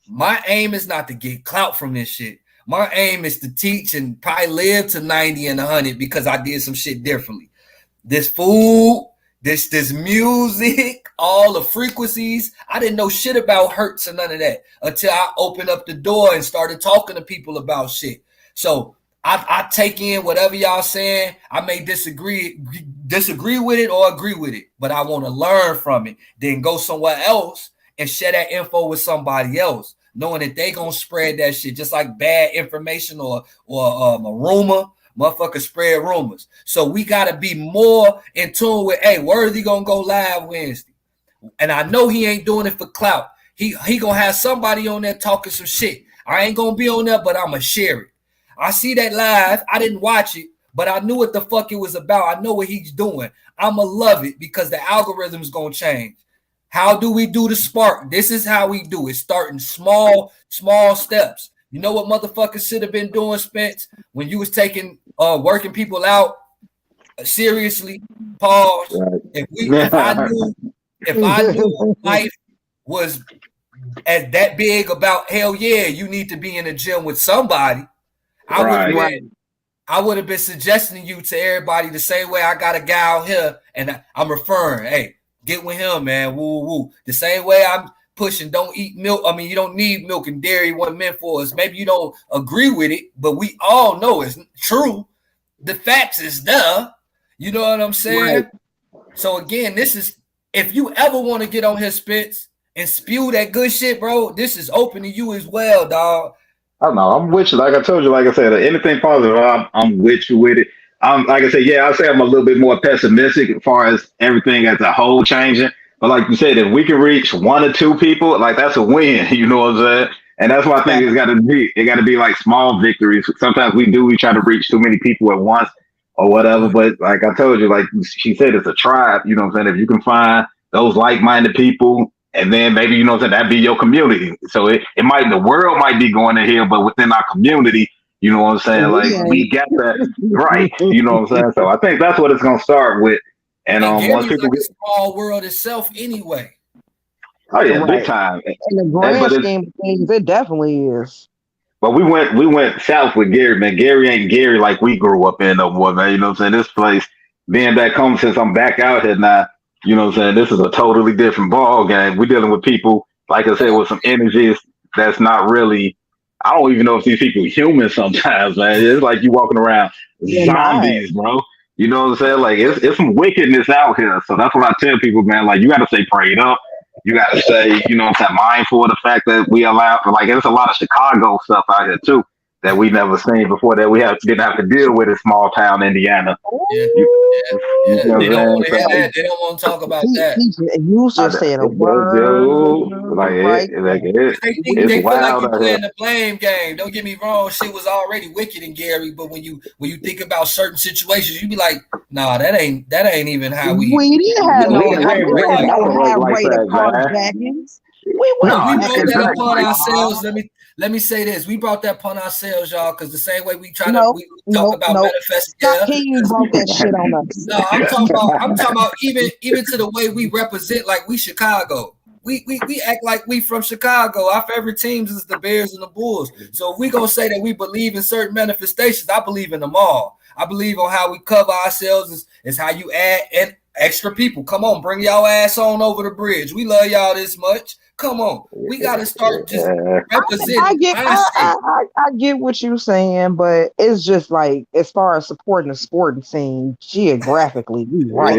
my aim is not to get clout from this shit. My aim is to teach and probably live to 90 and 100 because I did some shit differently. This food, this music, all the frequencies. I didn't know shit about hertz or none of that until I opened up the door and started talking to people about shit. So I take in whatever y'all saying. I may disagree with it or agree with it, but I want to learn from it. Then go somewhere else and share that info with somebody else, knowing that they gonna spread that shit just like bad information or a rumor. Motherfuckers spread rumors. So we gotta be more in tune with, hey, Worthy gonna go live Wednesday. And I know he ain't doing it for clout. He gonna have somebody on there talking some shit. I ain't gonna be on there, but I'ma share it. I see that live. I didn't watch it, but I knew what the fuck it was about. I know what he's doing. I'ma love it because the algorithm's gonna change. How do we do the spark? This is how we do it. Starting small steps. You know what motherfuckers should have been doing, Spence, when you was taking working people out seriously? Pause. Right. If I knew life was as that big about, hell yeah, you need to be in the gym with somebody. I would have been suggesting you to everybody the same way I got a guy out here and I'm referring, hey, get with him, man. Woo, woo. The same way I'm pushing, don't eat milk. I mean, you don't need milk and dairy wasn't meant for us. Maybe you don't agree with it, but we all know it's true. The facts is there. You know what I'm saying? Right. So again, this is, if you ever want to get on his spits and spew that good shit, bro, this is open to you as well, dog. I don't know. I'm with you. Like I told you, like I said, anything positive, I'm with you with it. Like I said, yeah, I'll say I'm a little bit more pessimistic as far as everything as a whole changing. But like you said, if we can reach 1 or 2 people, like that's a win. You know what I'm saying? And that's why I think it's got to be. It got to be like small victories. Sometimes we try to reach too many people at once or whatever. But like I told you, like she said, it's a tribe. You know what I'm saying? If you can find those like-minded people, and then maybe, you know what I'm saying, that'd be your community. So the world might be going to hell, but within our community, you know what I'm saying? Like we got that right. You know what I'm saying? So I think that's what it's gonna start with. And once people get a small world itself anyway. Oh yeah, big time. In the grand scheme of things, it definitely is. But we went south with Gary, man. Gary ain't Gary like we grew up in no more, man. You know what I'm saying? This place, being back home since I'm back out here now, you know what I'm saying? This is a totally different ball game. We're dealing with people, like I said, with some energies that's not really, I don't even know if these people are human sometimes, man. It's like you walking around zombies, bro. You know what I'm saying? Like it's some wickedness out here. So that's what I tell people, man. Like you got to stay prayed up. You got to stay, you know what I'm saying, mindful of the fact that we allow, like there's a lot of Chicago stuff out here too that we never seen before that we didn't have to deal with in small town Indiana. Yeah. They don't want to hear that. They don't want to talk about that. You just said a word. They feel like you're playing the blame game. Don't get me wrong. Shit was already wicked and Gary, but when you think about certain situations, you be like, nah, that ain't even how we. We didn't have no high rate of carjackings. We brought that upon ourselves. Let me say this. We brought that upon ourselves, y'all, because the same way we talk about manifesting. You brought that shit on us. No, I'm talking about even to the way we represent, like we Chicago. We act like we from Chicago. Our favorite teams is the Bears and the Bulls. So if we gonna say that we believe in certain manifestations, I believe in them all. I believe on how we cover ourselves is how you add and extra people. Come on, bring y'all ass on over the bridge. We love y'all this much. Come on, we gotta start just representing. I get what you're saying, but it's just like as far as supporting the sporting scene geographically, we right.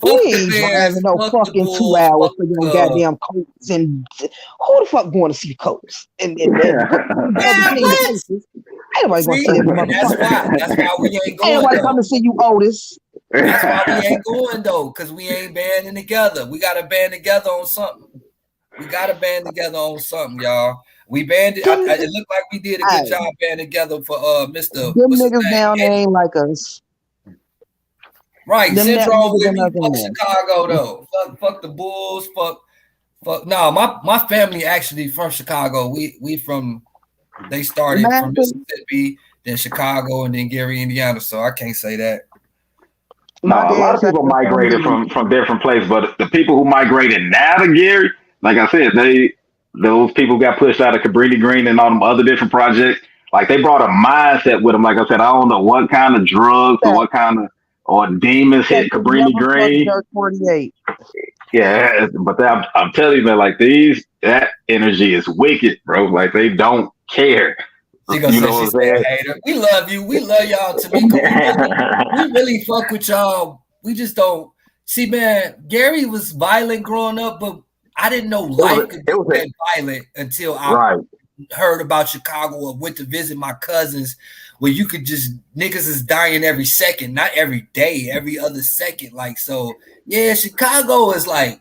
We ain't driving no fucking 2 hours for your goddamn coats, and who the fuck going to see coats? And ain't nobody going to see them. That's why we ain't going. Ain't nobody come to see you, Otis. That's why we ain't going though, because we ain't banding together. We gotta band together on something. Y'all. We banded. It looked like we did a good job banding together for Mr. Them What's his niggas name? down there ain't like us. Right, Them Central with me. niggas Fuck Chicago though. Fuck the Bulls. Fuck. No, my family actually from Chicago. We from. They started from Mississippi, then Chicago, and then Gary, Indiana. So I can't say that. No, a lot of people migrated from different places, but the people who migrated now to Gary, like I said, those people got pushed out of Cabrini Green and all them other different projects. Like they brought a mindset with them. Like I said, I don't know what kind of drugs or what kind of or demons hit Cabrini Green. 48. Yeah, but I'm telling you, man, like that energy is wicked, bro. Like they don't care. You know what I'm saying? Hater. We love you. We love y'all, Tamika. We really fuck with y'all. We just don't see, man. Gary was violent growing up, but I didn't know life could be that violent until I heard about Chicago or went to visit my cousins, where you could just niggas is dying every second, not every day, every other second. Like so, yeah. Chicago is like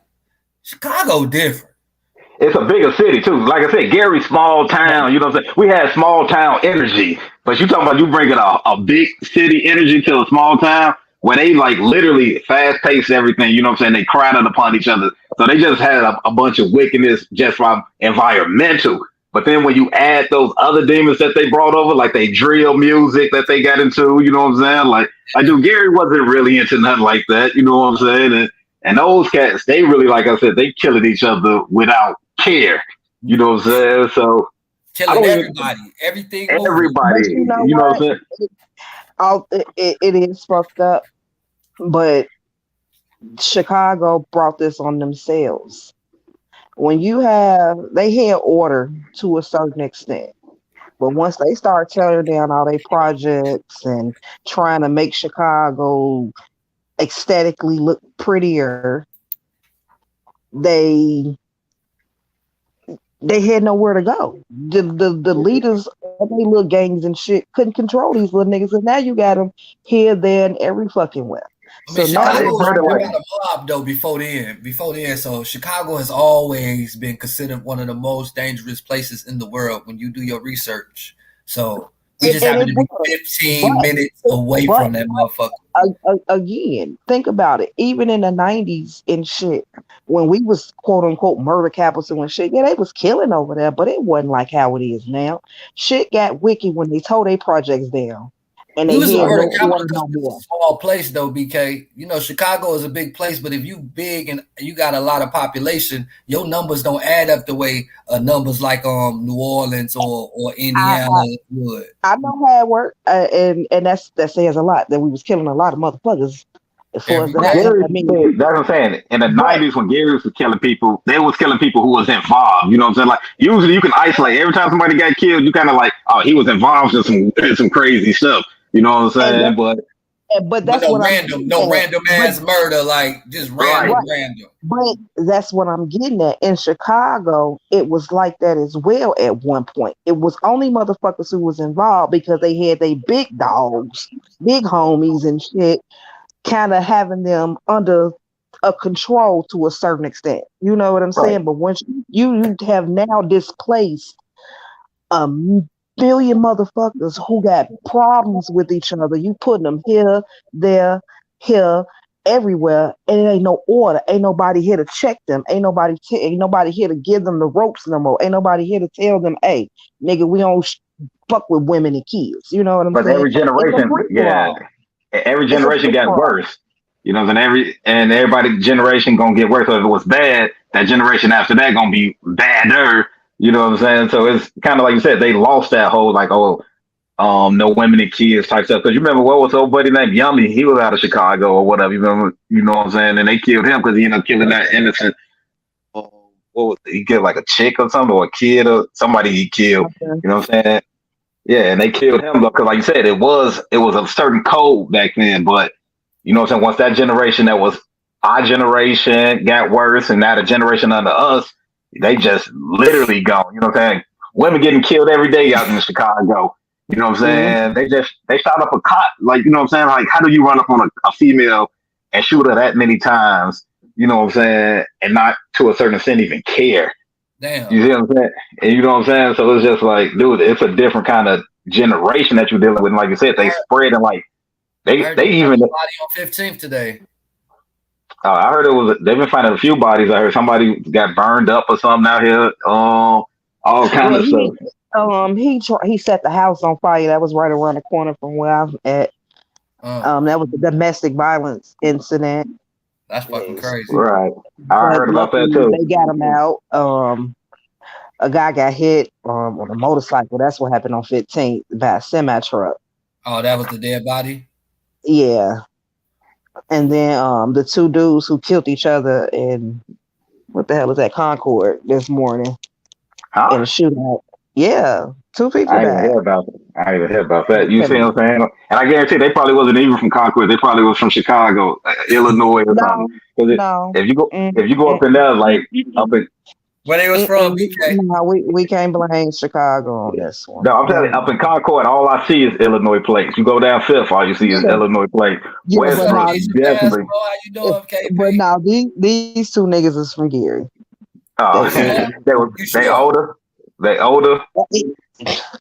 Chicago different. It's a bigger city too. Like I said, Gary, small town. You know what I'm saying? We had small town energy, but you talking about you bringing a big city energy to a small town where they like literally fast paced everything. You know what I'm saying? They crowded upon each other, so they just had a bunch of wickedness just from environmental. But then when you add those other demons that they brought over, like they drill music that they got into, you know what I'm saying? Like dude, Gary wasn't really into nothing like that. You know what I'm saying? And those cats, they really, like I said, they killing each other without care. You know what I'm saying? So killing everybody, everything, everybody. You know what I'm saying? It is fucked up, but Chicago brought this on themselves. When they had order to a certain extent, but once they start tearing down all their projects and trying to make Chicago aesthetically look prettier, they had nowhere to go. The leaders of their little gangs and shit couldn't control these little niggas, and now you got them here, there, and every fucking where. I mean, Chicago was a mob though before then. So Chicago has always been considered one of the most dangerous places in the world when you do your research. So we just happen to be 15 minutes away from that motherfucker. Again, think about it. Even in the 90s and shit, when we was quote unquote murder capital and shit, yeah, they was killing over there, but it wasn't like how it is now. Shit got wicked when they tore their projects down. And it was a murder capital because it's a small place though, BK. You know, Chicago is a big place, but if you big and you got a lot of population, your numbers don't add up the way numbers like New Orleans or Indiana would. I know how it worked, and that says a lot that we was killing a lot of motherfuckers. That's what I'm saying. In the 90s, when Gary was killing people, they was killing people who was involved. You know what I'm saying? Like usually you can isolate. Every time somebody got killed, you kind of like, oh, he was involved in some crazy stuff. You know what I'm saying? But that's what random ass murder, like just random. But that's what I'm getting at. In Chicago, it was like that as well at one point. It was only motherfuckers who was involved because they had they big dogs, big homies and shit, kind of having them under a control to a certain extent. You know what I'm saying? But once you have now displaced billion motherfuckers who got problems with each other. You putting them here, there, here, everywhere, and it ain't no order. Ain't nobody here to check them. Ain't nobody here to give them the ropes no more. Ain't nobody here to tell them, hey, nigga, we don't fuck with women and kids. You know what I'm saying? But every generation got worse. You know, and everybody generation gonna get worse. So if it was bad, that generation after that gonna be badder. You know what I'm saying? So it's kind of like you said, they lost that whole like, no women and kids type stuff. Because you remember what was old buddy named Yummy? He was out of Chicago or whatever. You remember? You know what I'm saying? And they killed him because he ended up killing that innocent. What was it? He killed like a chick or something, or a kid or somebody he killed. You know what I'm saying? Yeah, and they killed him because, like you said, it was a certain code back then. But you know what I'm saying? Once that generation that was our generation got worse, and now the generation under us. They just literally gone. You know what I'm saying? Women getting killed every day out in Chicago. You know what I'm saying? They shot up a cop. Like, you know what I'm saying? Like, how do you run up on a female and shoot her that many times? You know what I'm saying? And not to a certain extent even care. Damn. You see what I'm saying? And you know what I'm saying? So it's just like, dude, it's a different kind of generation that you're dealing with. And like you said, they spread and like I heard they even body on 15th today. I heard they've been finding a few bodies. I heard somebody got burned up or something out here. All kind of stuff. He set the house on fire. That was right around the corner from where I'm at. That was a domestic violence incident. That's fucking crazy. Right. I heard about that too. They got him out. A guy got hit on a motorcycle. That's what happened on 15th by a semi truck. Oh, that was the dead body? Yeah. And then the two dudes who killed each other in what the hell was that, Concord this morning in a shootout. Yeah, 2 people died. I didn't even hear about that. You see what I'm saying? And I guarantee they probably wasn't even from Concord. They probably was from Chicago, Illinois, or something. No. If you go up in there, like up in where they was from, BK? No, we can't blame Chicago on this one. No, I'm telling you, up in Concord, all I see is Illinois plates. You go down Fifth, all you see is Illinois plate. Westbrook, definitely. How you doing, KP? But now these two niggas is from Gary. Oh, they older. They older.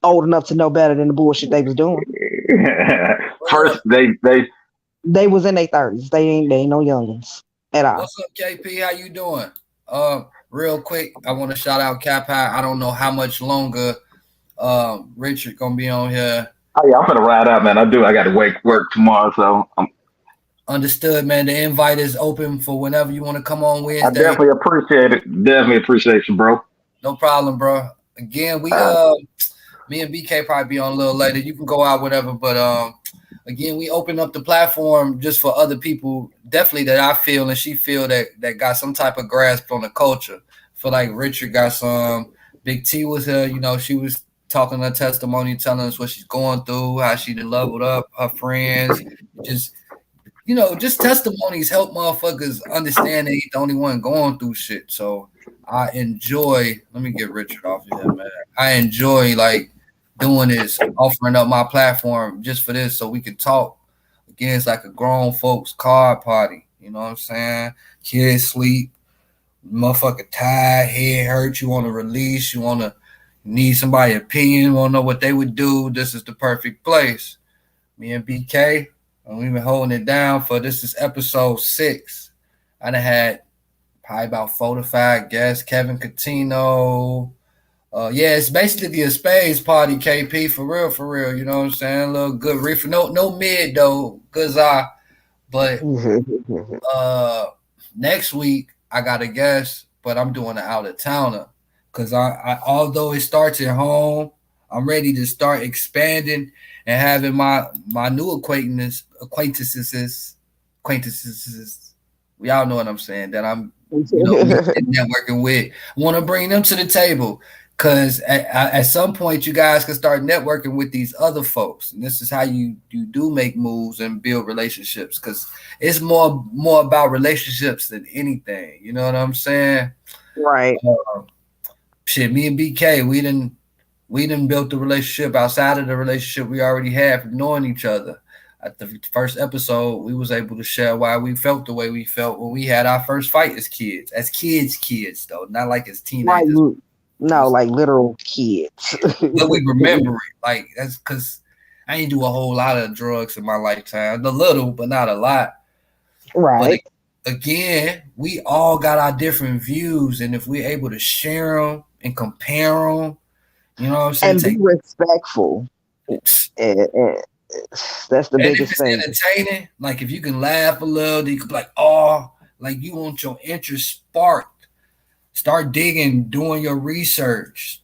Old enough to know better than the bullshit they was doing. First, they was in their 30s. They ain't no youngins at all. What's up, KP? How you doing? Real quick, I want to shout out Cap High. I don't know how much longer Richard gonna be on here. Oh yeah, I'm gonna ride out, man. I got to work tomorrow, so I'm understood, man. The invite is open for whenever you want to come on Wednesday. I definitely appreciate it. Definitely appreciate you, bro. No problem, bro. Again, we me and BK probably be on a little later. You can go out, whatever, but again, we open up the platform just for other people, definitely that I feel and she feel that got some type of grasp on the culture. Feel like Richard got some. Big T was here, you know, she was talking her testimony, telling us what she's going through, how she done leveled up her friends. Just, you know, just testimonies help motherfuckers understand they ain't the only one going through shit. So I enjoy, let me get Richard off of here, man. I enjoy like doing this, offering up my platform just for this so we can talk. Again, it's like a grown folks card party. You know what I'm saying? Kids sleep, motherfucker tired, head hurt, you want to release, you want to need somebody's opinion, want to know what they would do. This is the perfect place. Me and BK, and we've been holding it down for this is episode 6. I done had probably about 4 to 5 guests. Kevin Catino. Yeah, it's basically a spades party, KP, for real. You know what I'm saying? A little good reefer. No mid though, but next week I got a guest, but I'm doing an out of towner. Cause I although it starts at home, I'm ready to start expanding and having my new acquaintances. We all know what I'm saying, that I'm networking with. I want to bring them to the table. Because at some point, you guys can start networking with these other folks. And this is how you do make moves and build relationships. Because it's more about relationships than anything. You know what I'm saying? Right. Shit, me and BK, we done built the relationship outside of the relationship we already had from knowing each other. At the first episode, we was able to share why we felt the way we felt when we had our first fight as kids. As kids, though. Not like as teenagers. Right. No, like literal kids. But we remember it. Like, that's because I ain't do a whole lot of drugs in my lifetime. A little, but not a lot. Right. But again, we all got our different views. And if we're able to share them and compare them, you know what I'm saying? And be respectful. That's the biggest thing. Entertaining. Like, if you can laugh a little, you could be like, oh, like you want your interest sparked. Start digging, doing your research.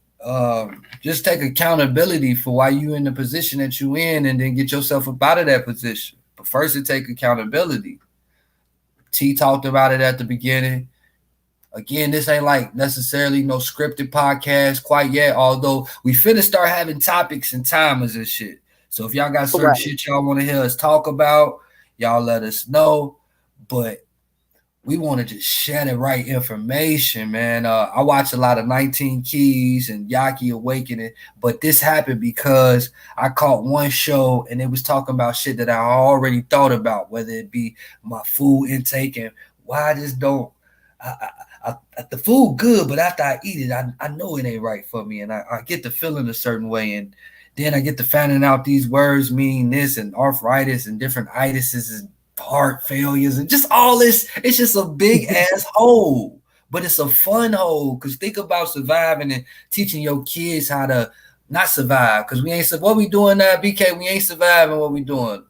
Just take accountability for why you in the position that you in, and then get yourself up out of that position. But first, it take accountability. T talked about it at the beginning. Again, this ain't like necessarily no scripted podcast quite yet, although we finna start having topics and timers and shit. So if y'all got certain shit y'all want to hear us talk about, y'all let us know. But we want to just share the right information, man. I watch a lot of 19 Keys and Yaki Awakening, but this happened because I caught one show and it was talking about shit that I already thought about, whether it be my food intake and why I just don't. the food good, but after I eat it, I know it ain't right for me, and I get to feeling a certain way, and then I get to finding out these words mean this, and arthritis, and different itises, and heart failures, and just all this. It's just a big ass hole, but it's a fun hole. Because think about surviving and teaching your kids how to not survive. Because we ain't what we doing now, BK. We ain't surviving. What we doing?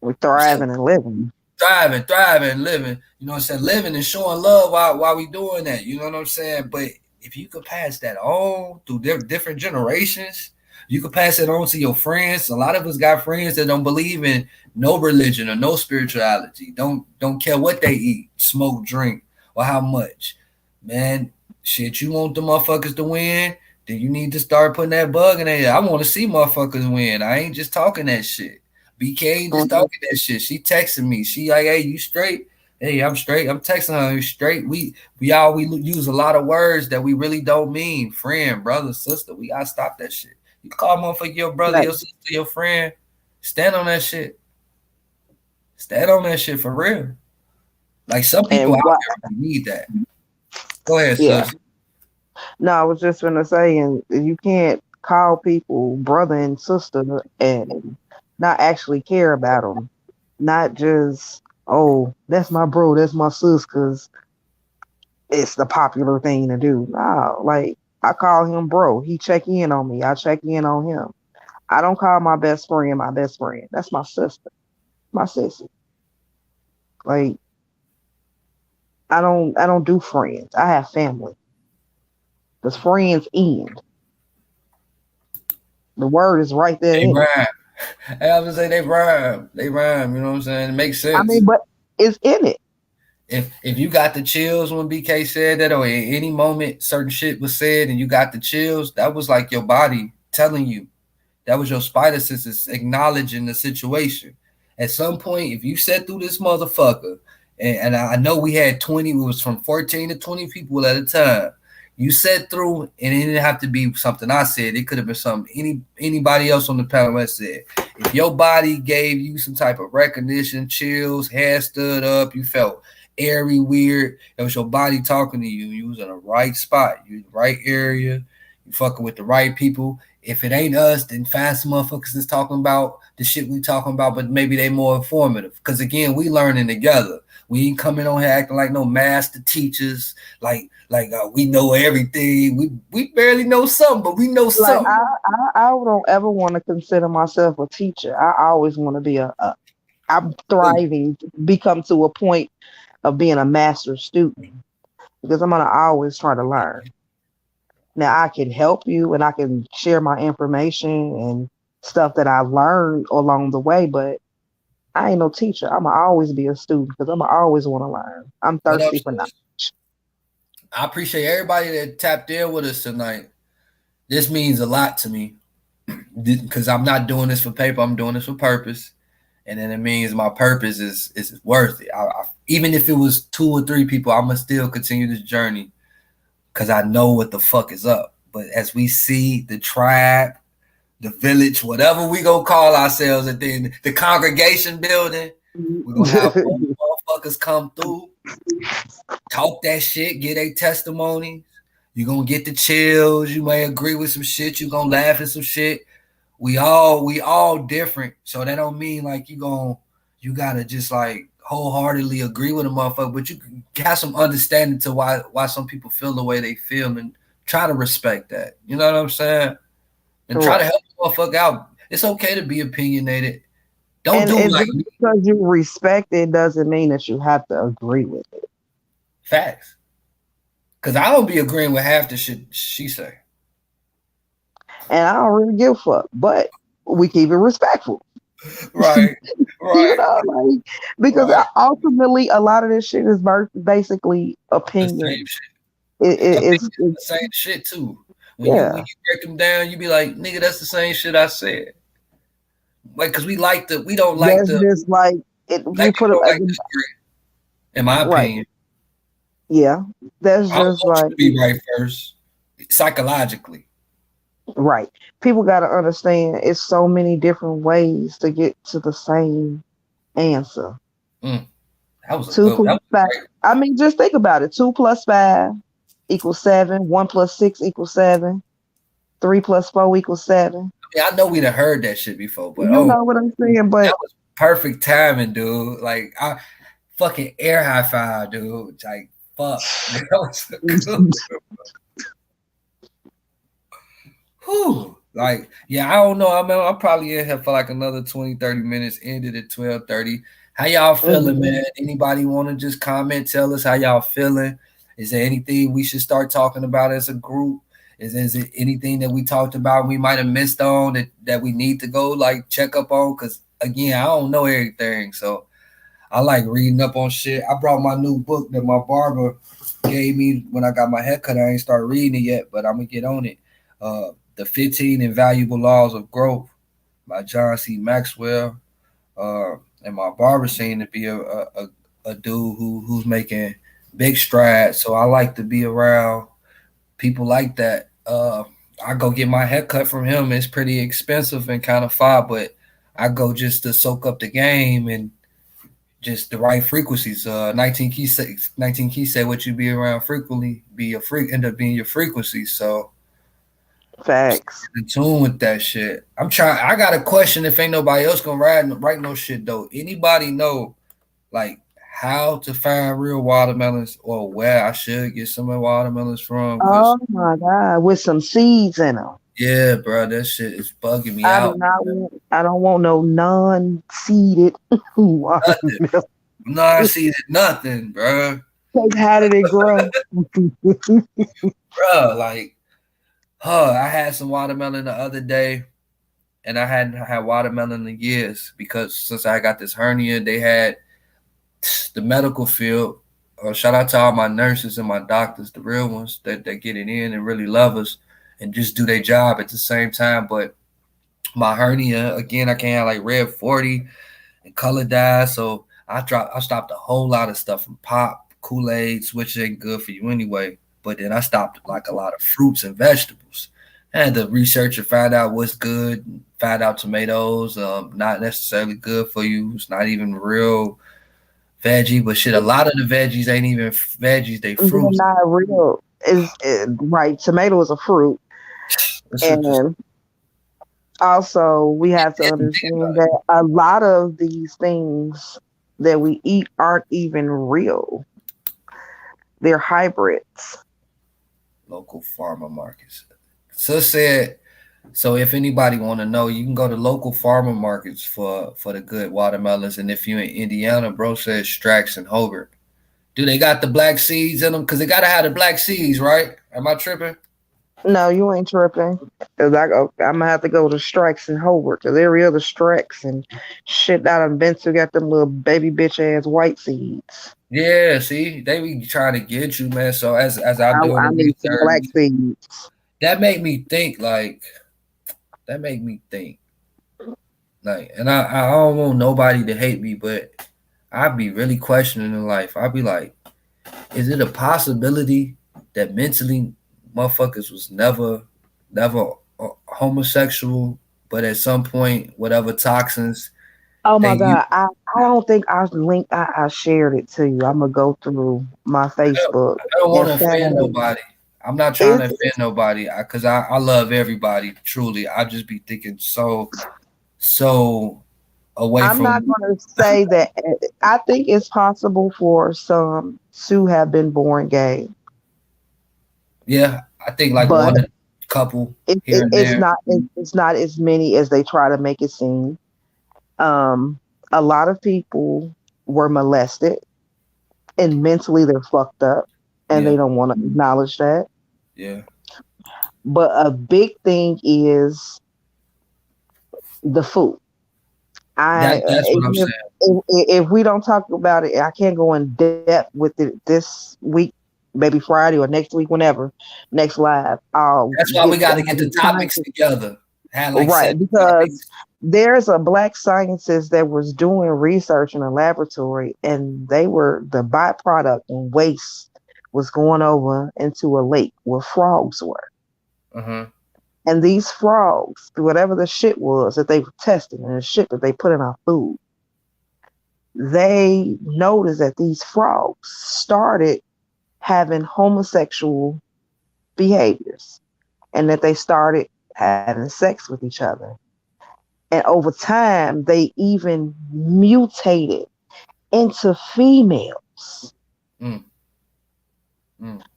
We're thriving and living. Thriving, living. You know what I'm saying? Living and showing love while we doing that. You know what I'm saying? But if you could pass that on through different generations, you could pass it on to your friends. A lot of us got friends that don't believe in no religion or no spirituality. Don't care what they eat, smoke, drink, or how much. Man, shit, you want the motherfuckers to win, then you need to start putting that bug in there. I want to see motherfuckers win. I ain't just talking that shit. BK ain't just talking that shit. She texting me. She like, hey, you straight? Hey, I'm straight. I'm texting her. You straight? We use a lot of words that we really don't mean. Friend, brother, sister. We gotta stop that shit. You call motherfucker your brother, right, your sister, your friend. Stand on that shit. Stand on that shit for real. Like some people out there need that. Go ahead, sis. No, I was just gonna say, and you can't call people brother and sister and not actually care about them. Not just, oh, that's my bro, that's my sis, because it's the popular thing to do. No, like, I call him bro. He check in on me. I check in on him. I don't call my best friend my best friend. That's my sister, my sissy. Like, I don't do friends. I have family. Because friends end. The word is right there. They rhyme. I was gonna say they rhyme. They rhyme. You know what I'm saying? It makes sense. I mean, but it's in it. If you got the chills when BK said that, or at any moment certain shit was said and you got the chills, that was like your body telling you. That was your spider senses acknowledging the situation. At some point, if you sat through this motherfucker, and I know we had 20, it was from 14 to 20 people at a time. You sat through, and it didn't have to be something I said. It could have been something anybody else on the panel had said. If your body gave you some type of recognition, chills, hair stood up, you felt airy, weird, it was your body talking to you. You was in the right spot. You in the right area. You fucking with the right people. If it ain't us, then find some motherfuckers that's talking about the shit we talking about, but maybe they more informative. Because, again, we learning together. We ain't coming on here acting like no master teachers, like we know everything. We barely know something, but we know something. I don't ever want to consider myself a teacher. I always want to be I'm thriving, become to a point of being a master student, because I'm going to always try to learn. Now, I can help you and I can share my information and stuff that I learned along the way, but I ain't no teacher. I'm going to always be a student because I'm going to always want to learn. I'm thirsty for knowledge. I appreciate everybody that tapped in with us tonight. This means a lot to me because I'm not doing this for paper. I'm doing this for purpose. And then it means my purpose is worth it. Even if it was 2 or 3 people, I'm going to still continue this journey because I know what the fuck is up. But as we see the tribe, the village, whatever we gonna call ourselves, and then the congregation building, we're gonna have motherfuckers come through, talk that shit, get a testimony. You're gonna get the chills. You may agree with some shit. You're gonna laugh at some shit. We all different. So that don't mean like you gotta just like wholeheartedly agree with a motherfucker, but you have some understanding to why some people feel the way they feel and try to respect that. You know what I'm saying? And try to help the motherfucker out. It's okay to be opinionated. Don't do like me. Because you respect it doesn't mean that you have to agree with it. Facts. Because I don't be agreeing with half the shit she say. And I don't really give a fuck. But we keep it respectful. Right. You know, like, because ultimately a lot of this shit is basically opinion. It's the same shit too. When you break them down, you be like, nigga, that's the same shit I said. Like, because we don't like that's just like it. You put it in my opinion. Yeah, that's just like to be right first, psychologically. Right. People got to understand it's so many different ways to get to the same answer. That was a 2 good one. plus 5. I mean, just think about it. 2 plus 5 equals 7. 1 plus 6 equals 7. 3 plus 4 equals 7. Yeah, I know we done heard that shit before, but You know what I'm saying? But that was perfect timing, dude. Like I fucking air high five, dude. Like fuck. That was a good. Whew. Like, yeah, I don't know. I'm probably in here for like another 20, 30 minutes, ended at 12:30. How y'all feeling, man? Anybody want to just comment, tell us how y'all feeling? Is there anything we should start talking about as a group? Is it anything that we talked about we might have missed on that we need to go like check up on? Because again, I don't know everything. So I like reading up on shit. I brought my new book that my barber gave me when I got my haircut. I ain't start reading it yet, but I'm gonna get on it. The 15 Invaluable Laws of Growth by John C. Maxwell. And my barber seemed to be a dude who's making big strides. So I like to be around people like that. I go get my haircut from him. It's pretty expensive and kind of far, but I go just to soak up the game and just the right frequencies. 19 Key said what you be around frequently be your end up being your frequency. So facts. in tune with that shit. I got a question if ain't nobody else gonna write no shit though. Anybody know like how to find real watermelons or where I should get some of the watermelons from? Oh my God, with some seeds in them. Yeah, bro, that shit is bugging me out. I don't want no non-seeded watermelon. Non-seeded nothing, bro. How did it grow? Bro, like, I had some watermelon the other day, and I hadn't had watermelon in years because since I got this hernia, they had the medical field. Shout out to all my nurses and my doctors, the real ones that get it in and really love us and just do their job at the same time. But my hernia, again, I can't have like red 40 and color dye. So I stopped a whole lot of stuff from pop, Kool-Aid, which ain't good for you anyway. But then I stopped like a lot of fruits and vegetables. I had to research and find out what's good, find out tomatoes, not necessarily good for you. It's not even real veggie, but shit, a lot of the veggies ain't even veggies, they fruits. They're not real. Right, tomato is a fruit. And also we have to understand that a lot of these things that we eat aren't even real. They're hybrids. Local farmer markets. So if anybody want to know, you can go to local farmer markets for the good watermelons. And if you're in Indiana, bro says Strax and Hobart. Do they got the black seeds in them? Because they got to have the black seeds, right? Am I tripping? No, you ain't tripping. Cause I'm gonna have to go to Strax and Hobart because every other Strax and shit that I've been to got them little baby bitch ass white seeds. Yeah, see, they be trying to get you, man. So as I do the research, black seeds. That made me think, like, and I don't want nobody to hate me, but I'd be really questioning in life. I'd be like, is it a possibility that mentally motherfuckers was never homosexual, but at some point, whatever toxins. Oh my God. I don't think I shared it to you. I'm going to go through my Facebook. I don't want to offend nobody. I'm not trying to offend nobody because I love everybody, truly. I just be thinking so away I'm from. not going to say that. I think it's possible for some to have been born gay. Yeah, I think like one couple here and there. It's not as many as they try to make it seem. A lot of people were molested and mentally they're fucked up and they don't want to acknowledge that. Yeah. But a big thing is the food. That's what I'm saying. If we don't talk about it, I can't go in depth with it this week, maybe Friday or next week, whenever, next live. That's why we got to get the topics together. Right, because there's a black scientist that was doing research in a laboratory and the byproduct and waste was going over into a lake where frogs were. Uh-huh. And these frogs, whatever the shit was that they were testing and the shit that they put in our food, they noticed that these frogs started having homosexual behaviors and that they started having sex with each other. And over time, they even mutated into females. Mm.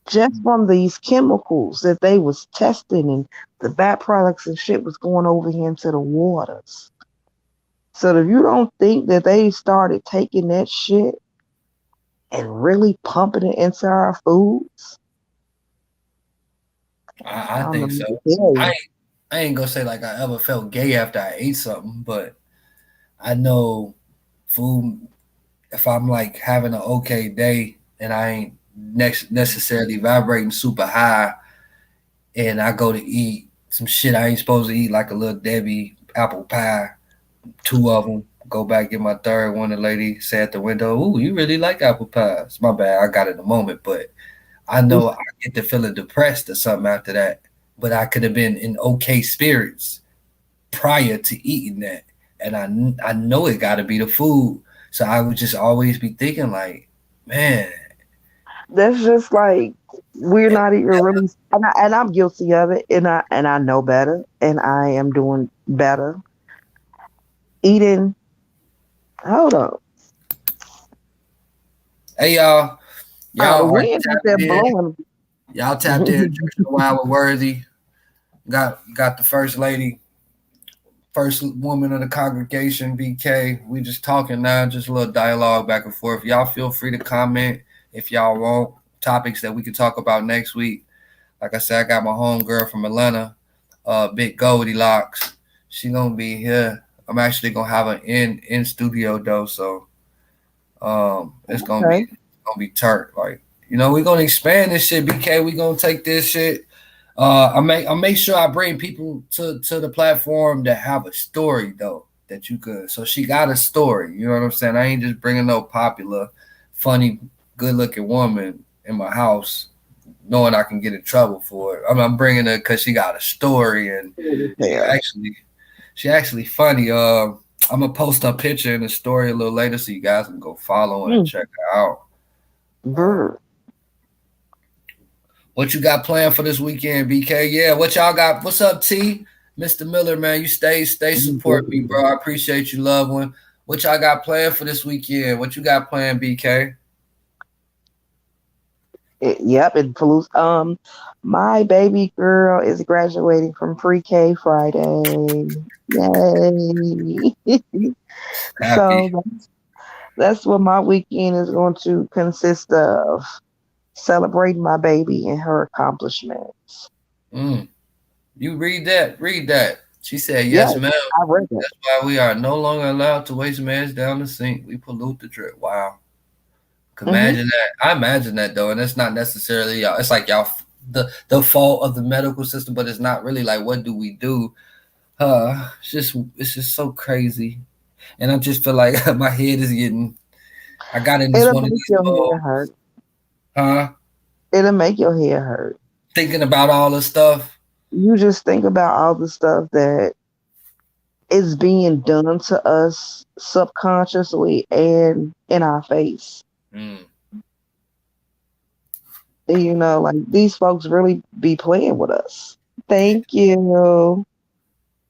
Just from these chemicals that they was testing and the byproducts and shit was going over here into the waters. So if you don't think that they started taking that shit and really pumping it into our foods, I think so. I ain't gonna say like I ever felt gay after I ate something, but I know food. If I'm like having an okay day and I ain't necessarily vibrating super high, and I go to eat some shit I ain't supposed to eat, like a little Debbie apple pie, 2 of them. Go back get my third one. The lady said at the window, "Ooh, you really like apple pies?" My bad, I got it in a moment, but I know I get to feeling depressed or something after that. But I could have been in okay spirits prior to eating that, and I know it got to be the food. So I would just always be thinking like, man, that's just like we're not even really, and I'm guilty of it, and I know better, and I am doing better. Eating. Hold on. Hey y'all, The wind out there blowing. Y'all tapped in. Church of the Wild with Worthy. Got the first lady, first woman of the congregation, BK. We just talking now, just a little dialogue back and forth. Y'all feel free to comment if y'all want topics that we can talk about next week. Like I said, I got my homegirl from Atlanta, Big Goldilocks. She gonna be here. I'm actually gonna have her in studio though, so it's gonna be turned. Like, you know, we're gonna expand this shit, BK. We're gonna take this shit. I make sure I bring people to the platform that have a story though that you could. So she got a story. You know what I'm saying? I ain't just bringing no popular, funny, good looking woman in my house, knowing I can get in trouble for it. I'm bringing her because she got a story and she actually funny. I'm gonna post her picture in the story a little later so you guys can go follow and check her out. What you got planned for this weekend, BK? Yeah, what y'all got? What's up, T? Mr. Miller, man, you stay support me, bro. I appreciate you, loved one. What y'all got planned for this weekend? What you got planned, BK? Yep, in Toulouse. My baby girl is graduating from pre-K Friday. Yay! So that's what my weekend is going to consist of. Celebrating my baby and her accomplishments. You read that. She said, yes, ma'am. I read that. That's why we are no longer allowed to waste meds down the sink. We pollute the drip. Wow. Imagine that. I imagine that though, and it's not necessarily y'all. It's like y'all the fault of the medical system, but it's not really like what do we do? It's just so crazy, and I just feel like my head is getting. I got in this one of these. Hurt. Huh? It'll make your head hurt. Thinking about all the stuff. You just think about all the stuff that is being done to us subconsciously and in our face. You know, like these folks really be playing with us. Thank you.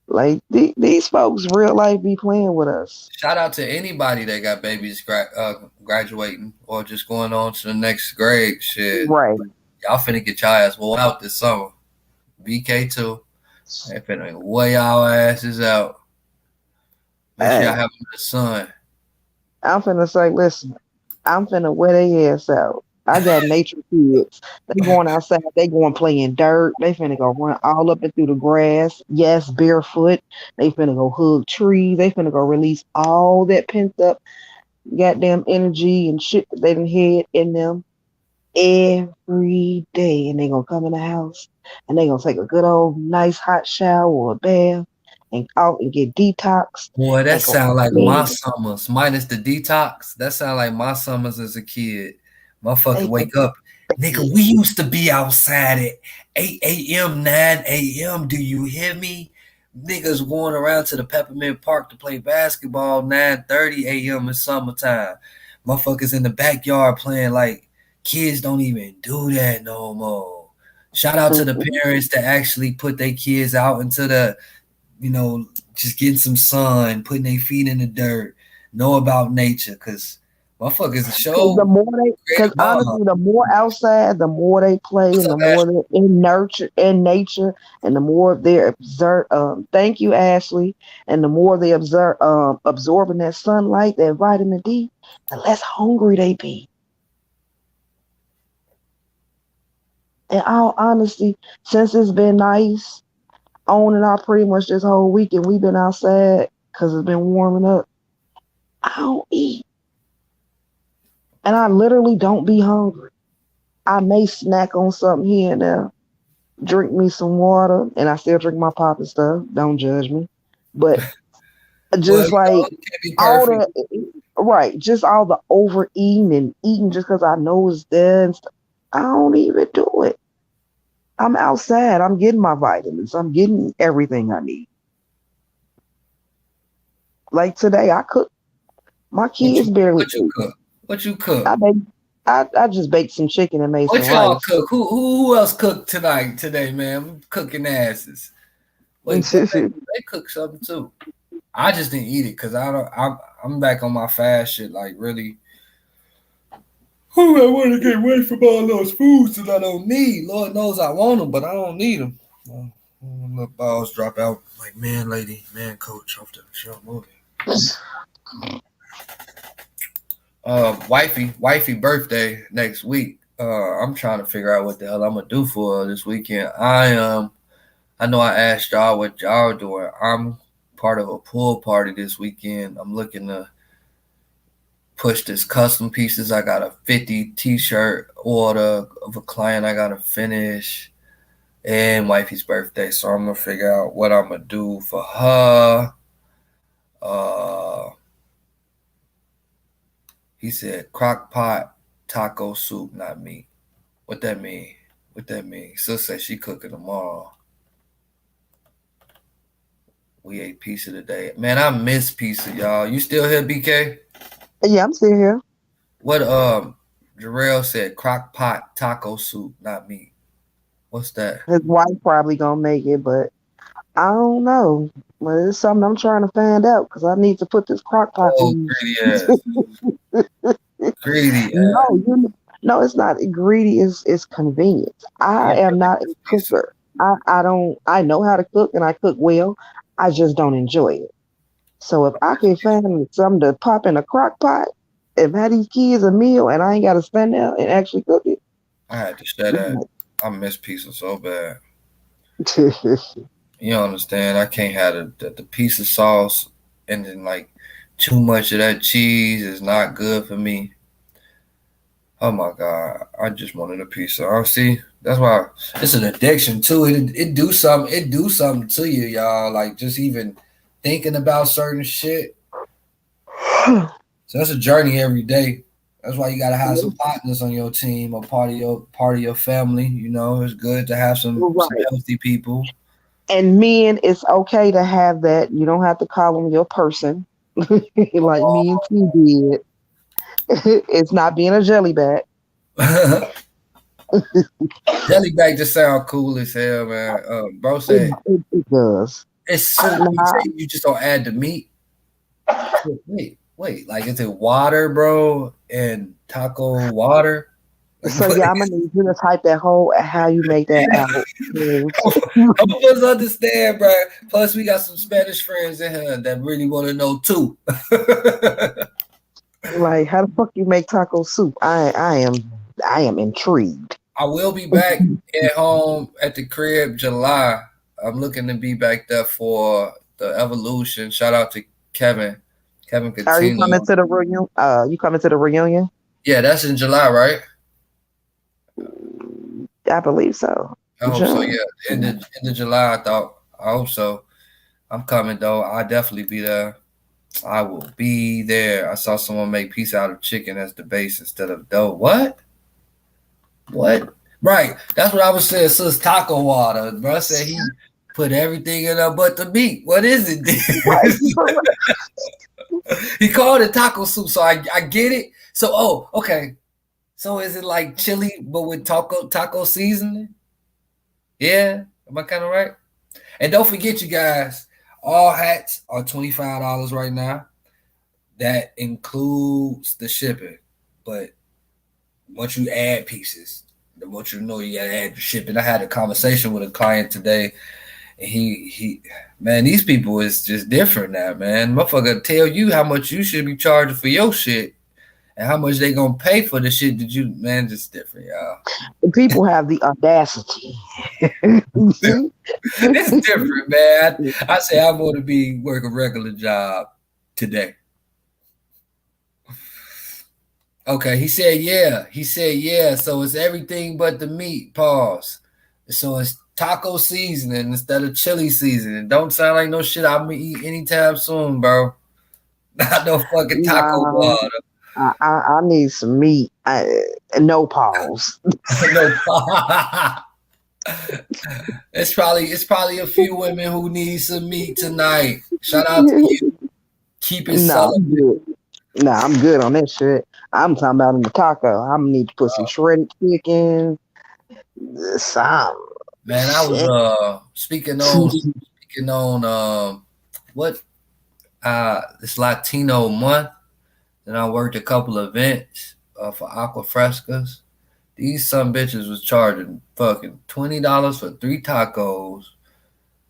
Like these folks real life be playing with us. Shout out to anybody that got babies graduating or just going on to the next grade. Shit, right? Y'all finna get y'all ass wore out this summer. BK too. They finna wear y'all asses out. Make sure y'all have the sun. I'm finna say, listen, I'm finna wear their ass out. I got nature kids. They going outside. They going playing dirt. They finna go run all up and through the grass. Yes, barefoot. They finna go hug trees. They finna go release all that pent up goddamn energy and shit that they done had in them every day. And they gonna come in the house and they gonna take a good old nice hot shower or a bath and out and get detoxed. Boy, that sound like my summers minus the detox. That sound like my summers as a kid. Motherfucker wake up. Nigga, we used to be outside at 8 a.m., 9 a.m. Do you hear me? niggas going around to the Peppermint Park to play basketball 9:30 a.m. in summertime. Motherfuckers in the backyard playing like kids don't even do that no more. Shout out to the parents that actually put their kids out into the, just getting some sun, putting their feet in the dirt, know about nature, because motherfuckers show. Because honestly, the more outside, the more they play, and the more they're in nature, and the more they're thank you, Ashley. And the more they absorbing that sunlight, that vitamin D, the less hungry they be. In all honesty, since it's been nice, on and off pretty much this whole weekend, we've been outside because it's been warming up. I don't eat. And I literally don't be hungry. I may snack on something here and there, drink me some water, and I still drink my pop and stuff. Don't judge me. But just all just all the overeating and eating just because I know it's there and stuff, I don't even do it. I'm outside. I'm getting my vitamins. I'm getting everything I need. Like today, I cooked. My kids barely. What you cook? What you cook? I just baked some chicken and made what some y'all rice. Cook? Who else cooked today, man? We cooking asses. Wait, they cook something too. I just didn't eat it because I'm back on my fast shit. Like really, I want to get away from all those foods that I don't need. Lord knows I want them, but I don't need them. The balls drop out like man, lady, man, coach off the show movie. Wifey birthday next week. I'm trying to figure out what the hell I'm gonna do for her this weekend. I know I asked y'all what y'all are doing. I'm part of a pool party this weekend. I'm looking to push this custom pieces. I got a 50 t-shirt order of a client I gotta finish, and wifey's birthday. So I'm gonna figure out what I'm gonna do for her. He said crock pot taco soup, not meat. What that mean? Sis said she cooking tomorrow. We ate pizza today. Man, I miss pizza, y'all. You still here, BK? Yeah, I'm still here. What Jarrell said, crock pot taco soup, not meat. What's that? His wife probably gonna make it, but I don't know. But it's something I'm trying to find out because I need to put this crock pot in. Greedy ass. Greedy ass. No, it's not greedy. It's convenience. I am not a cooker. I know how to cook and I cook well. I just don't enjoy it. So if I can find something to pop in a crock pot and have these kids a meal and I ain't got to stand there and actually cook it. I had to say that. I miss pizza so bad. You don't understand. I can't have the pizza sauce and then like too much of that cheese is not good for me. Oh my God. I just wanted a pizza. Oh, see, that's why it's an addiction too. It do something to you, y'all. Like just even thinking about certain shit. So that's a journey every day. That's why you gotta have some partners on your team or part of your family. You know, it's good to have some healthy people. And men, it's okay to have that. You don't have to call them your person, like me and T did. It's not being a jelly bag. Jelly bag just sound cool as hell, man. Bro said it does. It's so you just don't add the meat. Wait, like is it water, bro, and taco water? So yeah, I'm gonna need you to type that whole how you make that out. I'm supposed to understand, bro. Plus, we got some Spanish friends in here that really want to know too. Like, how the fuck you make taco soup? I am intrigued. I will be back at home at the crib July. I'm looking to be back there for the evolution. Shout out to Kevin. Kevin Coutinho. Are you coming to the reunion? You coming to the reunion? Yeah, that's in July, right? I believe so. I hope so. Yeah, end of July. I hope so. I'm coming though. I'll definitely be there. I will be there. I saw someone make pizza out of chicken as the base instead of dough. What? Right. That's what I was saying. So it's taco water. Bro said he Put everything in there but the meat. What is it? He called it taco soup, so I get it. So okay. So is it like chili but with taco seasoning? Yeah, am I kind of right? And don't forget, you guys, all hats are $25 right now. That includes the shipping, but once you add pieces, the more you know you gotta add the shipping. I had a conversation with a client today. And he, man, these people is just different now, man. Motherfucker tell you how much you should be charging for your shit and how much they gonna pay for the shit that you, man, just different, y'all. People have the audacity. It's different, man. I say I want to work a regular job today. Okay, he said yeah. So it's everything but the meat. Pause. So it's taco seasoning instead of chili seasoning. Don't sound like no shit I'm gonna eat anytime soon, bro. Not no fucking taco water. I need some meat. No pause. No pause. It's probably a few women who need some meat tonight. Shout out to you. Keep it solid. I'm good on that shit. I'm talking about in the taco. I'm gonna need to put some shredded chicken. Some. Man, I was speaking on what this Latino month, and I worked a couple of events for Aqua Frescas. These some bitches was charging fucking $20 for 3 tacos.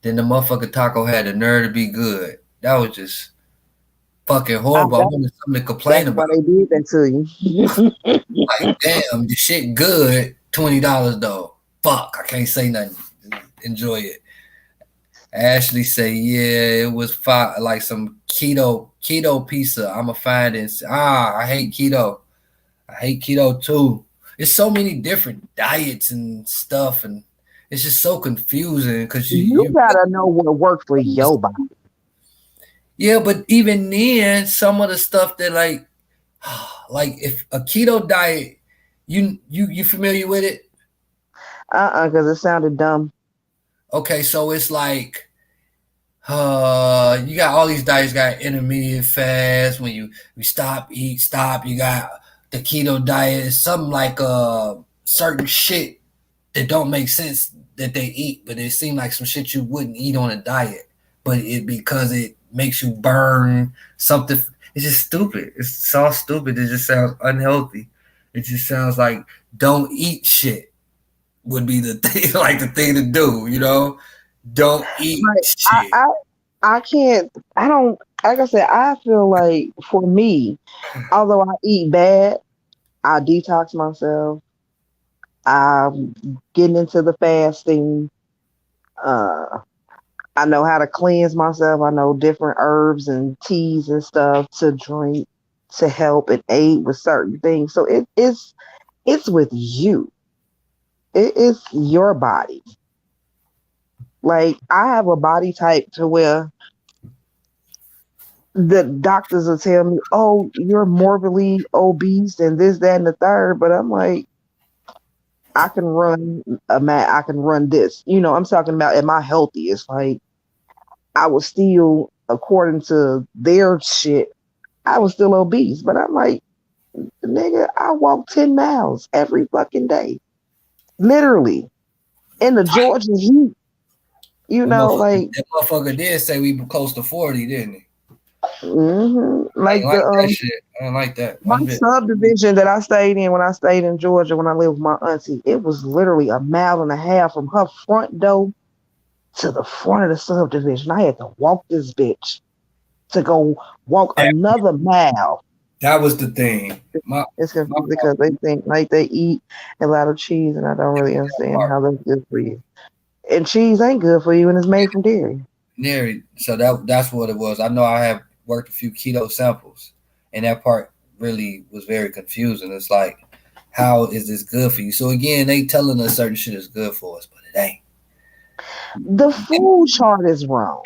Then the motherfucking taco had the nerve to be good. That was just fucking horrible. I wanted something to complain about. Why they did that to you? Like, damn, the shit good. $20 though. Fuck, I can't say nothing. Enjoy it. Ashley say, yeah, it was like some keto pizza. I'ma find it. I hate keto. I hate keto too. It's so many different diets and stuff, and it's just so confusing because you gotta know what works for your body. Yeah, but even then, some of the stuff that like if a keto diet, you familiar with it? Because it sounded dumb. Okay, so it's like you got all these diets, got intermediate fast, when you stop, you got the keto diet. It's something like certain shit that don't make sense that they eat, but it seems like some shit you wouldn't eat on a diet, but because it makes you burn something. It's just stupid. It's so stupid. It just sounds unhealthy. It just sounds like don't eat shit would be the thing, like the thing to do, you know? Don't eat shit. I can't, I don't, like I said, I feel like for me, although I eat bad, I detox myself. I'm getting into the fasting. I know how to cleanse myself. I know different herbs and teas and stuff to drink to help and aid with certain things. So it's with you. It is your body. Like, I have a body type to where the doctors will tell me, oh, you're morbidly obese and this, that, and the third. But I'm like, I can run I can run this. You know, I'm talking about at my healthiest. Like, I was still, according to their shit, I was still obese. But I'm like, nigga, I walk 10 miles every fucking day. Literally. In the Georgia heat. You know, like. That motherfucker did say we were close to 40, didn't he? Mm-hmm. Like that shit. I don't like that. My subdivision that I stayed in when I stayed in Georgia when I lived with my auntie, it was literally 1.5 miles from her front door to the front of the subdivision. I had to walk this bitch to go walk another mile. That was the thing. It's because they think like they eat a lot of cheese, and I don't really understand how that's good for you. And cheese ain't good for you, and it's made from dairy. Dairy. So that's what it was. I know I have worked a few keto samples, and that part really was very confusing. It's like, how is this good for you? So again, they telling us certain shit is good for us, but it ain't. The food chart is wrong.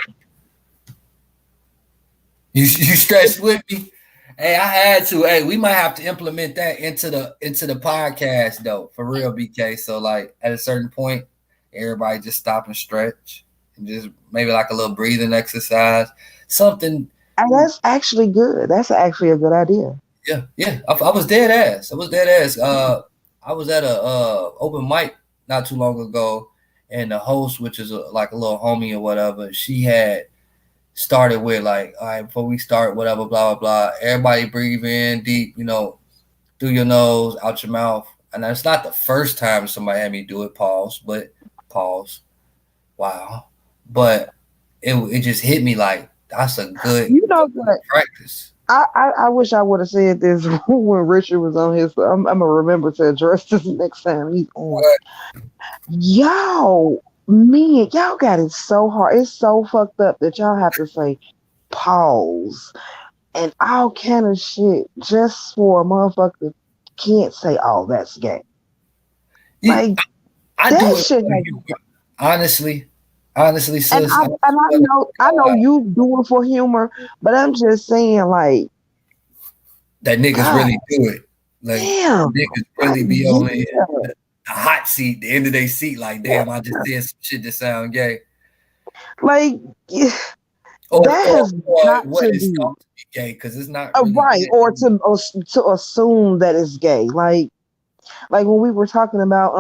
You stressed with me? Hey, I had to. Hey, we might have to implement that into the podcast though, for real, BK. So like at a certain point, everybody just stop and stretch just maybe like a little breathing exercise, something. And that's actually good. That's actually a good idea. Yeah. I was dead ass. I was at a open mic not too long ago, and the host, which is like a little homie or whatever, she had started with like, all right, before we start, whatever, blah blah blah. Everybody breathe in deep, through your nose, out your mouth. And it's not the first time somebody had me do it. Pause. Wow. But it just hit me like that's a good practice. I wish I would have said this when Richard was on his. I'm gonna remember to address this next time he's on. Y'all got it so hard. It's so fucked up that y'all have to say pause and all kind of shit just for a motherfucker can't say, "Oh, that's gay." Yeah, like I do it shit. Honestly, sis. And I know you do it for humor, but I'm just saying, like, that niggas really do it. Like, niggas really be on the hot seat, the end of their seat. Like, damn, I just said some shit that sound gay. Like, that has got to be gay because it's not really right, gay. Or to assume that it's gay. Like when we were talking about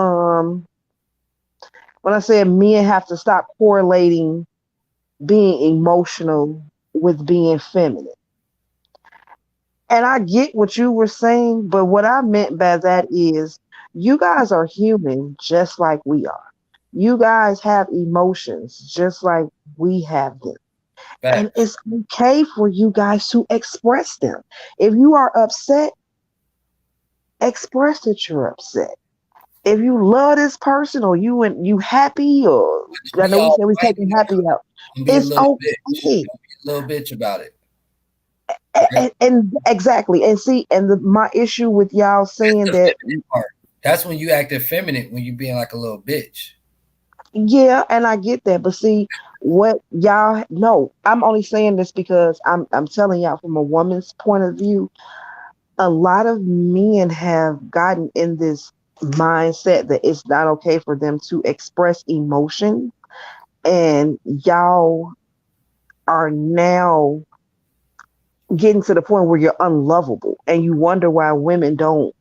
when I said men have to stop correlating being emotional with being feminine. And I get what you were saying, but what I meant by that is you guys are human just like we are. You guys have emotions just like we have them. Back. And it's okay for you guys to express them. If you are upset, express that you're upset. If you love this person or you happy, or I know we said we're taking happy out, it's okay. Be a little bitch about it. Right? And exactly. And see, and my issue with y'all saying that's when you act effeminate, when you being like a little bitch. Yeah, and I get that, but see what y'all know. I'm only saying this because I'm telling y'all from a woman's point of view. A lot of men have gotten in this mindset that it's not okay for them to express emotion, and y'all are now getting to the point where you're unlovable, and you wonder why women don't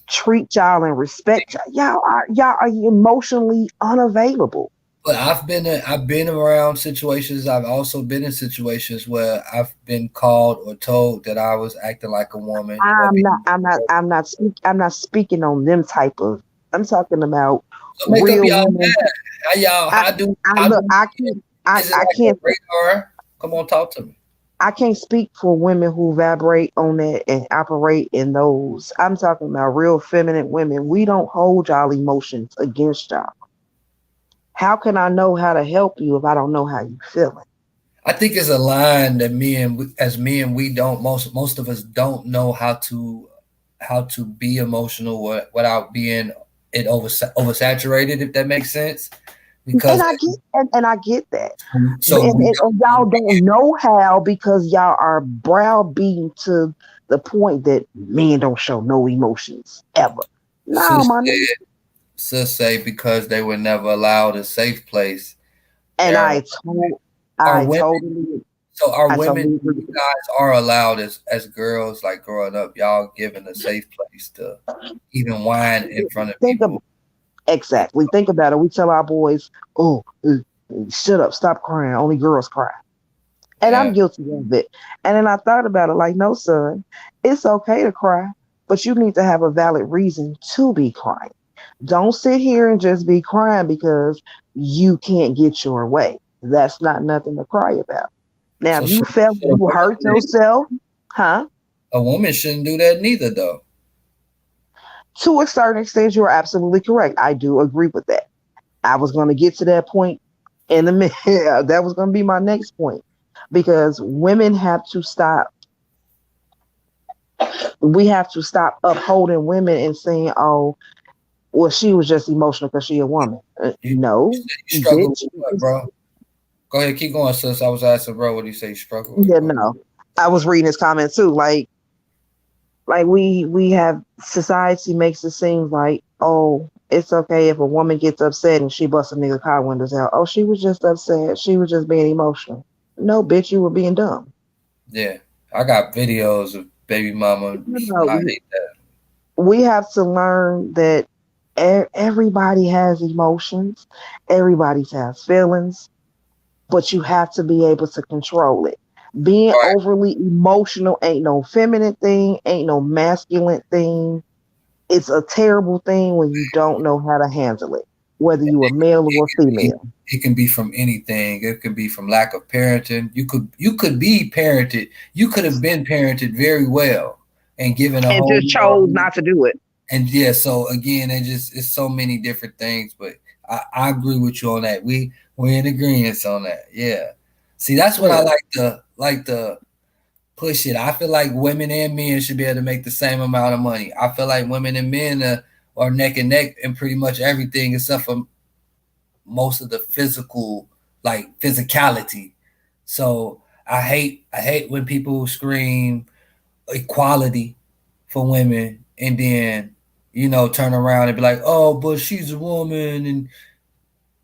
treat y'all and respect y'all. Y'all are emotionally unavailable. But I've been around situations. I've also been in situations where I've been called or told that I was acting like a woman. I'm not speaking on them type of. I'm talking about real women. I can't. Come on, talk to me. I can't speak for women who vibrate on that and operate in those. I'm talking about real feminine women. We don't hold y'all emotions against y'all. How can I know how to help you if I don't know how you feeling? I think it's a line that as men, we don't, most of us don't know how to be emotional without being oversaturated, if that makes sense. Because and I get that. So and y'all don't know how because y'all are browbeaten to the point that men don't show no emotions ever. No, my nigga. Sis say because they were never allowed a safe place. And I totally. So our women, you guys are allowed as girls, like growing up, y'all given a safe place to even whine in front of people. Exactly. Think about it. We tell our boys, "Oh, shut up, stop crying. Only girls cry." And I'm guilty of it. And then I thought about it, like, no, son, it's okay to cry, but you need to have a valid reason to be crying. Don't sit here and just be crying because you can't get your way. That's not nothing to cry about. Now, if you felt you hurt yourself, huh? A woman shouldn't do that neither, though. To a certain extent, you're absolutely correct. I do agree with that. I was going to get to that point in a minute. That was going to be my next point. Because women have to stop. We have to stop upholding women and saying, oh, well, she was just emotional because she's a woman. No. You struggle with what, bro? Go ahead, keep going, sis. I was asking, bro, what do you say you struggle with? Yeah, no. I was reading his comment too. Like we have society makes it seem like, oh, It's okay if a woman gets upset and she busts a nigga car windows out. Oh, she was just upset. She was just being emotional. No, bitch, you were being dumb. Yeah, I got videos of baby mama. You I know, hate that. we have to learn that everybody has emotions, everybody has feelings, but you have to be able to control it. Being Right. overly emotional ain't no feminine thing, ain't no masculine thing. It's a terrible thing when you don't know how to handle it, whether you a male or a female. It can be from anything. It could be from lack of parenting. You could be parented. You could have been parented very well and given a And home just chose not to do it. and yeah, so again, it's so many different things, but I agree with you on that. We're in agreement on that. Yeah. See, that's what I Yeah. like to push it. I feel like women and men should be able to make the same amount of money. I feel like women and men are neck and neck in pretty much everything except for most of the physical, like physicality. So I hate when people scream equality for women and then turn around and be like, oh, but she's a woman,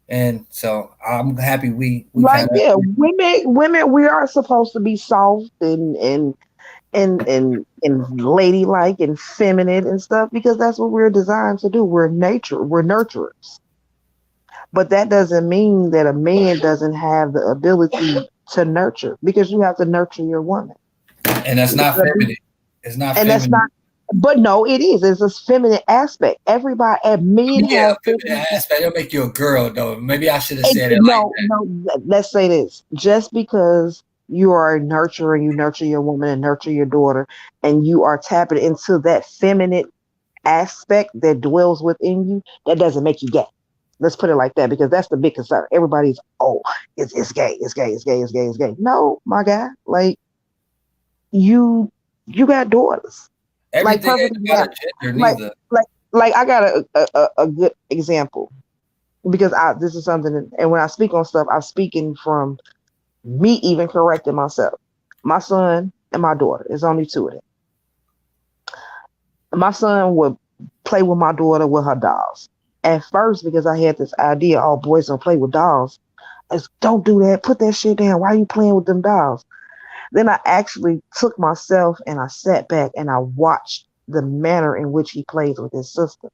and so I'm happy we Like, kind of yeah, women, we are supposed to be soft and ladylike and feminine and stuff because that's what we're designed to do. We're nurturers. But that doesn't mean that a man doesn't have the ability to nurture because you have to nurture your woman. and that's You not gotta be, feminine. It's not and that's feminine. not. But no, it is. It's a feminine aspect. Everybody, I men mean, yeah, a have feminine feminine. aspect. It'll make you a girl, though. Maybe I should have said it like No, no. Let's say this: just because you are a nurturer, you nurture your woman and nurture your daughter, and you are tapping into that feminine aspect that dwells within you, that doesn't make you gay. Let's put it like that because that's the big concern. Everybody's, oh, it's gay, it's gay, it's gay, it's gay, it's gay. No, my guy, like you you got daughters. that. Like Everything perfect ain't about a example. gender, Like neither. like like I got a good example because this is something and when I speak on stuff, I'm speaking from me even correcting myself. My son and my daughter. There's only two of them. My son would play with my daughter with her dolls. At first, because I had this idea, all boys don't play with dolls. It's, don't do that. Put that shit down. Why are you playing with them dolls? Then I actually took myself and I sat back and I watched the manner in which he plays with his sister.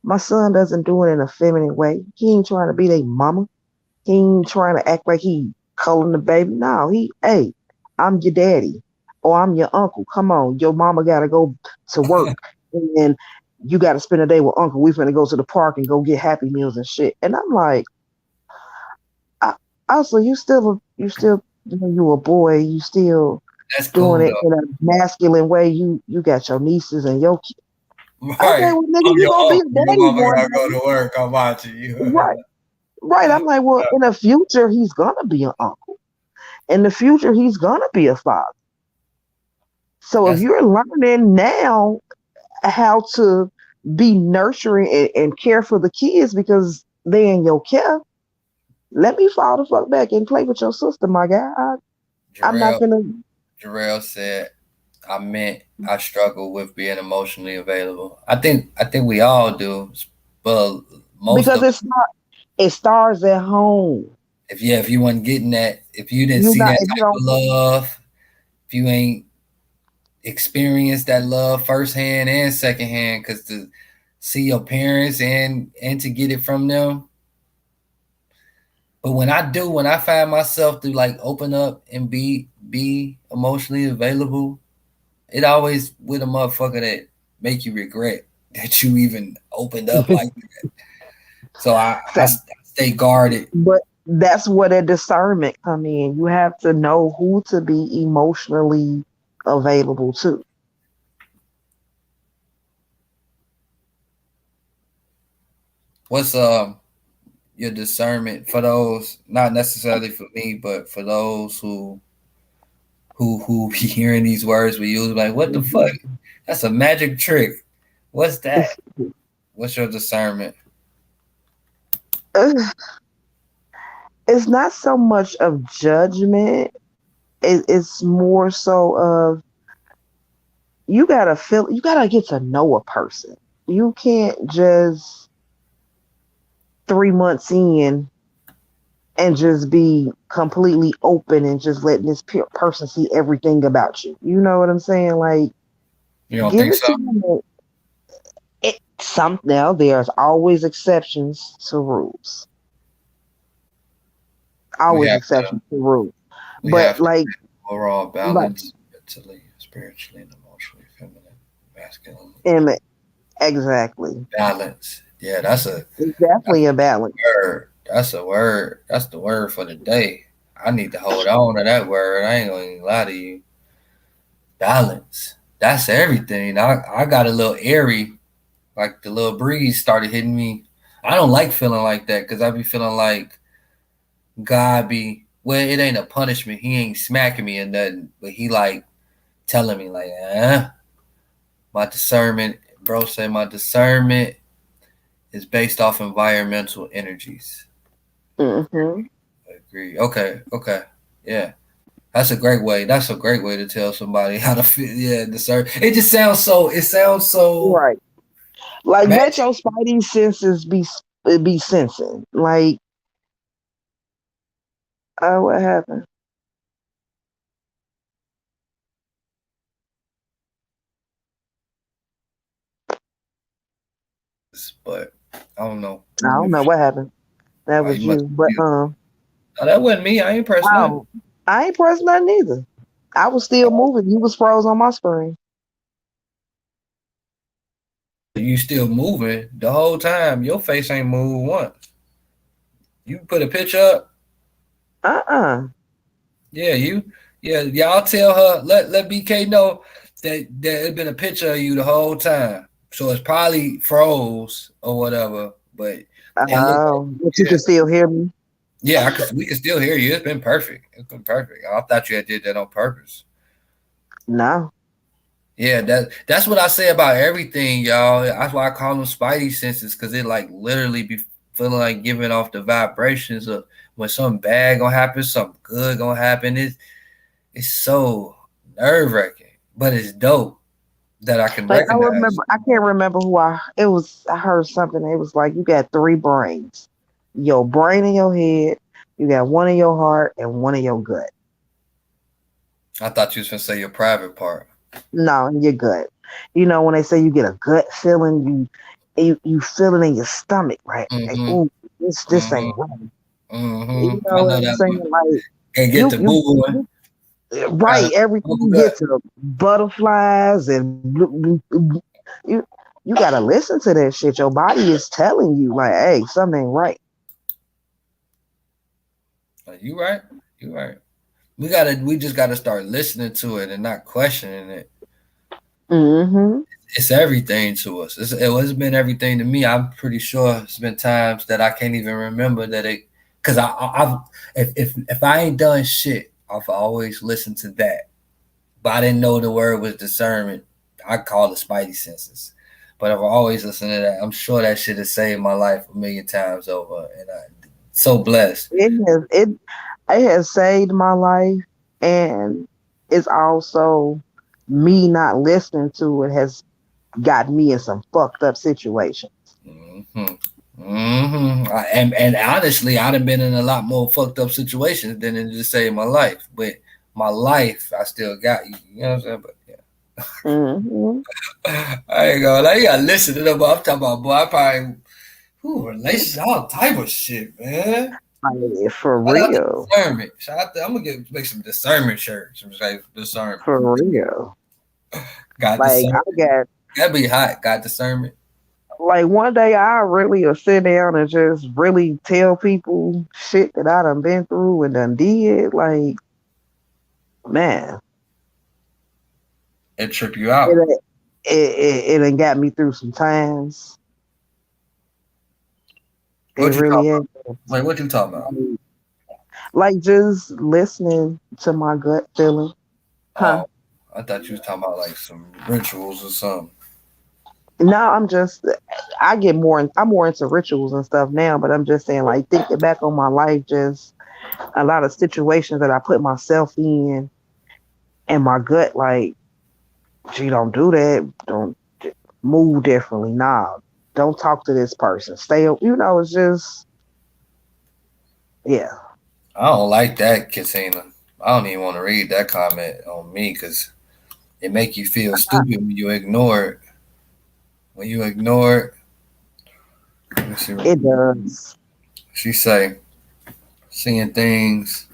My son doesn't do it in a feminine way. He ain't trying to be their mama. He ain't trying to act like he calling the baby. No, hey, I'm your daddy or I'm your uncle. Come on, your mama gotta go to work and you gotta spend a day with uncle. We finna go to the park and go get Happy Meals and shit. And I'm like, also you a boy. You still That's doing cool it though. in a masculine way. You got your nieces and your kids. Okay, Right. well, nigga, I'm you your gonna be a uncle. Your daddy mama one gotta go day, to work. I'm watching you. right? Right. I'm like, well, in the future, he's gonna be an uncle. In the future, he's gonna be a father. So if That's you're learning now how to be nurturing and care for the kids because they're in your care, let me fall the fuck back and play with your sister, my guy. I'm not Jarrell. gonna. Jarrell said, "I meant I struggle with being emotionally available. I think we all do, but most Because of it starts at home. if you weren't getting that, if you didn't You see not that if you type don't of love, if you ain't experienced that love firsthand and secondhand, because to see your parents and to get it from them. But when I find myself to like open up and be emotionally available, it always with a motherfucker that make you regret that you even opened up like that. So I stay guarded. but that's where the discernment come in. You have to know who to be emotionally available to. What's your discernment for those, not necessarily for me, but for those who be hearing these words we use, like, what the fuck? That's a magic trick. What's that? What's your discernment? It's not so much of judgment. It's more so of you gotta get to know a person. You can't just 3 months in and just be completely open and just letting this person see everything about you. You know what I'm saying? Like, You don't give think it so? to them. Now there's always exceptions to rules. Always exceptions to rules. We But have to like overall balance mentally, spiritually, and emotionally, feminine, masculine. Exactly. Balance. Yeah, that's definitely a balance. word. That's a word. That's the word for the day. I need to hold on to that word. I ain't gonna even lie to you. Balance. That's everything. I got a little airy, like the little breeze started hitting me. I don't like feeling like that because I be feeling like God be well, it ain't a punishment. He ain't smacking me or nothing, but he like telling me like, my discernment, bro say my discernment is based off environmental energies. Mm-hmm. Agree. Okay. Yeah. That's a great way. That's a great way to tell somebody how to feel. Yeah, discern. It just sounds so. It sounds so. Right. Like let Magic. your spidey senses be sensing. Like, what happened? But I don't know. I don't know what happened. That was You must. you. But No, that wasn't me. I ain't pressed nothing. I ain't pressed nothing either. I was still moving. You was froze on my screen. You still moving the whole time. Your face ain't moved once. You put a picture up. Yeah, you. Yeah, y'all tell her. Let BK know that there's been a picture of you the whole time. So it's probably froze or whatever. But it looked like, But you can still hear me. yeah, we can still hear you. It's been perfect. It's been perfect. I thought you had did that on purpose. No. Yeah, that's what I say about everything, y'all. That's why I call them spidey senses, because it like literally be feeling like giving off the vibrations of when something bad gonna happen, something good gonna happen. It's so nerve wracking, but it's dope that I can Like recognize. I can't remember I heard something. It was like you got 3 brains. Your brain in your head, you got one in your heart, and one in your gut. I thought you was gonna say your private part. No, in your gut. You know, when they say you get a gut feeling, you feel it in your stomach, right? Like, Mm-hmm. ooh, this ain't right. You know I what know I'm that saying? one. Like And get the boo right, everything gets to butterflies and you you gotta listen to that shit. Your body is telling you, like, hey, something ain't right. You right. You right. We just gotta start listening to it and not questioning it. Mm-hmm. It's everything to us. It's been everything to me. I'm pretty sure it's been times that I can't even remember that it, because I've if I ain't done shit, I've always listened to that. But I didn't know the word was discernment. I call it spidey senses. But I've always listened to that. I'm sure that shit has saved my life a million times over, and I'm so blessed. It has saved my life, and it's also me not listening to it has got me in some fucked up situations. Mm-hmm. And honestly, I'd have been in a lot more fucked up situations than it just saved my life. But my life, I still got you. You know what I'm saying? But yeah, Mm-hmm. I ain't gonna. Like, you gotta listen to them. But I'm talking about, boy. I probably relations, all type of shit, man. I mean, for Shout out to real. discernment. I'm gonna make some discernment shirts. Some discernment. For real. Got Like I discernment. got That'd be hot. Got discernment. like one day I really will sit down and just really tell people shit that I done been through and done did. Like, man, It trip you out. it done got me through some times. It What you really talking has. about? Wait, what you talking about? Like just listening to my gut feeling. Huh? Oh, I thought you was talking about like some rituals or something. No, I'm more into rituals and stuff now, but I'm just saying, like, thinking back on my life, just a lot of situations that I put myself in and my gut, like, gee, don't do that. Don't move differently. Nah, don't talk to this person. Stay, it's just, yeah. I don't like that, Katina. I don't even want to read that comment on me because it make you feel stupid when you ignore it. When you ignore it, It does. She say, seeing things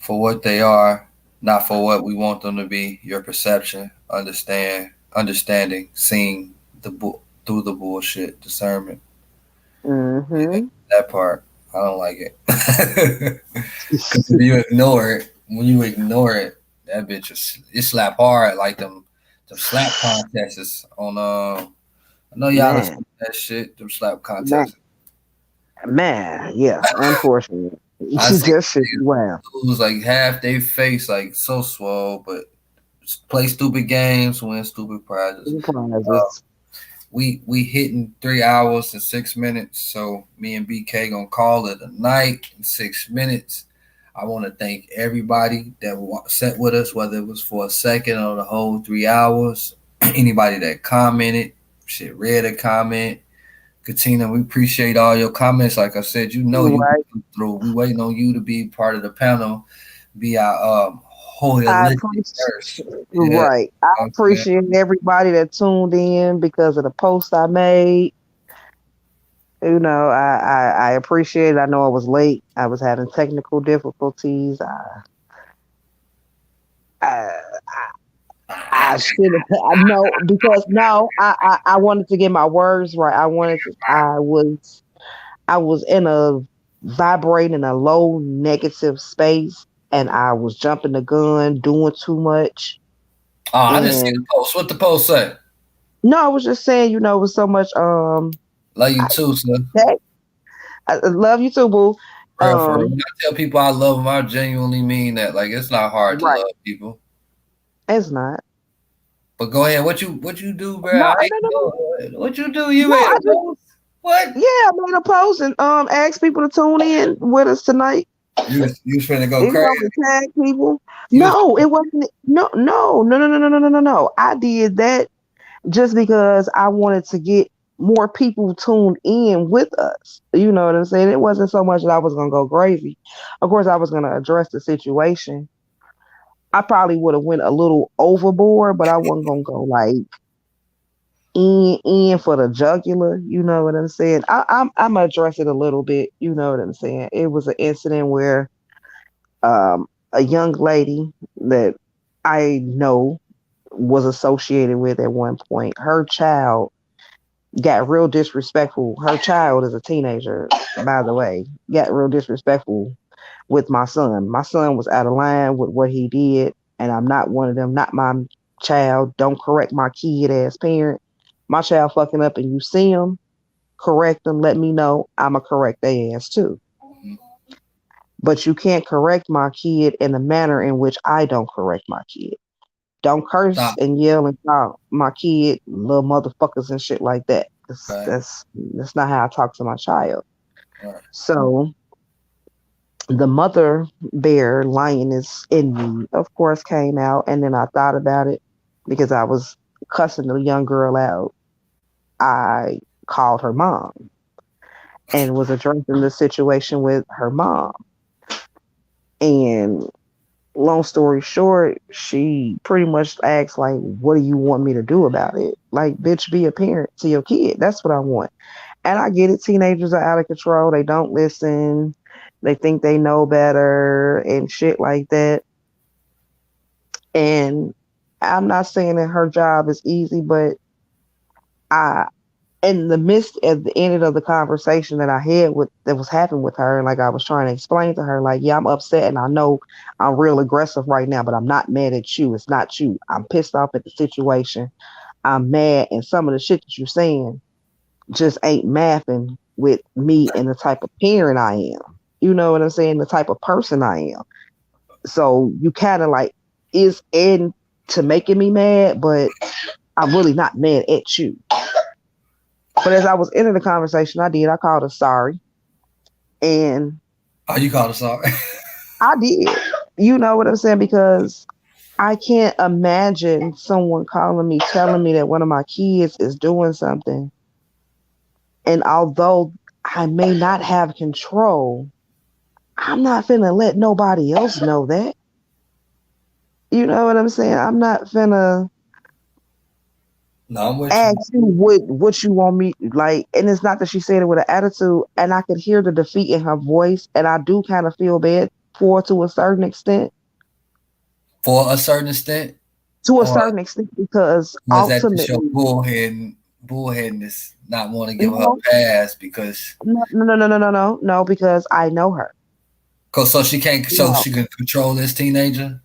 for what they are, not for what we want them to be. Your perception, understanding, seeing through the bullshit, discernment. Yeah, Mm-hmm. that part, I don't like it. Because if you ignore it, when you ignore it, that bitch it slap hard like them slap contests on I know y'all listen Man, to that shit, them slap man, contests. man, yeah. Unfortunately, I see that shit. Wow. lose like half they face like so swole, but play stupid games, win stupid prizes. Surprises. We hitting 3 hours and 6 minutes, so me and BK gonna call it a night in 6 minutes. I want to thank everybody that sat with us, whether it was for a second or the whole 3 hours. Anybody that commented, shit, read a comment. Katina, we appreciate all your comments. Like I said, you Right. come through. We waiting on you to be part of the panel, be our I holistic nurse. appreciate. Yeah, Right. I appreciate everybody that tuned in because of the post I made. I appreciate it. I know I was late. I was having technical difficulties. I, I should have. I know because no, I wanted to get my words right. I was in a vibrating a low negative space, and I was jumping the gun, doing too much. Oh, I didn't see the And post. What the post say? no, I was just saying, it was so much. Love you too, son. I love you too, boo. For real. When I tell people I love them, I genuinely mean that. Like it's not hard to Right. love people. It's not. But go ahead. What you do, bro? No, What you do? You no, made I a just post? What? yeah, I made a post and asked people to tune in with us tonight. You was finna go crazy. Tag people. No, it wasn't. No. I did that just because I wanted to get more people tuned in with us. You know what I'm saying? It wasn't so much that I was gonna go crazy. Of course, I was gonna address the situation. I probably would have went a little overboard, but I wasn't gonna go like in for the jugular. You know what I'm saying? I'm gonna address it a little bit. You know what I'm saying? It was an incident where a young lady that I know was associated with at one point, her child got real disrespectful. Her child is a teenager, by the way, got real disrespectful with my son. My son was out of line with what he did, and I'm not one of them, not my child. Don't correct my kid as parent. My child fucking up and you see him, correct them, let me know. I'ma correct their ass too. But you can't correct my kid in a manner in which I don't correct my kid. Don't curse and yell and call my kid little motherfuckers and shit like that. That's not how I talk to my child. Right. So the mother bear lioness in me, of course, came out, and then I thought about it because I was cussing the young girl out. I called her mom and was addressing the situation with her mom. And long story short, she pretty much asked, like, what do you want me to do about it? Like, bitch, be a parent to your kid. That's what I want. And I get it. Teenagers are out of control. They don't listen. They think they know better and shit like that. And I'm not saying that her job is easy, but in the midst at the end of the conversation that I had that was happening with her, like I was trying to explain to her, like, yeah, I'm upset and I know I'm real aggressive right now, but I'm not mad at you. It's not you. I'm pissed off at the situation. I'm mad, and some of the shit that you're saying just ain't mapping with me and the type of parent I am. You know what I'm saying? The type of person I am. So you kind of like is into making me mad, but I'm really not mad at you. But as I was ending the conversation, I called her sorry. And you called her sorry? I did. You know what I'm saying? Because I can't imagine someone calling me, telling me that one of my kids is doing something And although I may not have control, I'm not finna let nobody else know that. You know what I'm saying? I'm not finna ask you what you want me like. And it's not that she said it with an attitude, and I could hear the defeat in her voice, and I do kind of feel bad for her to a certain extent. For a certain extent? To a certain extent, because ultimately, that your bullheadness, not want to give her a pass because no, because I know her. So she can't, so she can control this teenager.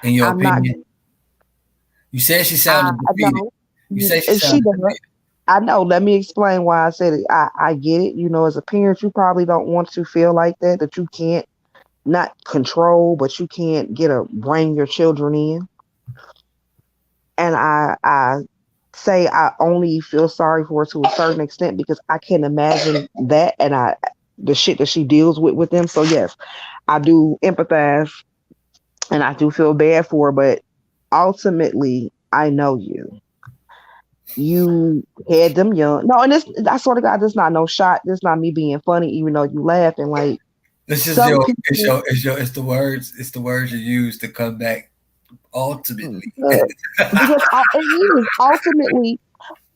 In your opinion, you said she sounded defeated. You say she sounded defeated. I know. Let me explain why I said it. I get it. You know, as a parent, you probably don't want to feel like that you can't not control, but you can't bring your children in. And I say I only feel sorry for her to a certain extent because I can imagine that and the shit that she deals with them. So yes, I do empathize and I do feel bad for her, but ultimately I know you. You had them young. No, and I swear to God, this not no shot. This not me being funny, even though you laughing. Like this is it's the words you use to come back. Ultimately, because ultimately,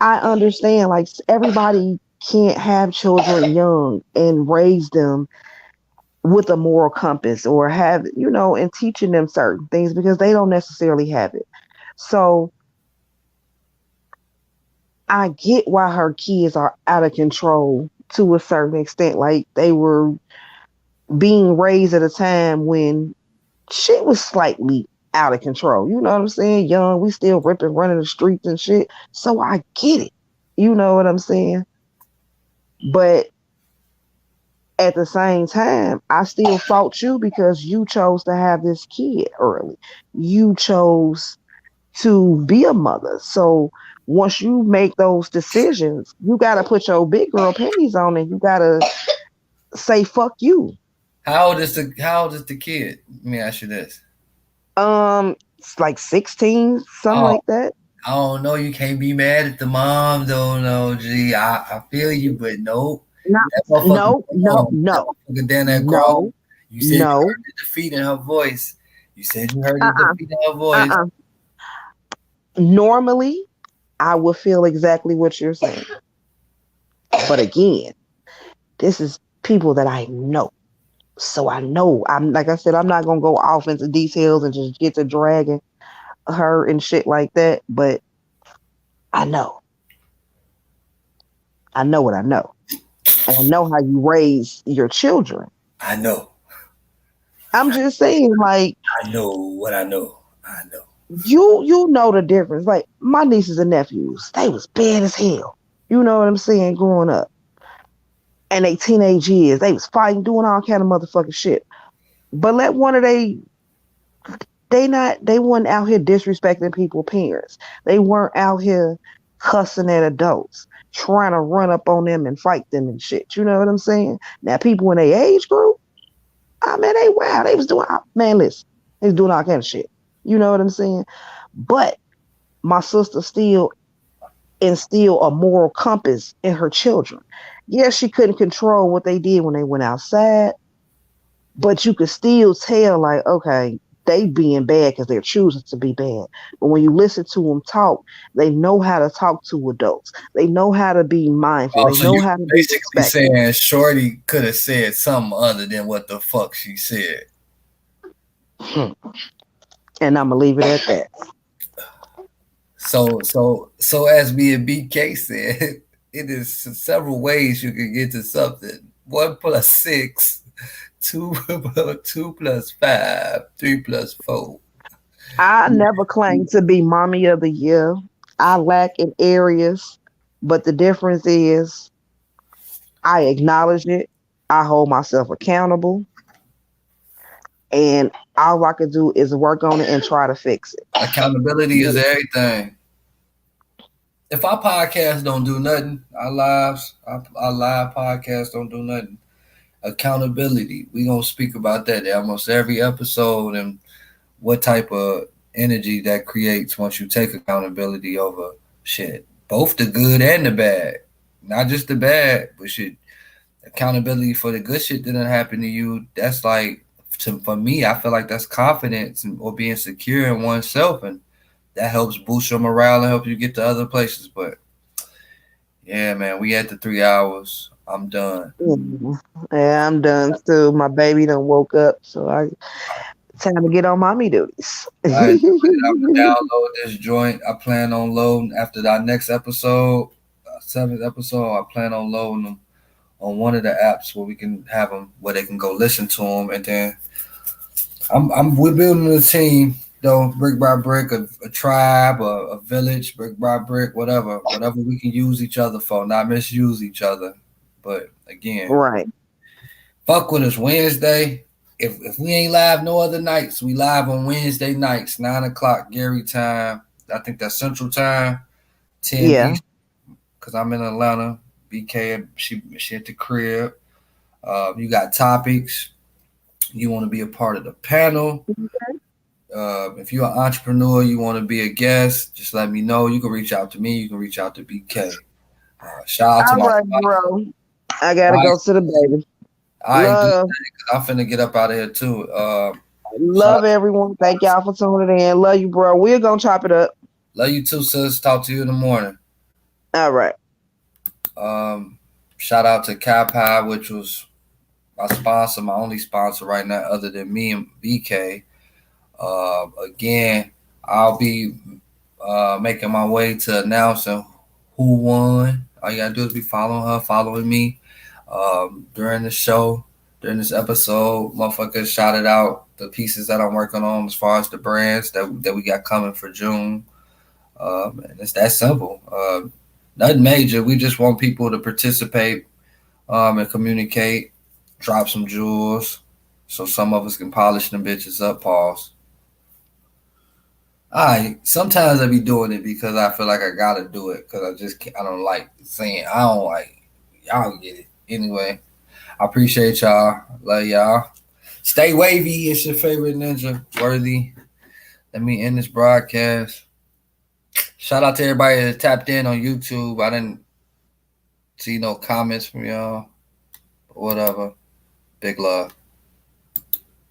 I understand. Like everybody can't have children young and raise them with a moral compass or have and teaching them certain things because they don't necessarily have it. So I get why her kids are out of control to a certain extent. Like they were being raised at a time when shit was slightly out of control. You know what I'm saying? Young, we still ripping, running the streets and shit. So I get it. You know what I'm saying? But at the same time, I still fault you because you chose to have this kid early. You chose to be a mother. So once you make those decisions, you got to put your big girl panties on and you got to say, fuck you. How old is the kid? Let me ask you this. It's like 16, something like that. I don't know. You can't be mad at the mom, though. No, G. I feel you, but nope. No. You said you heard the defeat in her voice. You said you heard the defeat in her voice. Normally, I would feel exactly what you're saying. But again, this is people that I know. So I know, like I said, I'm not going to go off into details and just get to dragging her and shit like that. But I know. I know what I know. And I know how you raise your children. I know. I'm just saying, like. I know what I know. I know. You know the difference. Like, my nieces and nephews, they was bad as hell. You know what I'm saying? Growing up. And they teenage years, they was fighting, doing all kind of motherfucking shit. But let one of they weren't out here disrespecting people's parents. They weren't out here cussing at adults, trying to run up on them and fight them and shit. You know what I'm saying? Now, people in their age group, they was doing, listen, they was doing all kind of shit. You know what I'm saying? But my sister still instill a moral compass in her children. Yes, she couldn't control what they did when they went outside, but you could still tell, like, okay, they being bad because they're choosing to be bad. But when you listen to them talk, they know how to talk to adults. They know how to be mindful. They know how to be respectful. Saying Shorty could have said something other than what the fuck she said. And I'm gonna leave it at that. So as me and BK said, it is several ways you can get to something. 1 + 6, 2 + 5, 3 + 4. I never claimed to be mommy of the year. I lack in areas, but the difference is I acknowledge it. I hold myself accountable. And all I can do is work on it and try to fix it. Accountability is everything. If our podcast don't do nothing, our live podcast don't do nothing. Accountability, we gonna speak about that almost every episode and what type of energy that creates once you take accountability over shit, both the good and the bad. not just the bad, but shit, accountability for the good shit that didn't happen to you. That's like, for me, I feel like that's confidence or being secure in oneself, and that helps boost your morale and help you get to other places. But yeah, man, we at the 3 hours. I'm done. Yeah, I'm done too. My baby done woke up, so time to get on mommy duties. All right, I'm gonna download this joint. I plan on loading after our next episode, 7th episode. I plan on loading them on one of the apps where we can have them where they can go listen to them, and then we're building a team though, brick by brick, a tribe, a village, brick by brick, whatever we can use each other for, not misuse each other. But again, right. Fuck with us Wednesday. If we ain't live no other nights, we live on Wednesday nights, 9:00 Gary time. I think that's Central Time, 10 East. Because I'm in Atlanta. BK, she at the crib. You got topics. You want to be a part of the panel. If you're an entrepreneur, you want to be a guest, just let me know. You can reach out to me. You can reach out to BK. Shout out to my bro. I gotta go to the baby. I'm finna get up out of here too. Love everyone. Thank y'all for tuning in. Love you, bro. We're gonna chop it up. Love you too, sis. Talk to you in the morning. All right. Shout out to Pie, which was my sponsor, my only sponsor right now, other than me and BK. Again, I'll be making my way to announcing who won. All you gotta do is be following me. During the show, during this episode, motherfuckers shouted out the pieces that I'm working on as far as the brands that we got coming for June. And it's that simple. Nothing major. We just want people to participate and communicate, drop some jewels, so some of us can polish them bitches up. Pause. Sometimes I be doing it because I feel like I gotta do it because I don't like saying I don't like. Y'all get it. Anyway, I appreciate y'all. Love y'all. Stay wavy. It's your favorite ninja, Worthy. Let me end this broadcast. Shout out to everybody that tapped in on YouTube. I didn't see no comments from y'all. But whatever. Big love.